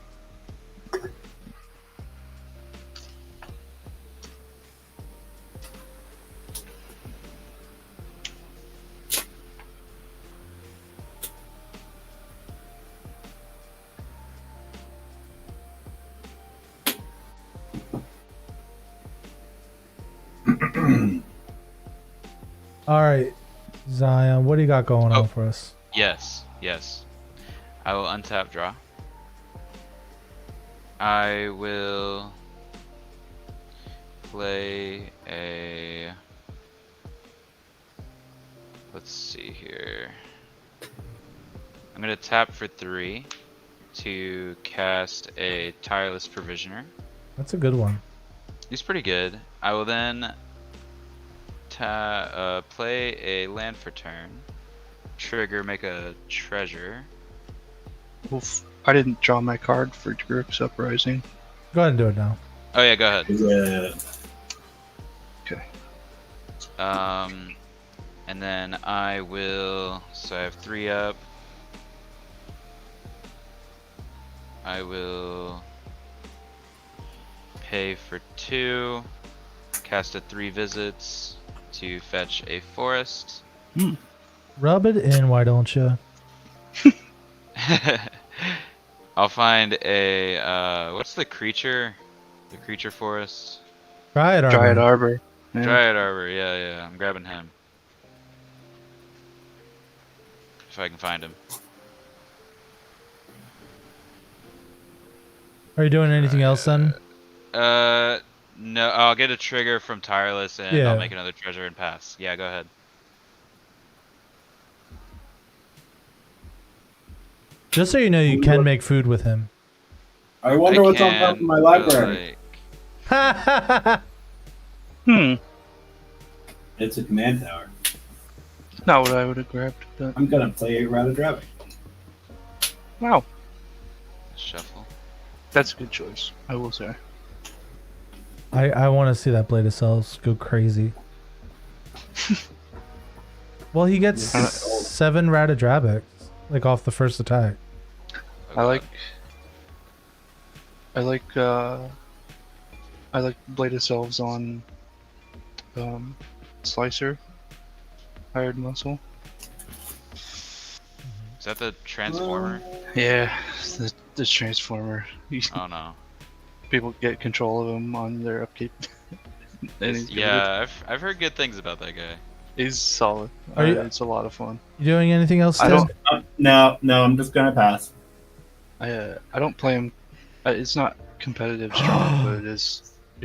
All right, Zion, what do you got going on for us? Yes. I will untap draw. I will play a. Let's see here. I'm gonna tap for 3 to cast a Tireless Provisioner. That's a good one. He's pretty good. I will then play a land for turn. Trigger, make a treasure. Oof. I didn't draw my card for Garruk's Uprising. Go ahead and do it now. Oh yeah, go ahead. Yeah. Okay. And then I will. So I have 3 up. I will pay for 2. Cast a 3 visits to fetch a forest. Rub it in, why don't you? I'll find a what's the creature? The creature forest. Dryad Arbor. Dryad Arbor. Yeah. Dryad Arbor. Yeah. I'm grabbing him. If I can find him. Are you doing anything else then? No. I'll get a trigger from Tireless and Yeah. I'll make another treasure and pass. Yeah, go ahead. Just so you know, you can make food with him. I wonder what's on top of can, my but, library. like, It's a command tower. Not what I would have grabbed. But... I'm gonna play Rada Dravic. Wow, shuffle. that's a good choice, I will say. I want to see that Blade of Cells go crazy. Well, he gets 7 Ratadrabics, like off the first attack. I like Blade of Selves on Slicer, Hired Muscle. Is that the transformer? Yeah, the Transformer. Oh no. People get control of him on their upkeep. And Yeah, I've heard good things about that guy. he's solid. Are you- It's a lot of fun. You doing anything else? I Tim? don't- No, I'm just gonna pass. I don't play him. It's not competitive strong, but it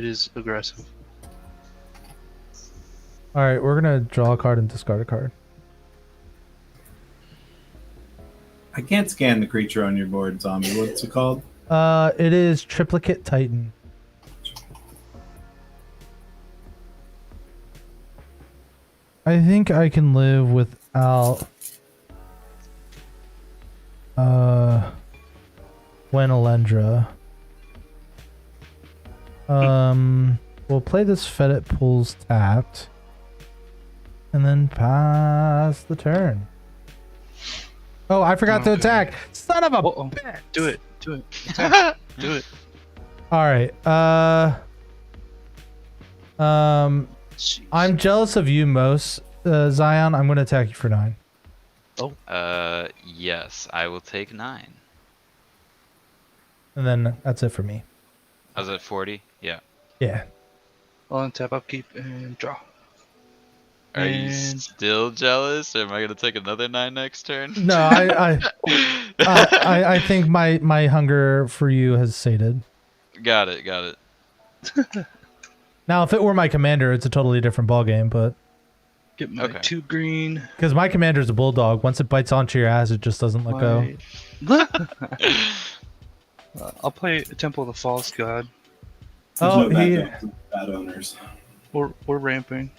is aggressive. All right, we're gonna draw a card and discard a card. I can't scan the creature on your board, zombie. What's it called? It is Triplicate Titan. I think I can live without Gwenalendra. We'll play this Fedit Pools tapped. And then pass the turn. Oh, I forgot to Okay. attack. Son of a Uh-oh. bitch. Do it. Attack. Do it. All right. Jeez. I'm jealous of you most, Zion. I'm going to attack you for 9. Yes, I will take 9. And then that's it for me. I was at 40. Yeah. Yeah. I'll untap, upkeep, and draw. Are you And- still jealous, or am I gonna take another 9 next turn? No, I think my hunger for you has sated. Got it. Now, if it were my commander, it's a totally different ballgame, but Get my Okay. 2 green. because my commander is a bulldog, once it bites onto your ass, it just doesn't let go. my- I'll play Temple of the False God. There's Oh, no bad owners. We're ramping.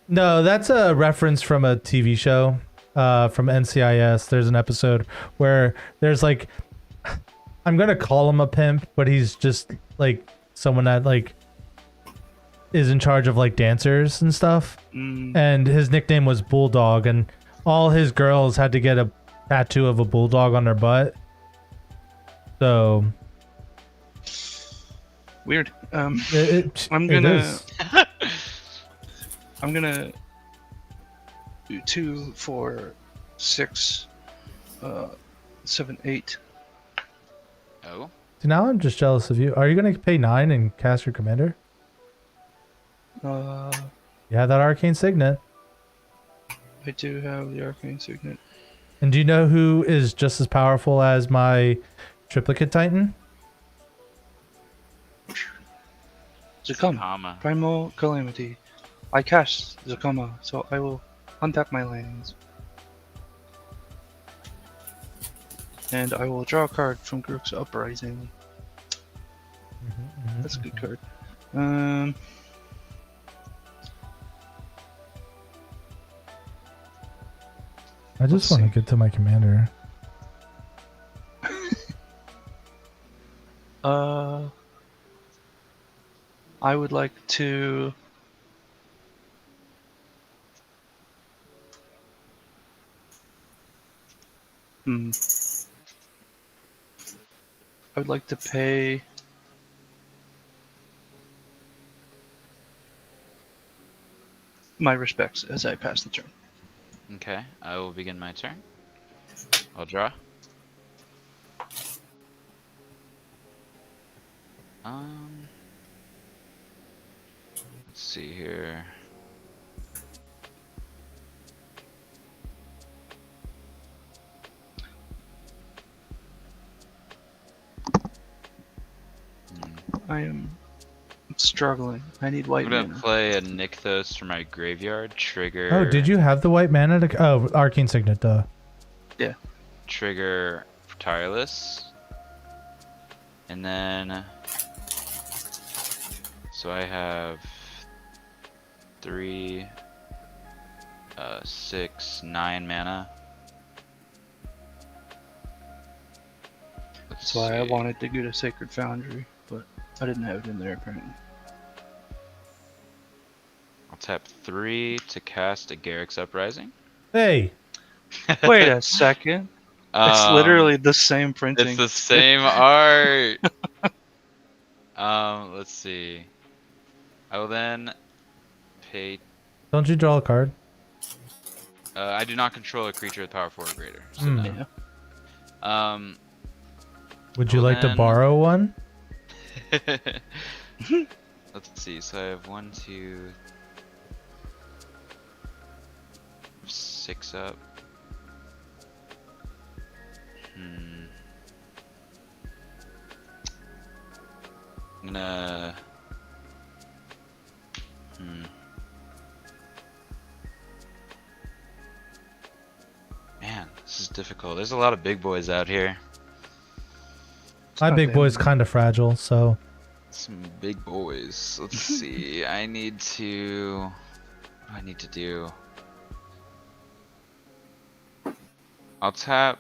No, that's a reference from a TV show from NCIS. There's an episode where there's like, I'm gonna call him a pimp, but he's just like someone that like is in charge of like dancers and stuff. And his nickname was Bulldog, and all his girls had to get a tattoo of a bulldog on their butt. So Weird. I'm it gonna is. I'm gonna do 2, 4, 6, 7, 8. Oh, So now I'm just jealous of you. Are you gonna pay 9 and cast your commander? Yeah, that arcane signet. I do have the Arcane Signet. And do you know who is just as powerful as my Triplicate Titan? Zakama. Hama. Primal Calamity. I cast Zakama, so I will untap my lands. And I will draw a card from Grook's Uprising. That's a good card. I just Let's want to see. get to my commander. I would like to. I would like to pay. my respects as I pass the turn. Okay, I will begin my turn. I'll draw. Let's see here. I am struggling. I need white I'm gonna mana. play a Nykthos for my graveyard. Trigger. Oh, did you have the white mana to? Oh, Arcane Signet, duh. Trigger Tireless. And then, so I have 3, 6, 9 mana. That's why I wanted to go to Sacred Foundry, but I didn't have it in there apparently. I'll tap 3 to cast a Garrick's Uprising. Hey, Wait a second. It's literally the same printing. It's the same art. Let's see. I will then pay. don't you draw a card? I do not control a creature with power 4 or greater. So Hmm. no. Yeah. Would you well like to then- borrow one? Let's see. So I have 1, 2, 6 up. I'm gonna. Man, this is difficult. There's a lot of big boys out here. My not big bad. boy's kind of fragile, so Some big boys. Let's see. I need to. What do I need to do? I'll tap.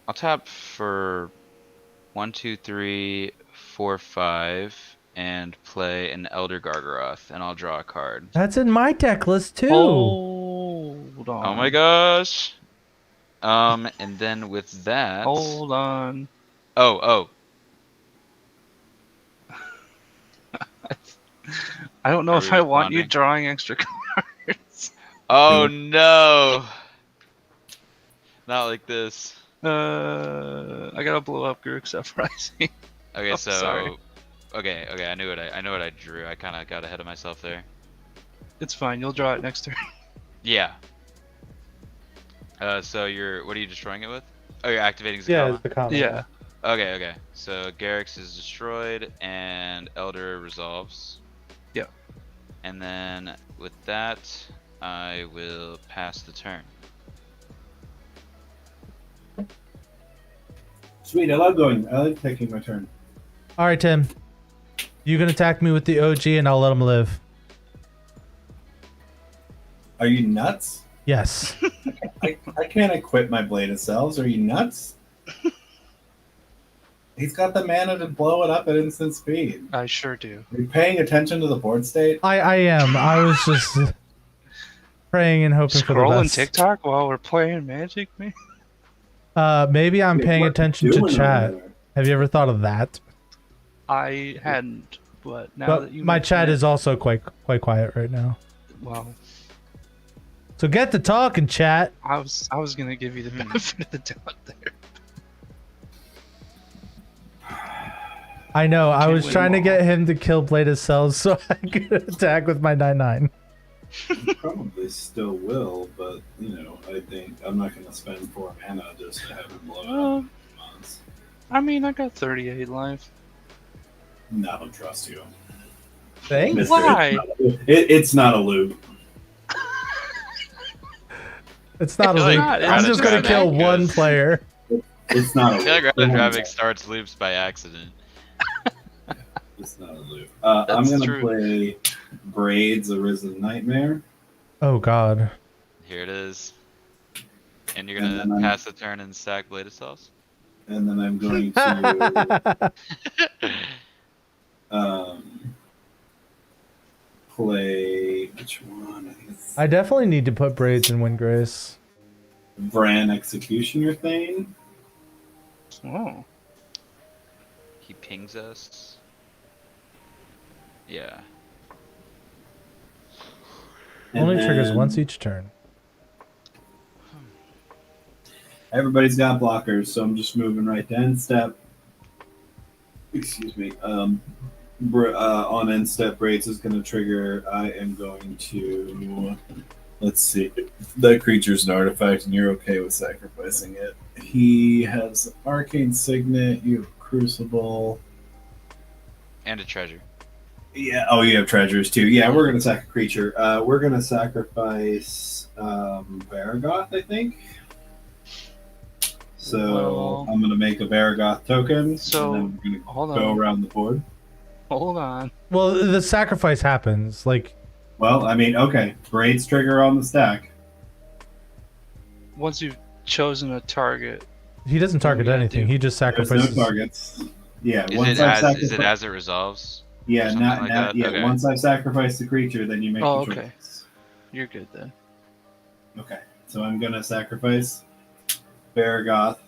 I'll tap for 1, 2, 3, 4, 5, and play an Elder Gargaroth, and I'll draw a card. that's in my deck list too. Hold on. Oh my gosh! And then with that. Hold on. Oh. I don't know Are if we I want you responding? drawing extra cards. Oh no! Not like this. I gotta blow up Garrick's Uprising. Okay, Oh, so sorry. okay, I know what I drew. I kind of got ahead of myself there. It's fine. You'll draw it next turn. Yeah. So what are you destroying it with? Oh, you're activating Zakama. Yeah, it's the common. Yeah. Okay. So Garrick's is destroyed and Elder resolves. Yeah. And then with that, I will pass the turn. Sweet, I like taking my turn. All right, Tim. You can attack me with the OG, and I'll let him live. Are you nuts? Yes. I can't equip my Blade of Cells. Are you nuts? He's got the mana to blow it up at instant speed. I sure do. Are you paying attention to the board state? I am. I was just praying and hoping for the Scrolling best. TikTok while we're playing Magic, man. Maybe I'm paying What you attention to doing over chat. there? Have you ever thought of that? I hadn't, but now But that you my mention chat it, is also quite quiet right now. well, So get to talking, chat. I was gonna give you the benefit of the doubt there. I know. I Can't was win trying to them get him to kill Blade of Cells so I could attack with my 9/9. You probably still will, but I think I'm not going to spend 4 mana just to have him blow up. Months. I mean, I got 38 life. No, I don't trust you. Thanks. Mister, Why? It's not a loop. It's not a I feel loop. like I'm just gonna Rabbit kill goes- one player. It's not a I loop. feel like Come on, Rabbit guys. starts loops by accident. It's not a loop. I'm That's going to true. play Braids Arisen Nightmare. Oh God. Here it is. And you're And gonna then I'm- pass the turn and stack Blade of Cells? And then I'm going to play. Which one? I think it's I definitely need to put braids in Windgrace. Bran Executioner Thane. Oh, he pings us. Yeah. Only And triggers then once each turn. Everybody's got blockers, so I'm just moving right to end step. Excuse me. On end step, Braids is going to trigger. I am going to. Let's see. That creature's an artifact, and you're okay with sacrificing it. He has Arcane Signet. You have Crucible. And a treasure. Yeah. Oh, you have treasures too. Yeah, we're going to sack a creature. We're going to sacrifice Baragoth, I think. So Well, I'm going to make a Baragoth token. So, and then we're going hold to go on. around the board. Hold on. Well, the sacrifice happens. Like, Well, I mean, okay. Braids trigger on the stack. Once you've chosen a target, he doesn't target we gotta anything. do? He just There's sacrifices. no targets. Yeah. Is once it I've as sacrificed. it resolves? Yeah. something Not. like Not. that? Yeah. Okay. Once I've sacrificed the creature, then you make Oh, the okay. choice. you're good then. Okay. So I'm gonna sacrifice Baragoth,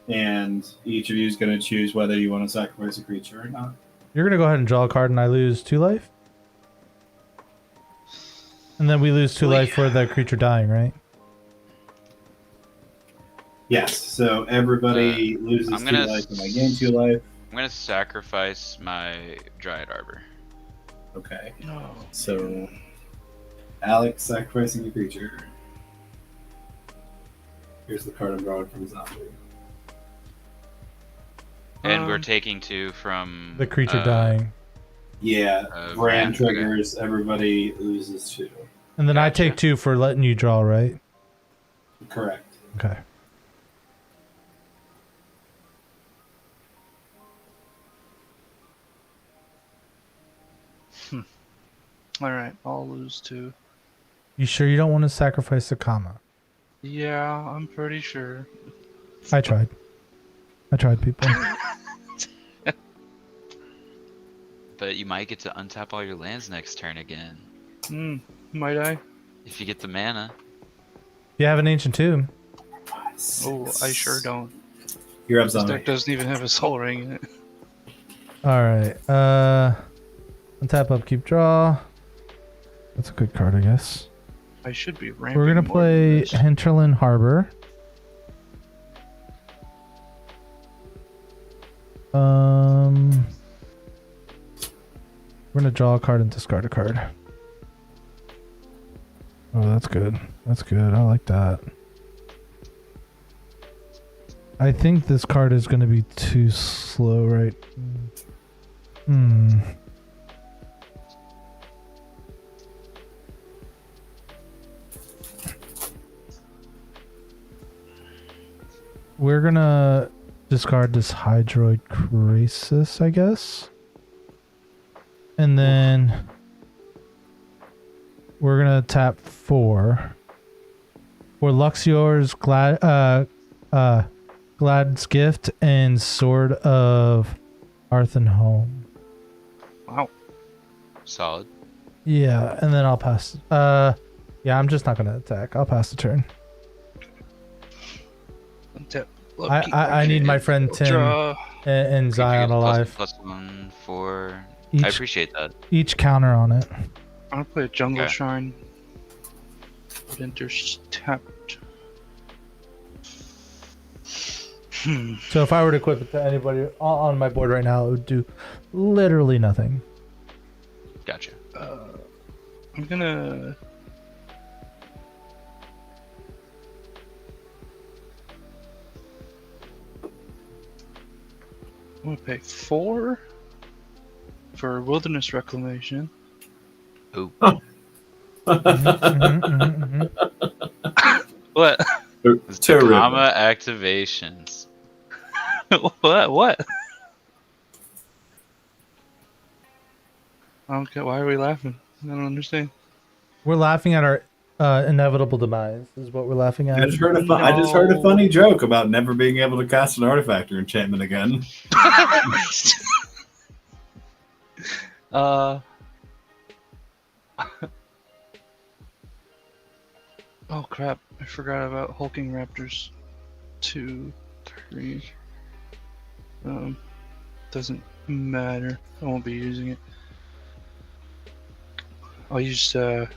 and each of you is gonna choose whether you want to sacrifice a creature or not. You're gonna go ahead and draw a card, and I lose 2 life. And then we lose 2 life for the creature dying, right? Yes. So everybody loses I'm 2 gonna life, and I gain 2 life. I'm gonna sacrifice my Dryad Arbor. Okay. No. So Alex sacrificing a creature. Here's the card I'm drawing from Zombie. And we're Um, taking 2 from The creature dying. Yeah. Brand Brand triggers. Everybody loses 2. And then I Gotcha. take 2 for letting you draw, right? Correct. Okay. All right, I'll lose 2. You sure you don't want to sacrifice a comma? Yeah, I'm pretty sure. I tried. People. But you might get to untap all your lands next turn again. Might I? If you get the mana. You have an Ancient Tomb. Oh, I sure don't. You're up, This Zombie. deck doesn't even have a Soul Ring in it. Alright. Untap, upkeep, draw. That's a good card, I guess. I should be ramping. We're gonna more play than this. Hinterland Harbor. We're gonna draw a card and discard a card. Oh, that's good. That's good. I like that. I think this card is gonna be too slow, right? We're gonna discard this Hydroid Crisis, I guess. And then we're gonna tap 4 for Luxior's Glad's Gift and Sword of Arthenholm. Wow. Solid. Yeah, and then I'll pass. Yeah, I'm just not gonna attack. I'll pass the turn. I need my friend Tim Draw. and Zion alive. +1 for. Each, I appreciate that. each counter on it. I'm gonna play a Jungle Okay. Shrine. Enters tapped. So if I were to equip it to anybody on my board right now, it would do literally nothing. Gotcha. I'm gonna. I'm gonna pay 4 for Wilderness Reclamation. Ooh. What? It's the comma activations. What? What? I don't get. Why are we laughing? I don't understand. We're laughing at our inevitable demise. Is what we're laughing at. I just heard a funny joke about never being able to cast an artifact or enchantment again. Oh crap! I forgot about Hulking Raptors. 2, 3. doesn't matter. I won't be using it. I'll use the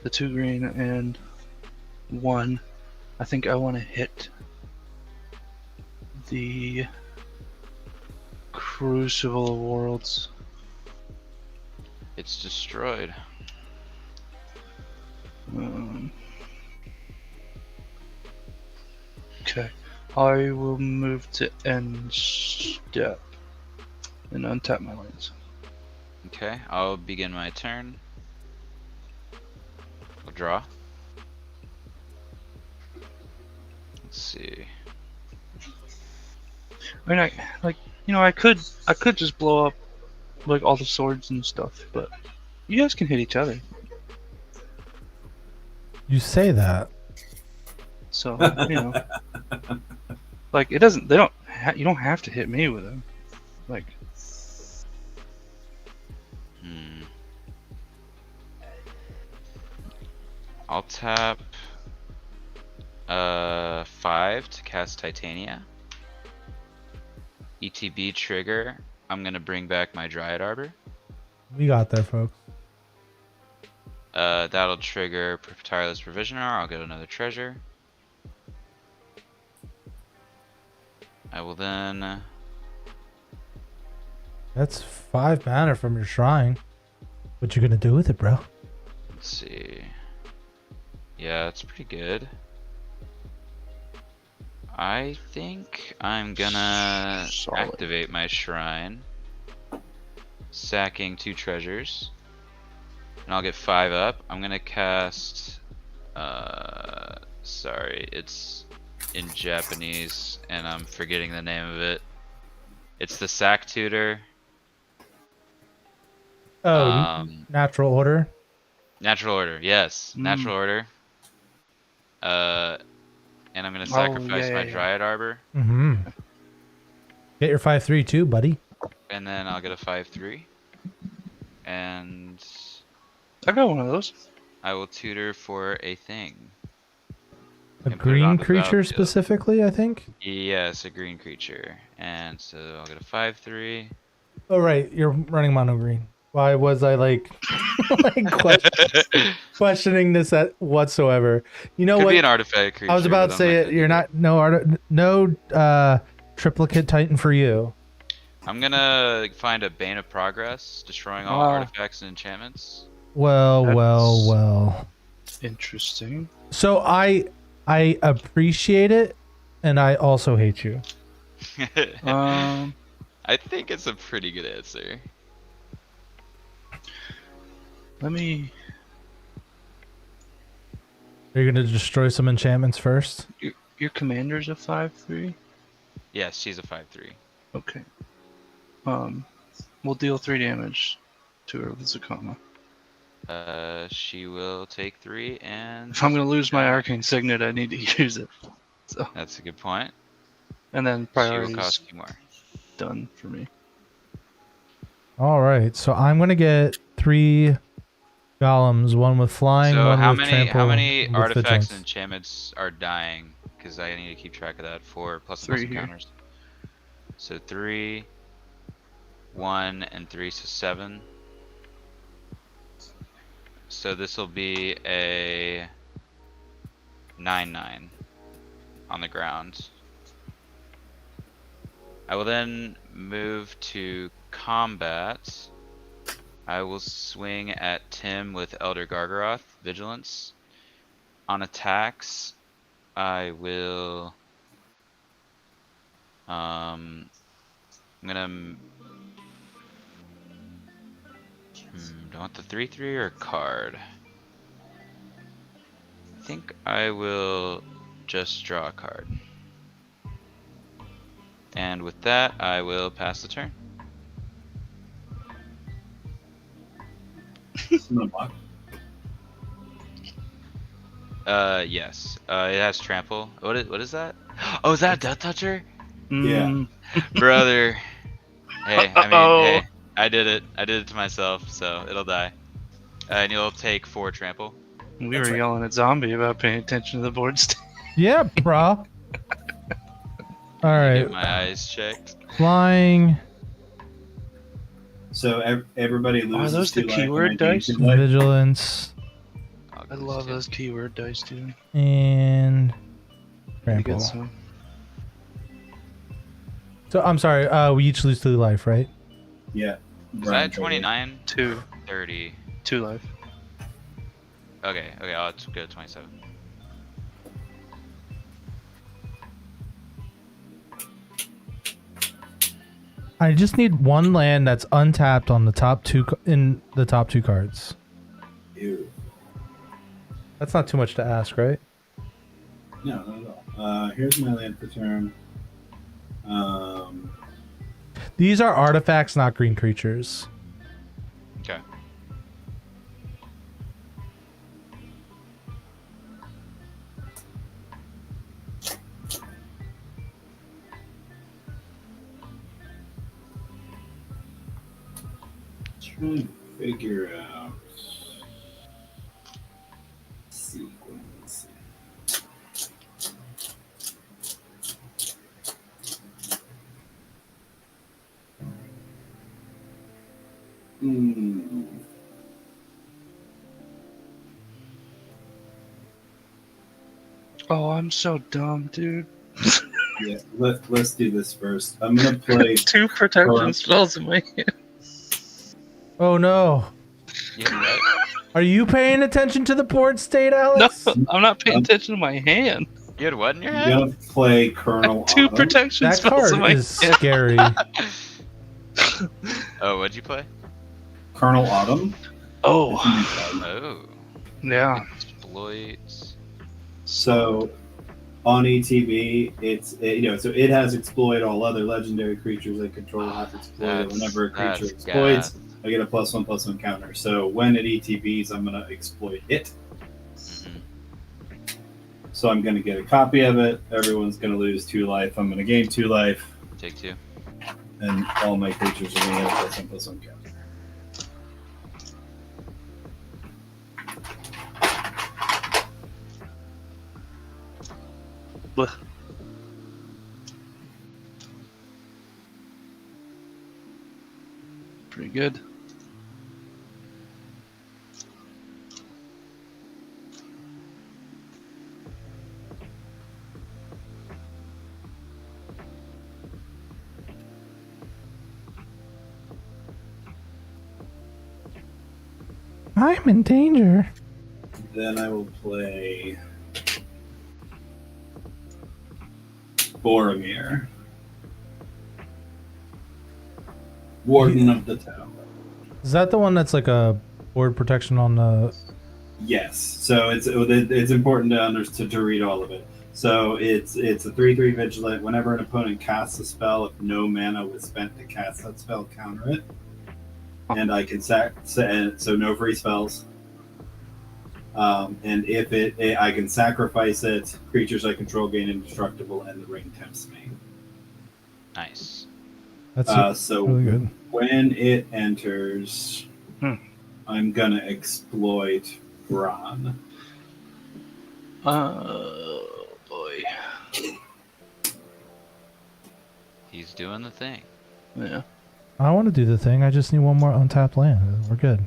2 green and 1. I think I want to hit the Crucible of Worlds. It's destroyed. Okay. I will move to end step and untap my lands. Okay, I'll begin my turn. I'll draw. Let's see. I mean, I could just blow up like all the swords and stuff, but you guys can hit each other. You say that. So like it doesn't. They don't. You don't have to hit me with them. Like. I'll tap 5 to cast Titania. ETB trigger. I'm gonna bring back my Dryad Arbor. We got there, folks. That'll trigger Tireless Provisioner. I'll get another treasure. I will then. That's 5 mana from your shrine. What you gonna do with it, bro? Let's see. Yeah, it's pretty good. I think I'm gonna activate my shrine, sacking 2 treasures, and I'll get 5 up. I'm gonna cast. Sorry, it's in Japanese, and I'm forgetting the name of it. It's the Sack Tutor. Oh, Natural Order. Natural Order, yes, Natural Order. And I'm gonna sacrifice my Dryad Arbor. Mm-hmm. Get your 5/3 too, buddy. And then I'll get a 5/3. And I got one of those. I will tutor for a thing. A green creature specifically, I think? Yes, a green creature. And so I'll get a 5/3. Oh, right. You're running mono green. Why was I like, questioning this whatsoever? You know Could what? be an artifact creature. I was about to say it. You're not no triplicate Titan for you. I'm gonna find a Bane of Progress, destroying all artifacts and enchantments. Well. Interesting. So I appreciate it, and I also hate you. I think it's a pretty good answer. Let me. Are you gonna destroy some enchantments first? Your commander's a 5/3. Yes, she's a 5/3. Okay. We'll deal 3 damage to her with Zakama. She will take 3, and if I'm gonna lose my Arcane Signet, I need to use it. So. That's a good point. And then priorities she will cost you more. Done for me. All right, so I'm gonna get 3 golems, one with flying, so one with trample. How many artifacts vigilance. and enchantments are dying? Because I need to keep track of that for plus 3 counters. So 3, 1, and 3, so 7. So this will be a 9/9 on the ground. I will then move to combat. I will swing at Tim with Elder Gargaroth, Vigilance. On attacks, I will. I'm gonna. Do I want the 3/3 or card? I think I will just draw a card. And with that, I will pass the turn. Yes. It has trample. What is that? Oh, is that a Death Toucher? Yeah. Brother. Hey, hey, I did it. I did it to myself, so it'll die. And you'll take 4 trample. We were yelling at Zombie about paying attention to the board state. Yeah, bro. All right. Get my eyes checked. Flying. So everybody loses those the 2 life and keyword I gain dice? 2 life? Vigilance. I'll I lose love 2. those keyword dice, dude. And You trample. get some. So I'm sorry. We each lose 2 life, right? Yeah. Is that 29? 2. 30. 2 life. Okay, oh, it's good, 27. I just need 1 land that's untapped on the top 2 in the top 2 cards. Ew. That's not too much to ask, right? No, not at all. Here's my land for turn. These are artifacts, not green creatures. Okay. Trying to figure out sequence. Hmm. Oh, I'm so dumb, dude. Yeah, let's do this first. I'm gonna play. 2 protection Hold on. spells in my hand. Oh no. Yeah, right? Are you paying attention to the board state, No, Alex? I'm not paying attention to my hand. You had what in your I'm head? gonna play I Colonel have 2 Autumn. protection That spells in card my is hand. scary. Oh, what'd you play? Colonel Autumn. Oh, Oh. yeah. Exploits. So on ETB, so it has exploit all other legendary creatures I control have exploit it. Whenever a creature That's exploits, I get a +1/+1 counter. So when it ETBs, I'm gonna exploit it. Mhm. So I'm gonna get a copy of it. Everyone's gonna lose 2 life. I'm gonna gain 2 life, Take 2. and all my creatures are gonna get a +1/+1 counter. Blech. Pretty good. I'm in danger. Then I will play Boromir, Warden of the Tower. Is that the one that's like a board protection on the? Yes. So it's important to read all of it. So it's a 3/3 vigilant. Whenever an opponent casts a spell, if no mana was spent to cast that spell, counter it. And I can so no free spells. And if I can sacrifice it. Creatures I control gain indestructible, and the ring tempts me. Nice. That's So really good. when it enters, I'm gonna exploit Bron. Oh boy. He's doing the thing. Yeah. I want to do the thing. I just need 1 more untapped land. We're good.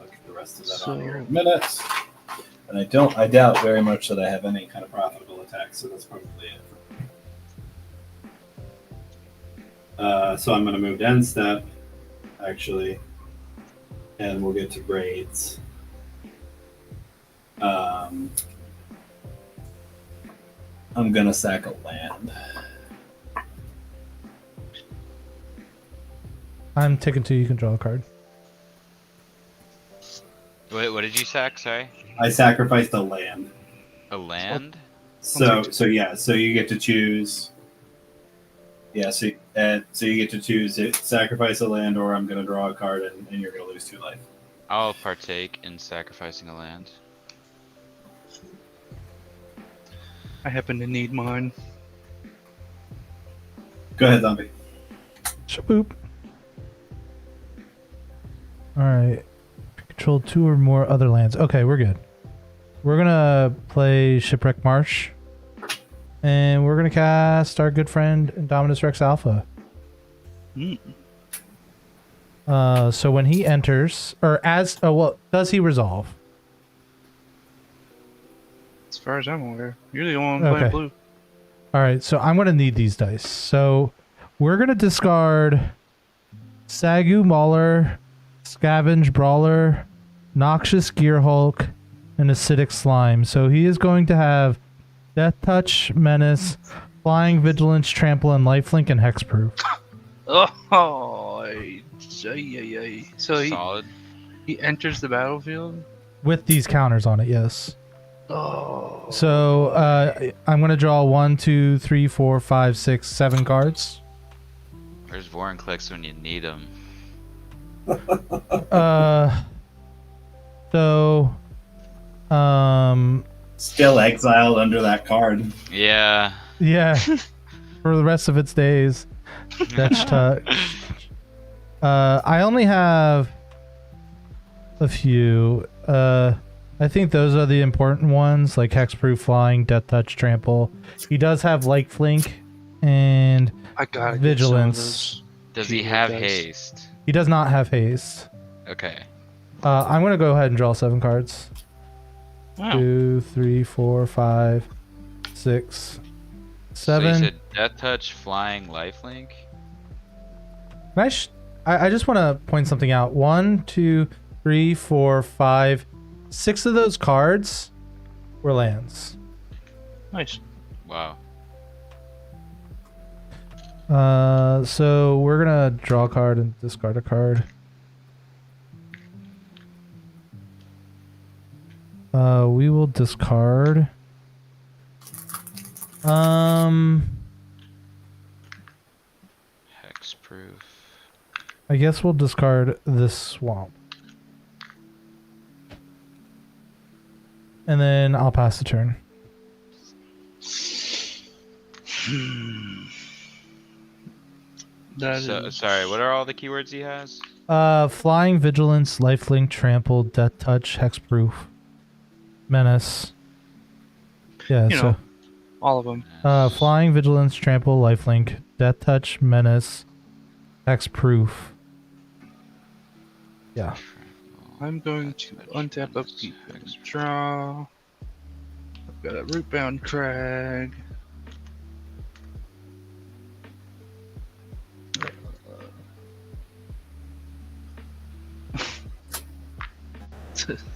I'll get the rest of that So- on here in minutes. And I doubt very much that I have any kind of profitable attacks, so that's probably it. So I'm going to move to end step, actually, and we'll get to braids. I'm going to sack a land. I'm ticking 2. You can draw a card. Wait, what did you sack? Sorry? I sacrificed a land. A land? So you get to choose. Yeah, so you get to choose it, sacrifice a land, or I'm going to draw a card and you're going to lose 2 life. I'll partake in sacrificing a land. I happen to need mine. Go ahead, zombie. Shaboop. All right. control 2 or more other lands. Okay, we're good. We're gonna play Shipwreck Marsh. And we're gonna cast our good friend Indominus Rex Alpha. So when he enters, or as, does he resolve? As far as I'm aware, you're the only one playing blue. All right, so I'm gonna need these dice. So we're gonna discard Sagu Mauler, Scavenge Brawler, Noxious Gearhulk, and Acidic Slime. So he is going to have Death Touch, Menace, Flying Vigilance, Trample, and Lifelink, and Hexproof. So Solid. he enters the battlefield With these counters on it, yes. Oh. So I'm going to draw 1, 2, 3, 4, 5, 6, 7 cards. Where's Vorinclex when you need him? So Still exiled under that card. Yeah. yeah, for the rest of its days. That's tough. I only have a few. I think those are the important ones, like Hexproof, Flying, Death Touch, Trample. He does have Lifelink and I gotta Vigilance. Does he have haste? He does not have haste. Okay. I'm gonna go ahead and draw 7 cards. Wow. 2, 3, 4, 5, 6, 7. So you said Death Touch, Flying, Lifelink? I just want to point something out. 1, 2, 3, 4, 5, 6 of those cards were lands. Nice. Wow. So we're gonna draw a card and discard a card. We will discard. Hexproof. I guess we'll discard this swamp. And then I'll pass the turn. Sorry, what are all the keywords he has? Flying, Vigilance, Lifelink, Trample, Death Touch, Hexproof, Menace. Yeah, You know, all of them. Flying, Vigilance, Trample, Lifelink, Death Touch, Menace, Hexproof. Yeah. I'm going to untap upkeep and draw. I've got a Rootbound Crag.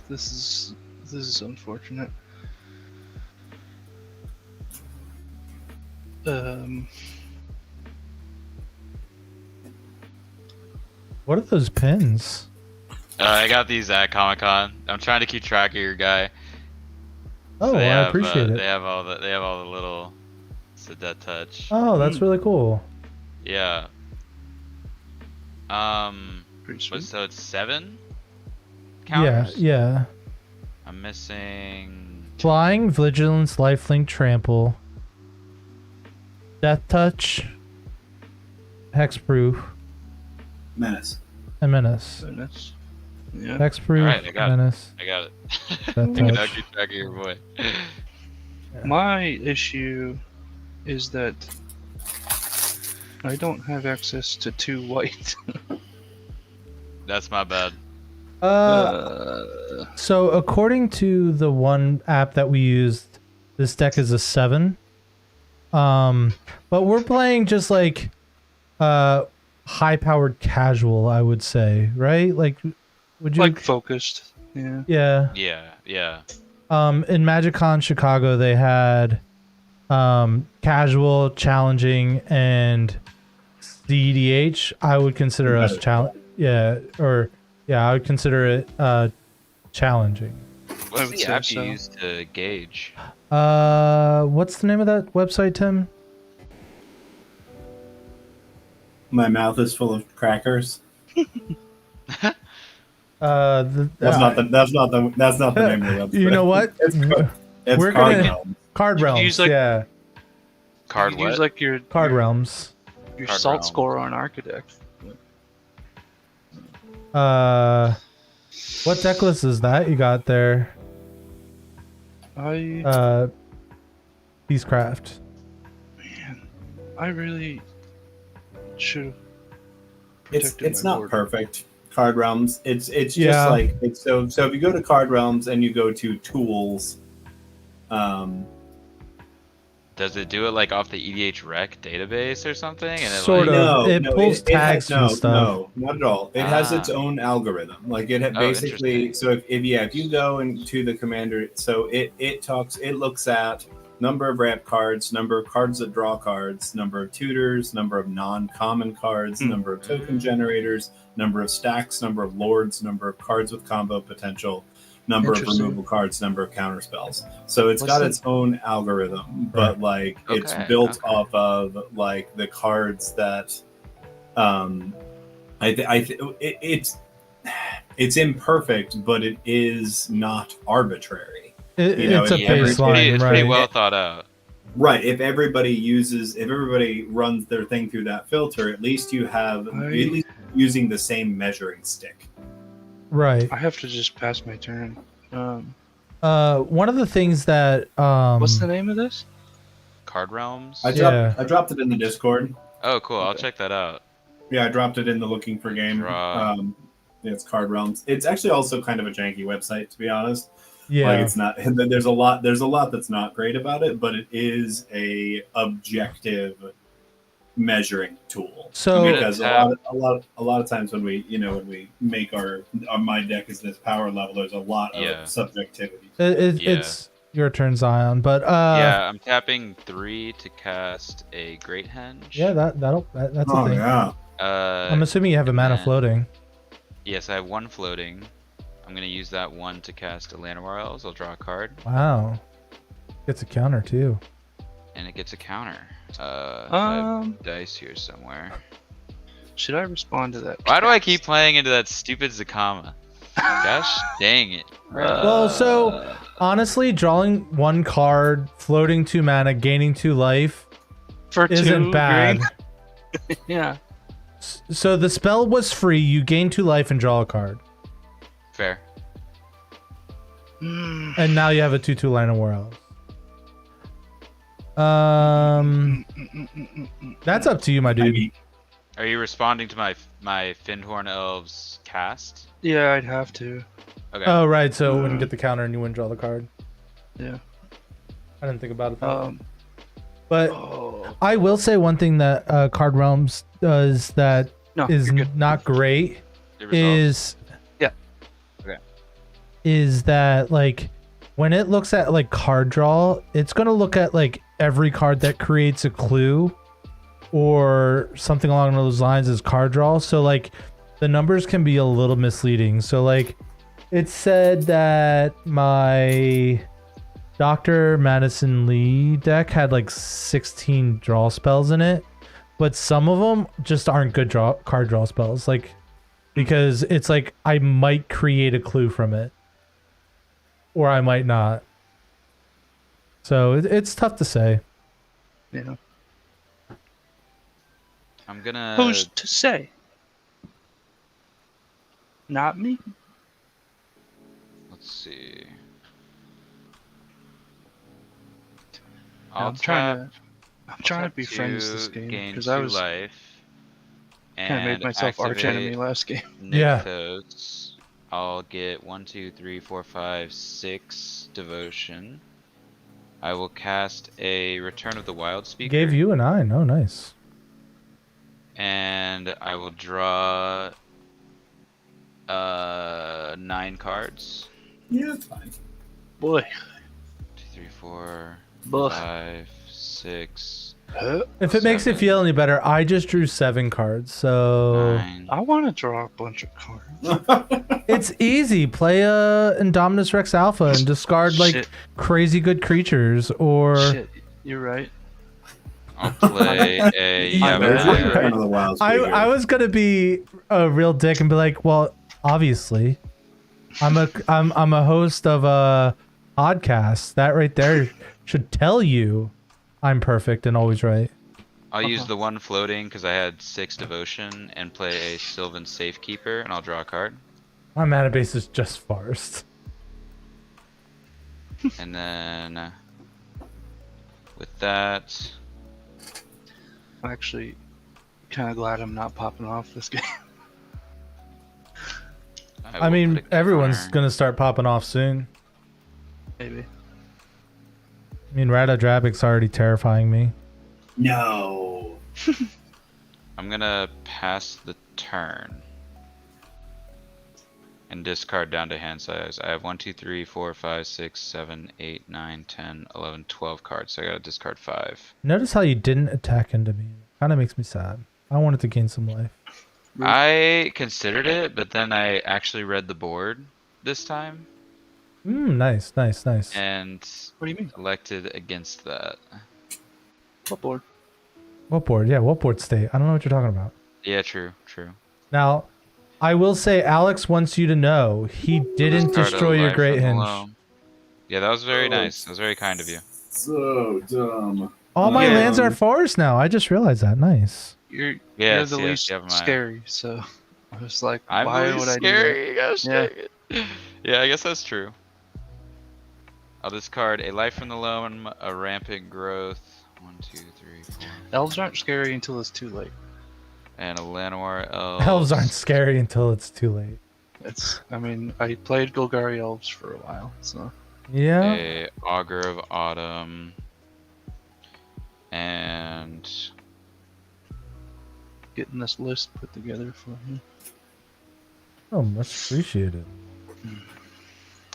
This is unfortunate. What are those pins? I got these at Comic-Con. I'm trying to keep track of your guy. Oh, So I appreciate it. They have all the little. It's a Death Touch. Oh, that's really cool. Yeah. Pretty sweet. So it's 7 counters? Yeah. I'm missing. Flying, Vigilance, Lifelink, Trample, Death Touch, Hexproof, Menace. and Menace. Goodness. Yeah. Hexproof, Alright, I got it. Menace. I got it. Death I can now Touch. keep track of your boy. My issue is that I don't have access to 2 white. That's my bad. So according to the one app that we used, this deck is a 7. But we're playing just like high-powered casual, I would say, right? Like, would you like focused. Yeah. Yeah. Yeah. In MagicCon Chicago, they had casual, challenging, and CDH. I would consider us challenge. Yeah, I would consider it challenging. What's would the say app so. you use to gauge? What's the name of that website, Tim? My mouth is full of crackers. That's That's not the name of the website. You know what? It's We're Card gonna- Realms. Card You Realms. use, like- Yeah, Card You what? use like your Card Realms. your Card salt Realm. score on Architect. What deck list is that you got there? Beastcraft. Man, I really should. It's not board. perfect. Card Realms. It's just Yeah. like it's so if you go to Card Realms and you go to tools, Does it do it like off the EDH rec database or something? And it Sort like, of. It pulls tags from stuff. No, not at all. It has its Ah. own algorithm. Like it Oh, basically. interesting. So if you go into the commander, so it looks at number of ramp cards, number of cards that draw cards, number of tutors, number of non-common cards, number of token generators, number of stacks, number of lords, number of cards with combo potential, number of Interesting. removal cards, number of counter spells. So it's What's got the- its own algorithm, but like it's Okay, built okay. off of like the cards that it's imperfect, but it is not arbitrary. You know, It's a yeah, it's baseline, it's right? pretty well thought out. Right. If everybody runs their thing through that filter, at least you have at least using the same measuring stick. Right. I have to just pass my turn. One of the things that What's the name of this? Card Realms? I dropped it in the Discord. Oh, cool. I'll Okay. check that out. Yeah, I dropped it in the Looking for Game. Draw. It's Card Realms. It's actually also kind of a janky website, to be honest. yeah. Like it's not. There's a lot that's not great about it, but it is a objective measuring tool. So Because a lot of times when we make my deck is this power level, there's a lot of Yeah. subjectivity. it's your turn, Zion. But Yeah, I'm tapping 3 to cast a Great Henge. yeah, that's a Oh thing. yeah. I'm assuming you have a mana and- floating. Yes, I have 1 floating. I'm gonna use that 1 to cast a Llanowar Elves. I'll draw a card, Wow. Gets a counter too. and it gets a counter. I Um, have dice here somewhere. should I respond to that? Why do I keep playing into that stupid Zakama? Gosh dang it. Well, so honestly, drawing 1 card, floating 2 mana, gaining 2 life for isn't 2 bad. green? Yeah. So the spell was free. You gain 2 life and draw a card, Fair. and now you have a 2/2 line of Elves. That's up to you, my I dude. mean, Are you responding to my Findhorn Elves cast? Yeah, I'd have to. Okay. Oh, right. So it wouldn't get the counter, and you wouldn't draw the card. Yeah. I didn't think about it. That way. But Oh. I will say one thing that Card Realms does that No, is you're good. not great It resolves. is Yeah. Okay. is that like when it looks at like card draw, it's gonna look at like every card that creates a clue or something along those lines as card draw. So like the numbers can be a little misleading. So like it said that my Dr. Madison Lee deck had like 16 draw spells in it, but some of them just aren't good card draw spells. Like, because it's like I might create a clue from it, or I might not. So it's tough to say. Yeah. I'm gonna. Who's to say? Not me. Let's see. I'm trying to be friends this game gain because 2 I was life. kind of made myself arch enemy last game. Yeah. Nykthos. I'll get 1, 2, 3, 4, 5, 6 devotion. I will cast a Return of the Wild Speaker. Gave you a 9. Oh, nice. And I will draw 9 cards. Yeah, it's fine. Boy. 2, 3, 4, Ugh. 5, 6, If it makes you 7, feel any better, I just drew 7 cards. So 9. I want to draw a bunch of cards. it's easy. Play a Indominus Rex Alpha and discard like Shit. crazy good creatures, or Shit, you're right. I'll play a Yeah, There's man. like one of the wild speakers. I was gonna be a real dick and be like, well, obviously, I'm a host of a podcast. That right there should tell you I'm perfect and always right. I'll use the 1 floating because I had 6 devotion and play a Sylvan Safekeeper, and I'll draw a card. My mana base is just forest. And then with that, I'm actually kind of glad I'm not popping off this game. I will mean, put a everyone's counter. gonna start popping off soon. Maybe. I mean, Radadrabic's already terrifying me. No. I'm gonna pass the turn and discard down to hand size. I have 1, 2, 3, 4, 5, 6, 7, 8, 9, 10, 11, 12 cards, so I gotta discard 5. Notice how you didn't attack into me. Kind of makes me sad. I wanted to gain some life. I considered it, but then I actually read the board this time Nice, nice, nice. and What do you mean? elected against that. What board? What board? Yeah, what board state? I don't know what you're talking about. Yeah, true, true. Now, I will say Alex wants you to know he didn't Discard a destroy your life Great from the Hinge. loam. Yeah, that was very Oh. nice. That was very kind of you. So dumb. All my Yeah. lands are forest now. I just realized that. Nice. You're Yes, the yes, least you have mine. scary, so I was like, I'm why really would I do scary. Gosh, Yeah. dang it. Yeah, I guess that's true. I'll discard a life from the loam, a rampant growth, 1, 2, 3, 4, that? Elves aren't scary until it's too late. and a Llanowar elf. Elves aren't scary until it's too late. I mean, I played Golgari Elves for a while, so Yeah. A Augur of Autumn, and getting this list put together for you. Oh, much appreciated.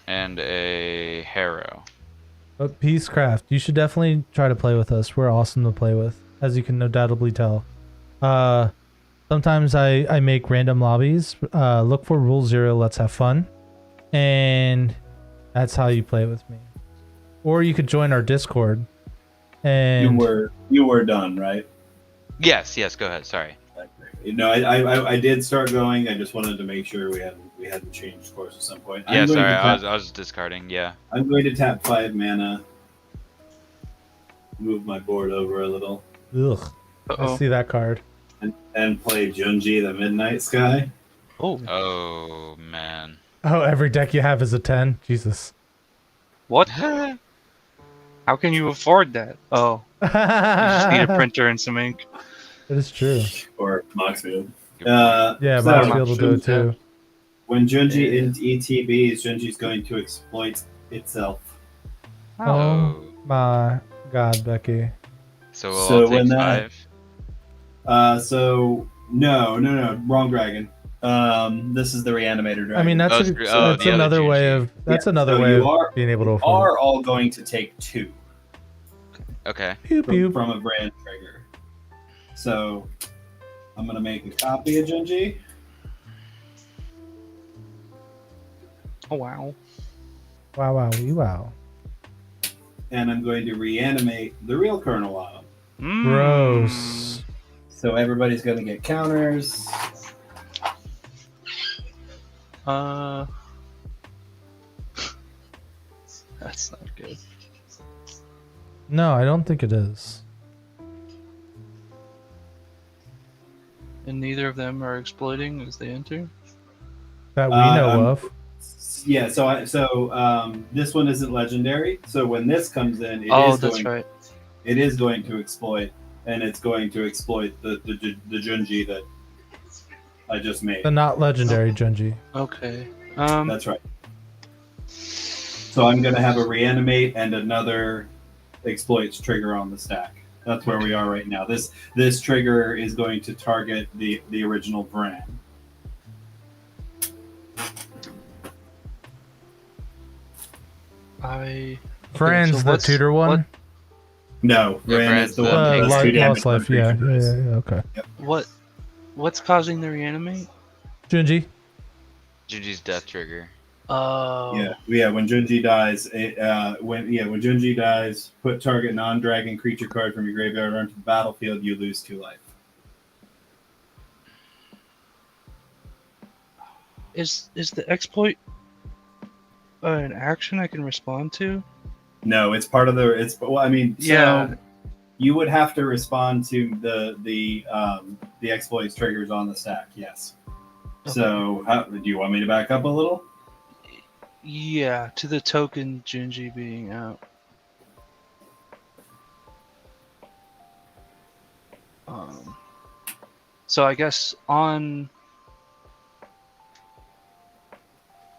a Harrow. But Peacecraft, you should definitely try to play with us. We're awesome to play with, as you can undoubtedly tell. Sometimes I make random lobbies. Look for Rule 0, let's have fun. And that's how you play with me. Or you could join our Discord. And You were done, right? Yes, yes. Go ahead. Sorry. You know, I did start going. I just wanted to make sure we hadn't changed course at some point. Yeah, I'm going sorry. to I tap- was discarding. Yeah. I'm going to tap 5 mana. Move my board over a little. ugh, I Uh-oh. see that card. And play Junji the Midnight Sky. Oh, Oh man. Oh, every deck you have is a 10? Jesus. what? How can you afford that? Oh, you just need a printer and some ink. It is true. Or Moxfield. Yeah, So, Moxfield will do it too. When Junji in ETBs, Junji's going to exploit itself. Oh my God, Becky. So we'll So all when take that- 5. So no, wrong dragon. This is the reanimator dragon. I mean, that's, Oh, a, it's- oh, that's the other another way GG. of so way you of are- being able to afford are all going to take 2 Okay. it. Pew, pew. from a brand trigger. So I'm gonna make a copy of Junji. Oh wow. Wow, wow, wee, wow. And I'm going to reanimate the real Colonel Autumn. Mm. Gross. So everybody's going to get counters. That's not good. No, I don't think it is. And neither of them are exploiting as they enter. That we know I'm- of. Yeah, so this one isn't legendary. So when this comes in, Oh, that's right. it is going to exploit, and it's going to exploit the Junji that I just made. The not legendary Junji. Okay. That's right. So I'm going to have a reanimate and another exploits trigger on the stack. That's where we are right now. This trigger is going to target the original brand. Friends, so the what's- tutor one. what- No, Yeah, Ran Brand's is the the one that big does 2 damage Lost life. on Yeah, creatures. yeah, okay. What's causing the reanimate? Junji. Junji's death trigger. Oh. Yeah. When Junji dies, when Junji dies, put target non-dragon creature card from your graveyard onto the battlefield. You lose 2 life. Is the exploit an action I can respond to? No, it's part of the. It's well, I mean, so Yeah. you would have to respond to the exploits triggers on the stack. Yes. So, do you want me to back up a little? Yeah, to the token Junji being out. So I guess on.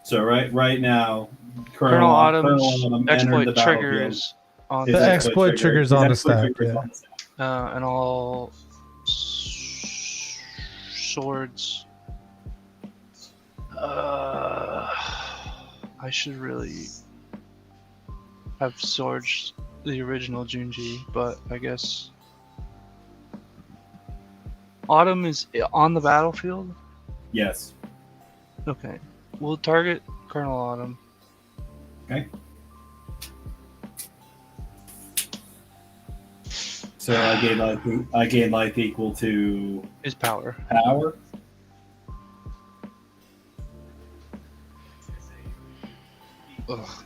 So right now, Colonel Autumn's Autumn entered exploit the battlefield. triggers on His The exploit trigger's his on the exploit stack, trigger's yeah. on the stack. and all swords. I should really have swords the original Junji, but I guess Autumn is on the battlefield. Yes. Okay, we'll target Colonel Autumn. Okay. So I gain life equal to His power. power. Ugh.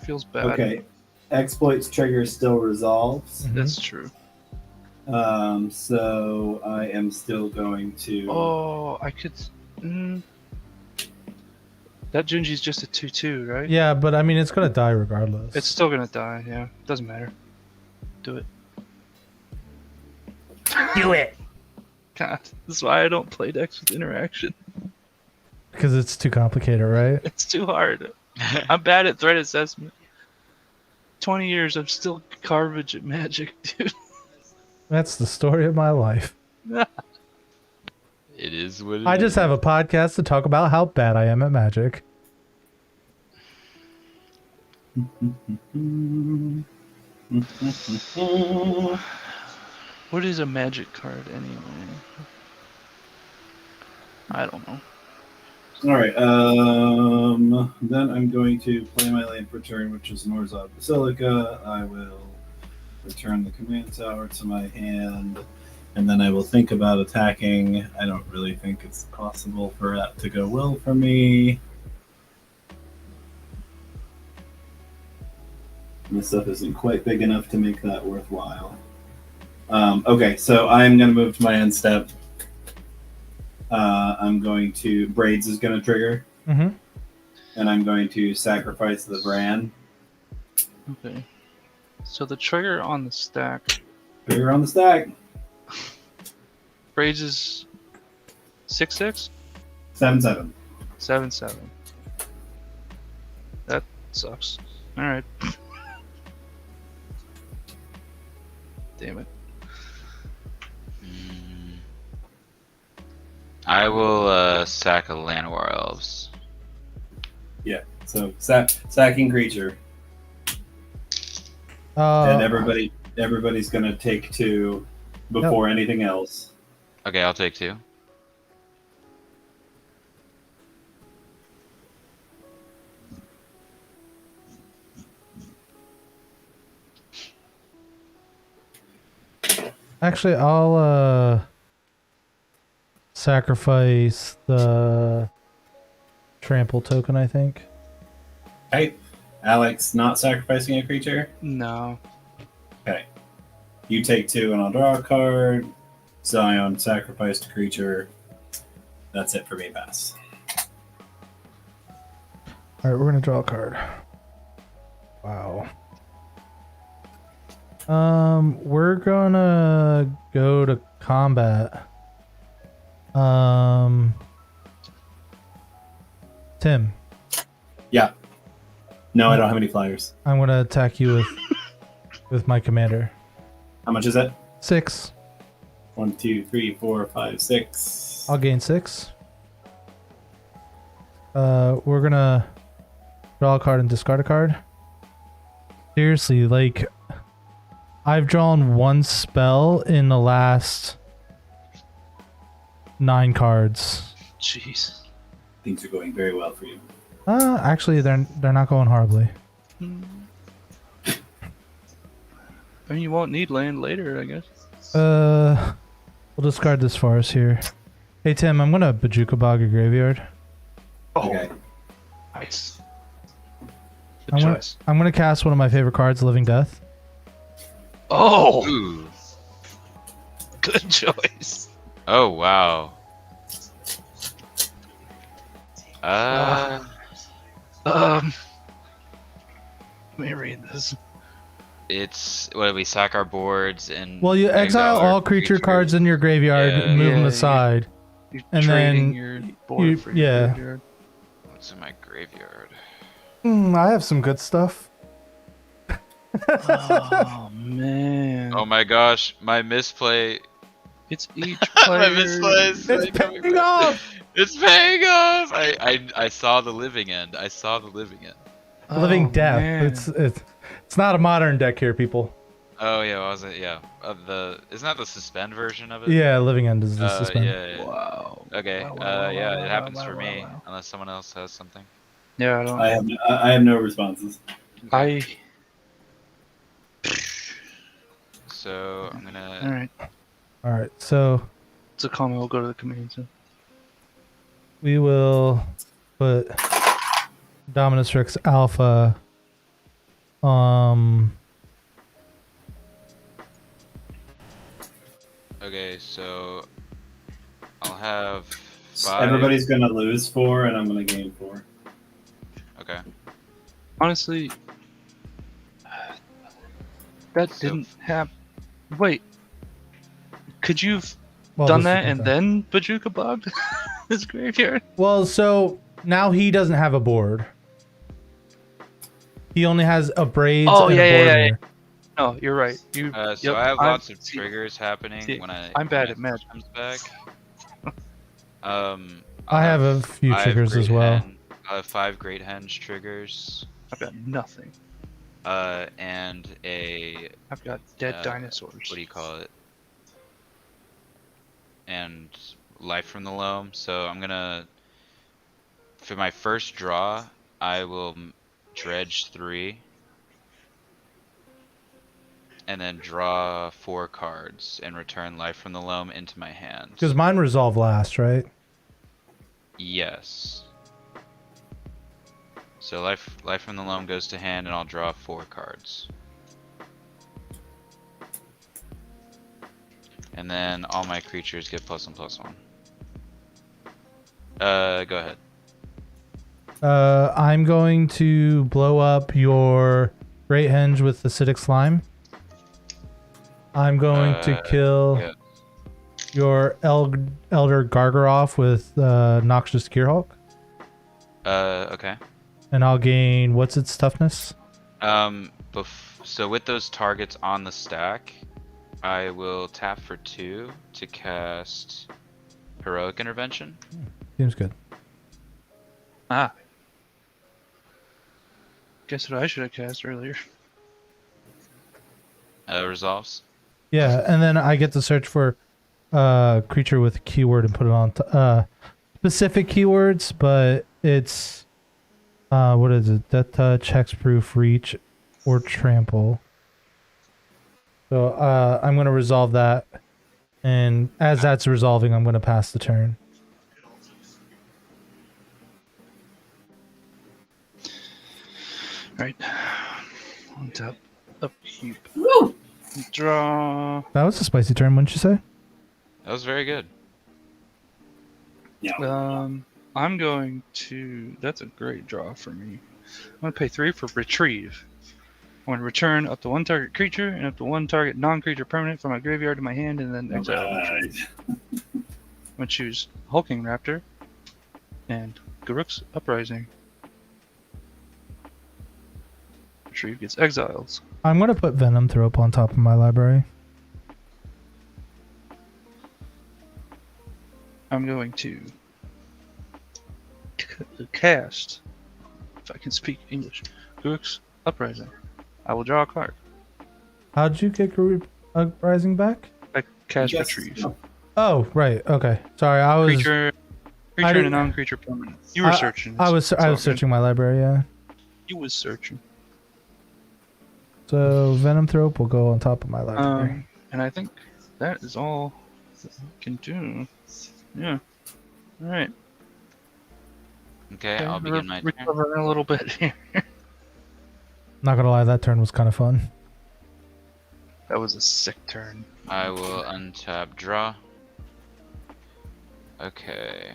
Feels bad. Okay. Exploits trigger still resolves. That's true. So I am still going to. Oh, I could. That Junji's just a 2/2, right? Yeah, but I mean, it's gonna die regardless. It's still gonna die. Yeah, doesn't matter. Do it. do it God, this is why I don't play decks with interaction. because it's too complicated, right? It's too hard. I'm bad at threat assessment. 20 years, I'm still garbage at Magic, dude. That's the story of my life. It is what it I just is. have a podcast to talk about how bad I am at Magic. What is a Magic card anyway? I don't know. All right. Then I'm going to play my land for turn, which is Norzov Basilica. I will return the command tower to my hand, and then I will think about attacking. I don't really think it's possible for that to go well for me. This stuff isn't quite big enough to make that worthwhile. Okay, so I'm going to move to my end step. I'm going to... Braids is going to trigger. Mm-hmm. And I'm going to sacrifice the Bran. Okay. So the trigger on the stack. Trigger on the stack. Braids is 6/6? 7/7. 7/7. That sucks. Alright. Damn it. I will sack a Llanowar Elves. Yeah, so sacking creature. And everybody's going to take 2 before anything else. Okay, I'll take 2. Actually, I'll sacrifice the trample token, I think. Okay. Alex not sacrificing a creature. No. Okay. You take 2 and I'll draw a card. Zion sacrificed a creature. That's it for me, pass. Alright, we're gonna draw a card. Wow. We're gonna go to combat. Tim, Yeah. No, I don't have any flyers. I'm gonna attack you with my commander. How much is it? 6. 1, 2, 3, 4, 5, 6. I'll gain 6. We're gonna draw a card and discard a card. Seriously, like, I've drawn 1 spell in the last 9 cards. Jeez. Things are going very well for you. Actually, they're not going horribly. I mean, you won't need land later, I guess. We'll discard this for us here. Hey Tim, I'm gonna Bajuka Bog your graveyard. Oh, Okay. nice. Good choice. I'm gonna cast one of my favorite cards, Living Death. Oh, Ooh. good choice. Oh, wow. Let me read this. It's what we sack our boards and. Well, you exile our all creature cards in your graveyard, Yeah. and move them Yeah, aside. You're And trading then your board for your yeah. graveyard. What's in my graveyard? I have some good stuff. Oh man. Oh my gosh, my misplay. It's each My player. misplay is It's coming paying back. off. It's paying off. I saw the living end. I saw the living end. Living Oh, Death. man. It's not a modern deck here, people. Oh yeah, what was it? Yeah, isn't that the suspend version of it? Yeah, Living End is the suspend. Yeah. Wow. Okay. Wow, Yeah, wow, it wow, happens wow, for wow, me, wow. unless someone else has something. Yeah, I don't. I have no responses. So I'm All gonna. right. All right, so It's a comment. We'll go to the committee. So. we will put Dominus Rex Alpha. Okay, so I'll have 5. Everybody's gonna lose 4, and I'm gonna gain 4. Okay. Honestly, that So- didn't happen. Wait. Could you've Well, done this that is and okay. then Bajuka bogged his graveyard? Well, so now he doesn't have a board. He only has a braids Oh, and yeah, a yeah, board yeah, mirror. No, you're right. You. So yep, I have I'm- lots of see, triggers happening see, when I'm bad at when magic. comes back. I have a few 5 triggers as Great well. I have 5 Great Henge triggers. I've got nothing. And a I've got dead Uh, dinosaurs. what do you call it? And Life from the Loam. So I'm gonna, for my first draw, I will dredge 3, and then draw 4 cards and return Life from the Loam into my hand. Because mine resolve last, right? Yes. So life from the loam goes to hand, and I'll draw 4 cards. And then all my creatures get +1/+1. Go ahead. I'm going to blow up your Great Henge with acidic slime. I'm going to kill yeah. your Elder Gargaroth with Noxious Gearhulk. Okay. And I'll gain, what's its toughness? So with those targets on the stack, I will tap for 2 to cast Heroic Intervention. Seems good. Ah. Guess what I should have cast earlier. Resolves. Yeah, and then I get to search for creature with a keyword and put it on specific keywords, but it's what is it? Death touch, hexproof, reach, or trample. So I'm gonna resolve that, and as that's resolving, I'm gonna pass the turn. Right. On top. Upkeep. Woo! Draw. That was a spicy turn, wouldn't you say? That was very good. Yeah. I'm going to. That's a great draw for me. I'm going to pay 3 for Retrieve. I'm going to return up to 1 target creature and up to 1 target non-creature permanent from my graveyard to my hand, and then exile. Alright. I'm going to choose Hulking Raptor and Garruk's Uprising. Retrieve gets exiles. I'm gonna put Venom Throw up on top of my library. I'm going to cast, if I can speak English, Garruk's Uprising. I will draw a card. How'd you get Uprising back? I cast Yes. Retrieve. Oh, right. Okay. Sorry, I was. Creature and a didn't- non-creature permanent. You were searching. I was It's all good. searching my library. Yeah. You was searching. So Venom Throw will go on top of my library. And I think that is all that we can do. Yeah. All right. Okay, I'll begin my turn. Recovering a little bit here. Not gonna lie, that turn was kind of fun. That was a sick turn. I will untap draw. Okay.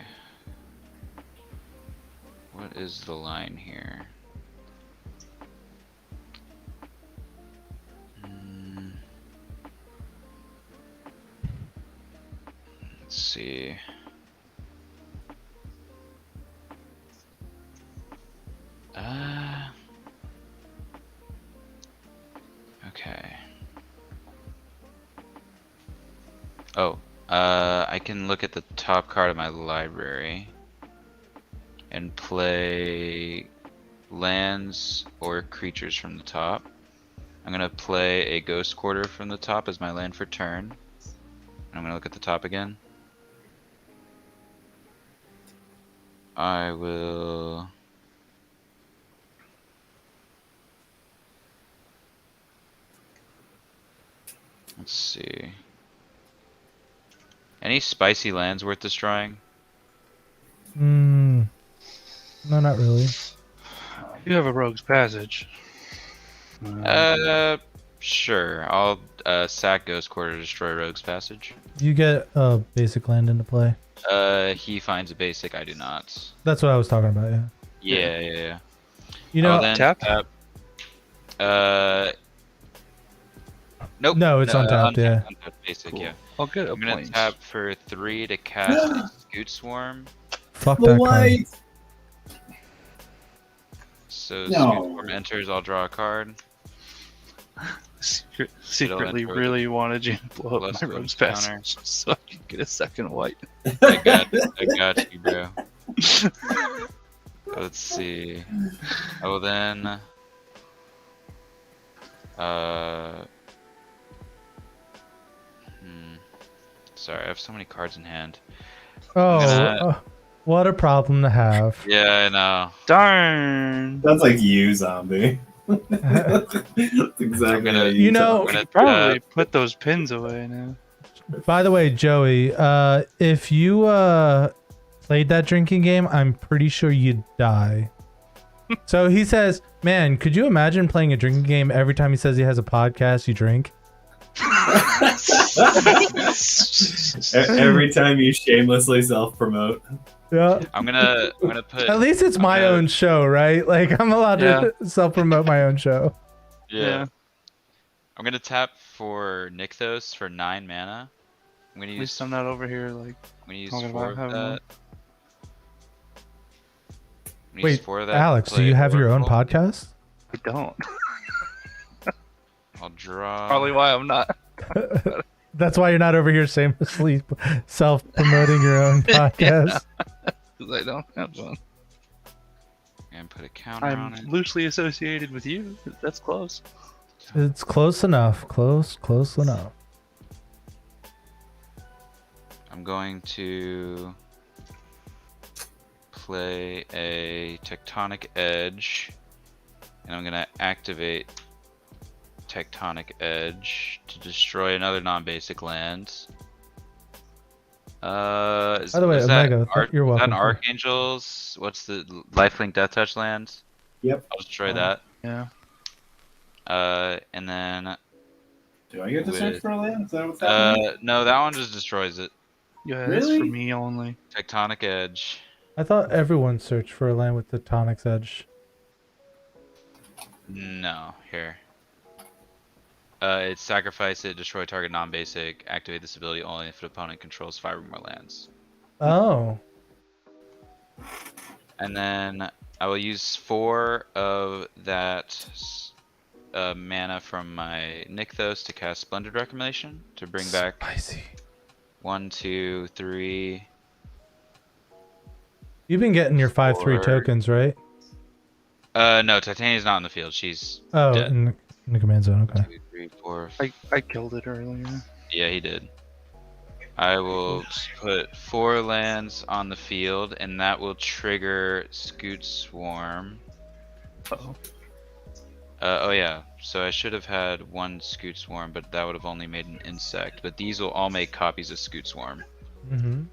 What is the line here? Let's see. Okay. Oh, I can look at the top card of my library and play lands or creatures from the top. I'm gonna play a Ghost Quarter from the top as my land for turn. And I'm gonna look at the top again. I will... Let's see. Any spicy lands worth destroying? No, not really. You have a Rogue's Passage. Sure. I'll sack Ghost Quarter to destroy Rogue's Passage. You get a basic land into play. He finds a basic, I do not. That's what I was talking about, yeah. Yeah. You know, then tap? Nope. No, it's untapped, yeah. Untapped basic, Cool. yeah. I'll get a I'm gonna point. tap for 3 to cast Scoot Swarm. fuck that card. White. So No. Scoot Swarm enters, I'll draw a card. Secretly It'll really wanted you to blow up Plus my one Rogue's counter. Passage so I could get a second white. I got you, bro. Let's see. Oh, then. Sorry, I have so many cards in hand. Oh, gonna- what a problem to have. Yeah, I know. Darn! That's like you, zombie. That's exactly I'm gonna- how You know- I'm gonna Probably put those pins away now. By the way, Joey, if you played that drinking game, I'm pretty sure you'd die. So he says, man, could you imagine playing a drinking game every time he says he has a podcast, you drink? Every time you shamelessly self-promote. Yeah. I'm gonna put. At least it's my own show, right? Like, I'm allowed to self-promote my own show. Yeah. I'm gonna tap for Nykthos for 9 mana. I'm gonna At use. least I'm not over here like I'm gonna use talking 4 about of having that. one. I'm gonna use Wait, 4 of that. Alex, do play you have your own Oracle. podcast? I don't. I'll draw. Probably why I'm not. That's why you're not over here shamelessly self-promoting your own podcast. Because I don't have one. And put a counter I'm on it. loosely associated with you. That's close. It's close enough. Close enough. I'm going to play a Tectonic Edge, and I'm gonna activate Tectonic Edge to destroy another non-basic land. By the way, Omega, you're welcome. Archangels. What's the lifelink Death Touch lands? Yep. I'll destroy that. Yeah. And then Do I get to search With- for a land? Is that what's happening? no, that one just destroys it. Yeah, that's for Really? me only. Tectonic Edge. I thought everyone searched for a land with the Tectonic's Edge. No, here. It's sacrifice it, destroy target non-basic, activate this ability only if the opponent controls 5 or more lands. Oh. And then I will use 4 of that mana from my Nykthos to cast Splendid Reclamation to bring back Spicy. 1, 2, 3. You've been getting your 5/3 Or- tokens, right? No, Titania's not in the field. She's Oh, dead. in the command zone. Okay. 2, 3, 4. I killed it earlier. Yeah, he did. I will put 4 lands on the field, and that will trigger Scoot Swarm. Uh-oh. Oh yeah, so I should have had 1 Scoot Swarm, but that would have only made an insect. But these will all make copies of Scoot Swarm. Mm-hmm.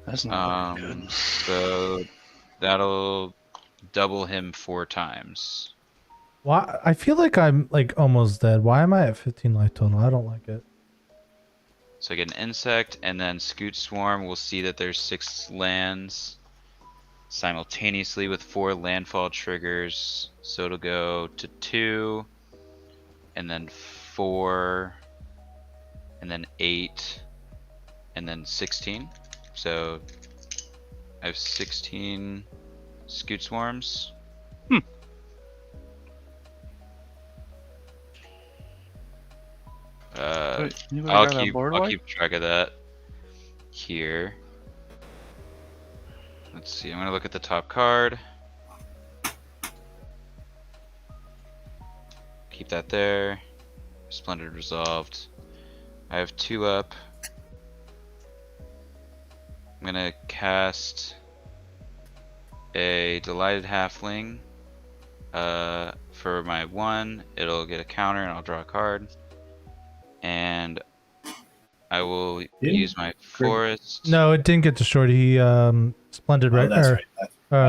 That's not very good. So that'll double him 4 times. Why? I feel like I'm like almost dead. Why am I at 15 life total? I don't like it. So I get an insect, and then Scoot Swarm will see that there's 6 lands. simultaneously with 4 landfall triggers. So it'll go to 2, and then 4, and then 8, and then 16. So I have 16 scoot swarms. Wait, anybody I'll got a keep board I'll wipe? keep track of that here. Let's see. I'm gonna look at the top card. Keep that there. Splendid resolved. I have 2 up. I'm gonna cast a delighted halfling. For my 1, it'll get a counter and I'll draw a card. And I will use my forest. No, it didn't get destroyed. He splendid Oh, right that's or right.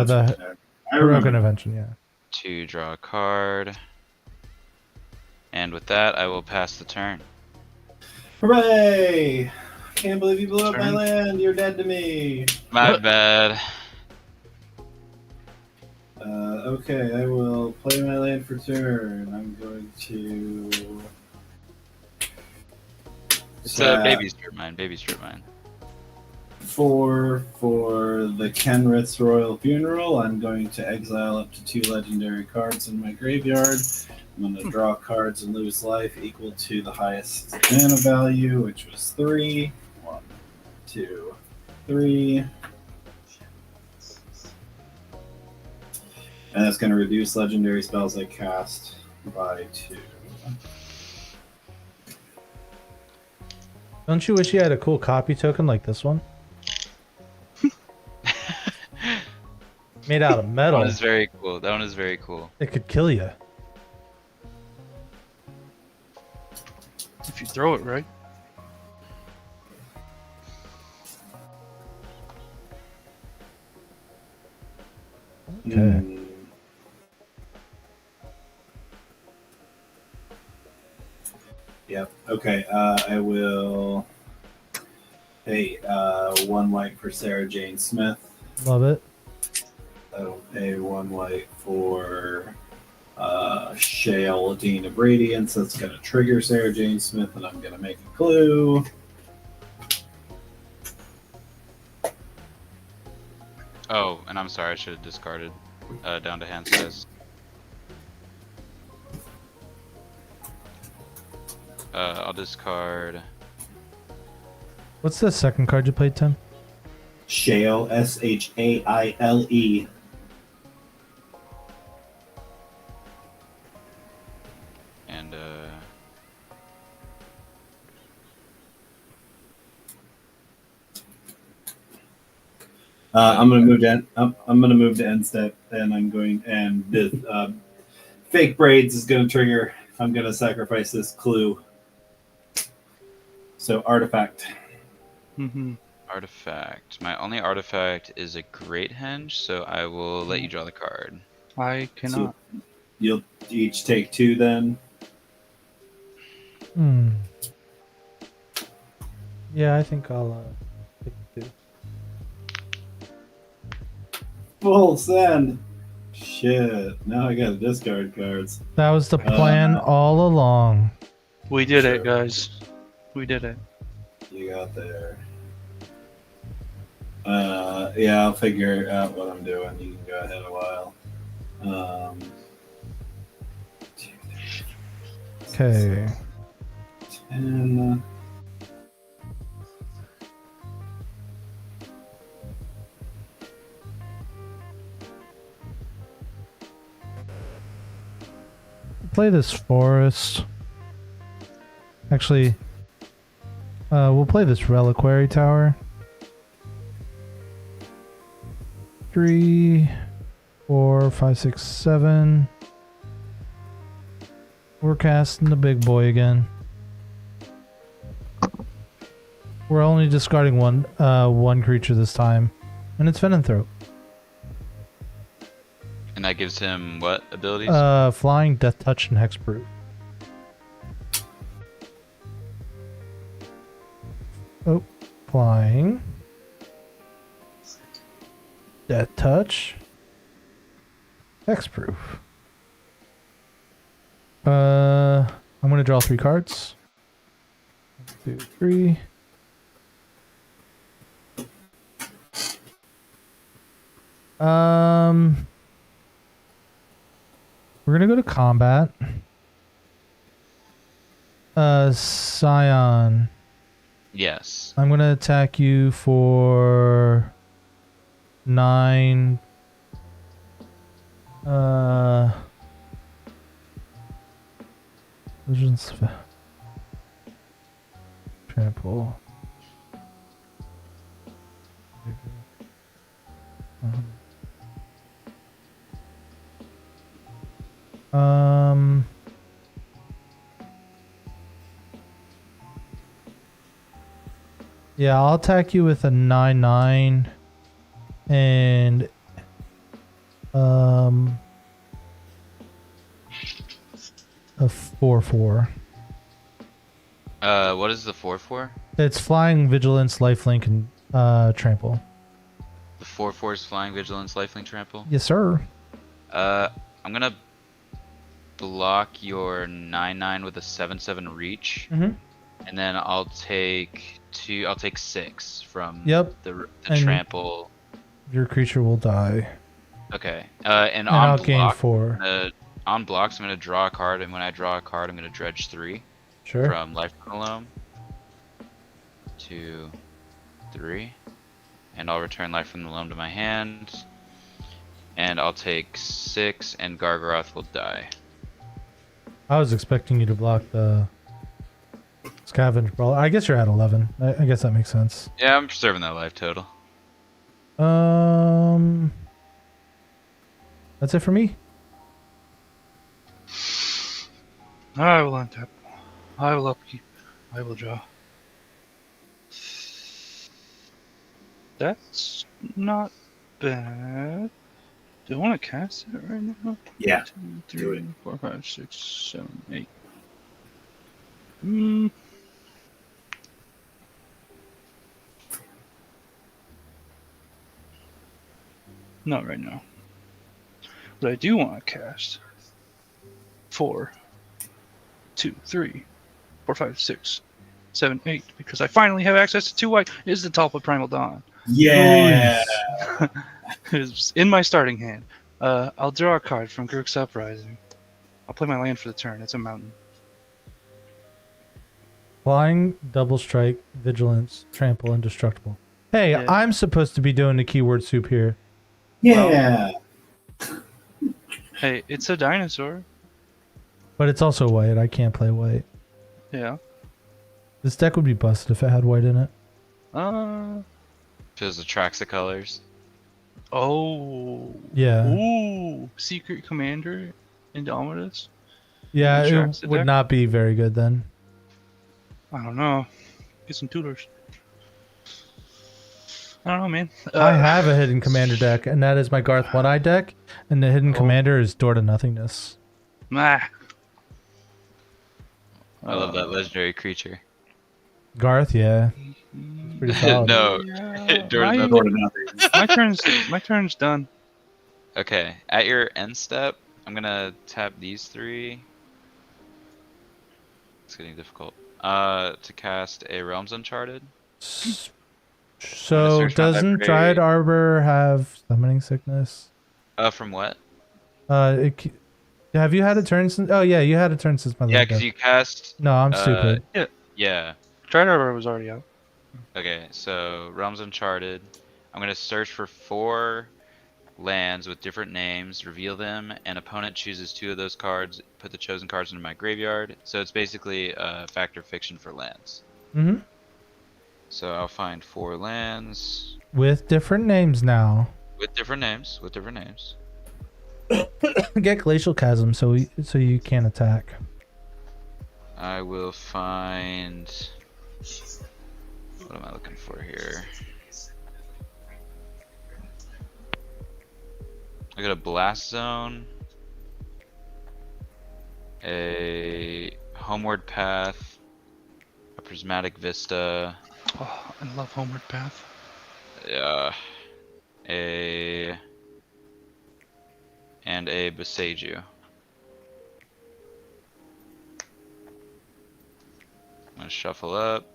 That's the right. I heroic remember. intervention. Yeah. To draw a card. And with that, I will pass the turn. Hooray! Can't believe you blew up my Turn. land. You're dead to me. My What? bad. Okay, I will play my land for turn. I'm going to. It's a baby strip mine. Baby strip mine. 4 for the Kenrith's Royal Funeral. I'm going to exile up to 2 legendary cards in my graveyard. I'm going to draw cards and lose life equal to the highest mana value, which was 3. 1, 2, 3. And that's going to reduce legendary spells I cast by 2. Don't you wish you had a cool copy token like this one? Made out of That metal. one is very cool. That one is very cool. It could kill you. If you throw it right. Okay. Yep. Okay. I will pay 1 white for Sarah Jane Smith. Love it. I will pay 1 white for Shale Dean of Radiance. That's going to trigger Sarah Jane Smith, and I'm going to make a clue. Oh, and I'm sorry. I should have discarded down to hand size. I'll discard. What's the second card you played, Tim? Shale, Shaile. And I'm gonna move to I'm gonna move to end step, and I'm going and the fake braids is gonna trigger. I'm gonna sacrifice this clue. So artifact. Mm-hmm. artifact. My only artifact is a Great Henge, so I will let you draw the card. I cannot. So you'll each take 2 then. Hmm. Yeah, I think I'll take it too. Full send. Shit. Now I gotta discard cards. That was the plan all along. We did it, guys. We did it. You got there. Yeah, I'll figure out what I'm doing. You can go ahead a while. 2, 3, Okay. 10. Play this forest. Actually, we'll play this reliquary tower. 3, 4, 5, 6, 7. We're casting the big boy again. We're only discarding one creature this time, and it's Venom Throat. And that gives him what abilities? Flying, Death Touch, and Hexproof. Oh, flying. Death touch. Hexproof. I'm gonna draw 3 cards. 1, 2, 3. We're gonna go to combat. Scion. Yes. I'm gonna attack you for 9. Visions. Trample. Yeah, I'll attack you with a 9/9 and a 4/4. What is the 4/4? It's flying, vigilance, lifelink, and trample. The 4/4 is flying, vigilance, lifelink, trample. Yes, sir. I'm gonna block your 9/9 with a 7/7 reach, Mm-hmm. and then I'll take 2. I'll take 6 from Yep. the And trample. Your creature will die. Okay. And And on I'll gain block, 4. on blocks, I'm gonna draw a card, and when I draw a card, I'm gonna dredge 3 Sure. from life from the loam. 2, 3, and I'll return life from the loam to my hand, and I'll take 6, and Gargaroth will die. I was expecting you to block the Scavenge Brawler. I guess you're at 11. I guess that makes sense. Yeah, I'm preserving that life total. That's it for me. I will untap. I will upkeep. I will draw. That's not bad. Do I want to cast it right now? Yeah. 2, Do it. 3, 4, 5, 6, 7, 8. Hmm. Not right now. But I do want to cast 4, 2, 3, 4, 5, 6, 7, 8, because I finally have access to 2 white. Is the top of Primal Dawn. Yeah. It's in my starting hand. I'll draw a card from Grix's Uprising. I'll play my land for the turn. It's a mountain. Flying, double strike, vigilance, trample, indestructible. Hey, Yeah. I'm supposed to be doing the keyword soup here. Yeah. Hey, it's a dinosaur. But it's also white. I can't play white. Yeah. This deck would be busted if it had white in it. Just attracts the colors. Oh. Yeah. Ooh. Secret Commander, Indomitus. Yeah, Attracts it the would deck? not be very good then. I don't know. Get some tutors. I don't know, man. I have a hidden commander deck, and that is my Garth One-Eye deck, and the hidden commander is Door to Nothingness. Ah. I love that legendary creature. Garth, yeah. Pretty solid. No. Door to my, Nothing. my turn's done. Okay, at your end step, I'm gonna tap these 3. It's getting difficult. To cast a Realms Uncharted. So search my doesn't library. Dryad Arbor have summoning sickness? From what? Have you had a turn since? Oh yeah, you had a turn since my Yeah, last because deck. you cast. No, I'm stupid. Yeah. Tried was already out. Okay, so Realms Uncharted. I'm gonna search for 4 lands with different names, reveal them, and opponent chooses 2 of those cards, put the chosen cards into my graveyard. So it's basically fact or fiction for lands. Mm-hmm. So I'll find 4 lands With different names now. with different names. With different names. Get Glacial Chasm so you can attack. I will find. What am I looking for here? I got a Blast Zone, a Homeward Path, a Prismatic Vista, Oh, I love Homeward Path. and a Beseiju. I'm gonna shuffle up.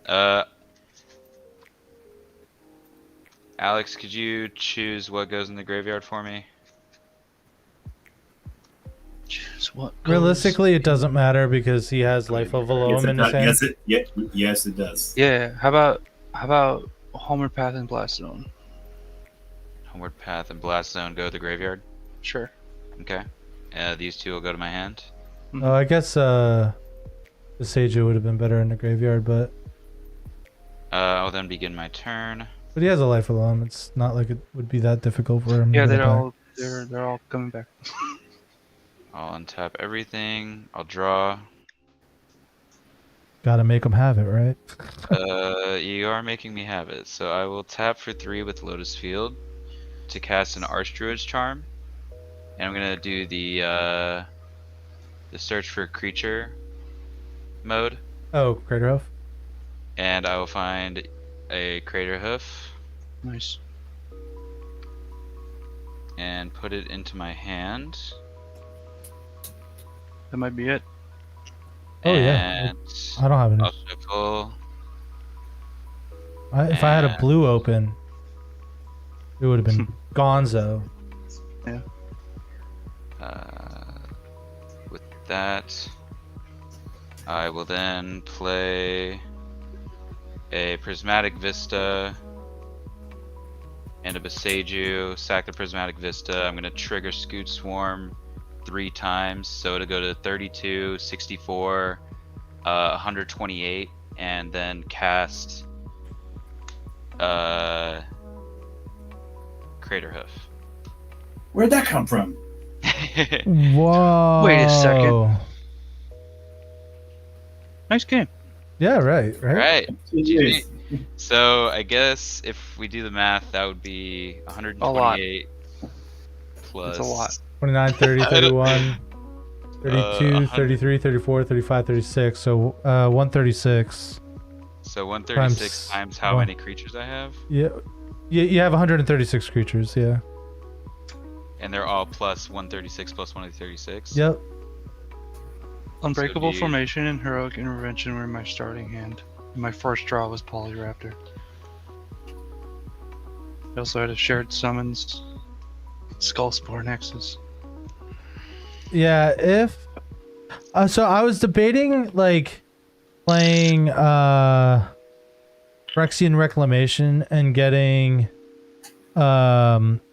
Alex, could you choose what goes in the graveyard for me? Choose what goes Realistically, it doesn't matter because he has life level below him in his hand. Yes, it does. Yeah. How about Homeward Path and Blast Zone? Homeward Path and Blast Zone go to the graveyard. Sure. Okay. These two will go to my hand. Oh, I guess the Seiju would have been better in the graveyard, but I'll then begin my turn. he has a life below him. It's not like it would be that difficult for him. Yeah, to get they're all coming back. I'll untap everything. I'll draw. Gotta make him have it, right? You are making me have it. So I will tap for 3 with Lotus Field to cast an Archdruid's Charm. And I'm gonna do the search for creature mode. Oh, Craterhoof. And I will find a Crater Hoof Nice. and put it into my hand. That might be it. Oh, yeah. And I don't have any. I'll shuffle. If I had a blue open, it would have been Gonzo. Yeah. With that, I will then play a Prismatic Vista and a Beseiju. Sack the Prismatic Vista. I'm going to trigger Scoot Swarm 3 times, so to go to 32, 64, 128, and then cast Craterhoof. Where'd that come from? Whoa. Wait a second. Nice game. Yeah, right. Right. Jeez. So I guess if we do the math, that would be 128 plus. That's a lot. 29, 30, 31, 32, 100. 33, 34, 35, 36. So 136. So 136 Times times how one. many creatures I have, Yeah. You have 136 creatures, yeah. and they're all plus 136 plus 136. Yep. Unbreakable do you- Formation and Heroic Intervention were in my starting hand. My first draw was Polyraptor. I also had a Shared Summons, Skullspore Nexus. Yeah, if so I was debating like playing Phyrexian Reclamation and getting Hydroid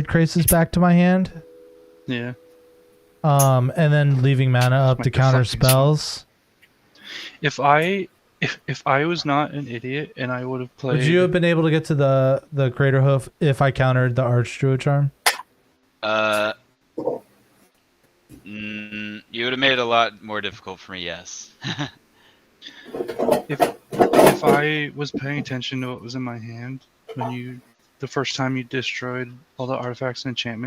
Crasis back to my hand. Yeah. And then leaving mana up My to counter deflecting spells. If I was not an idiot and I would have played, Would you have been able to get to the Craterhoof if I countered the Archdruid Charm? You would have made it a lot more difficult for me, yes. if I was paying attention to what was in my hand when the first time you destroyed all the artifacts and enchantments.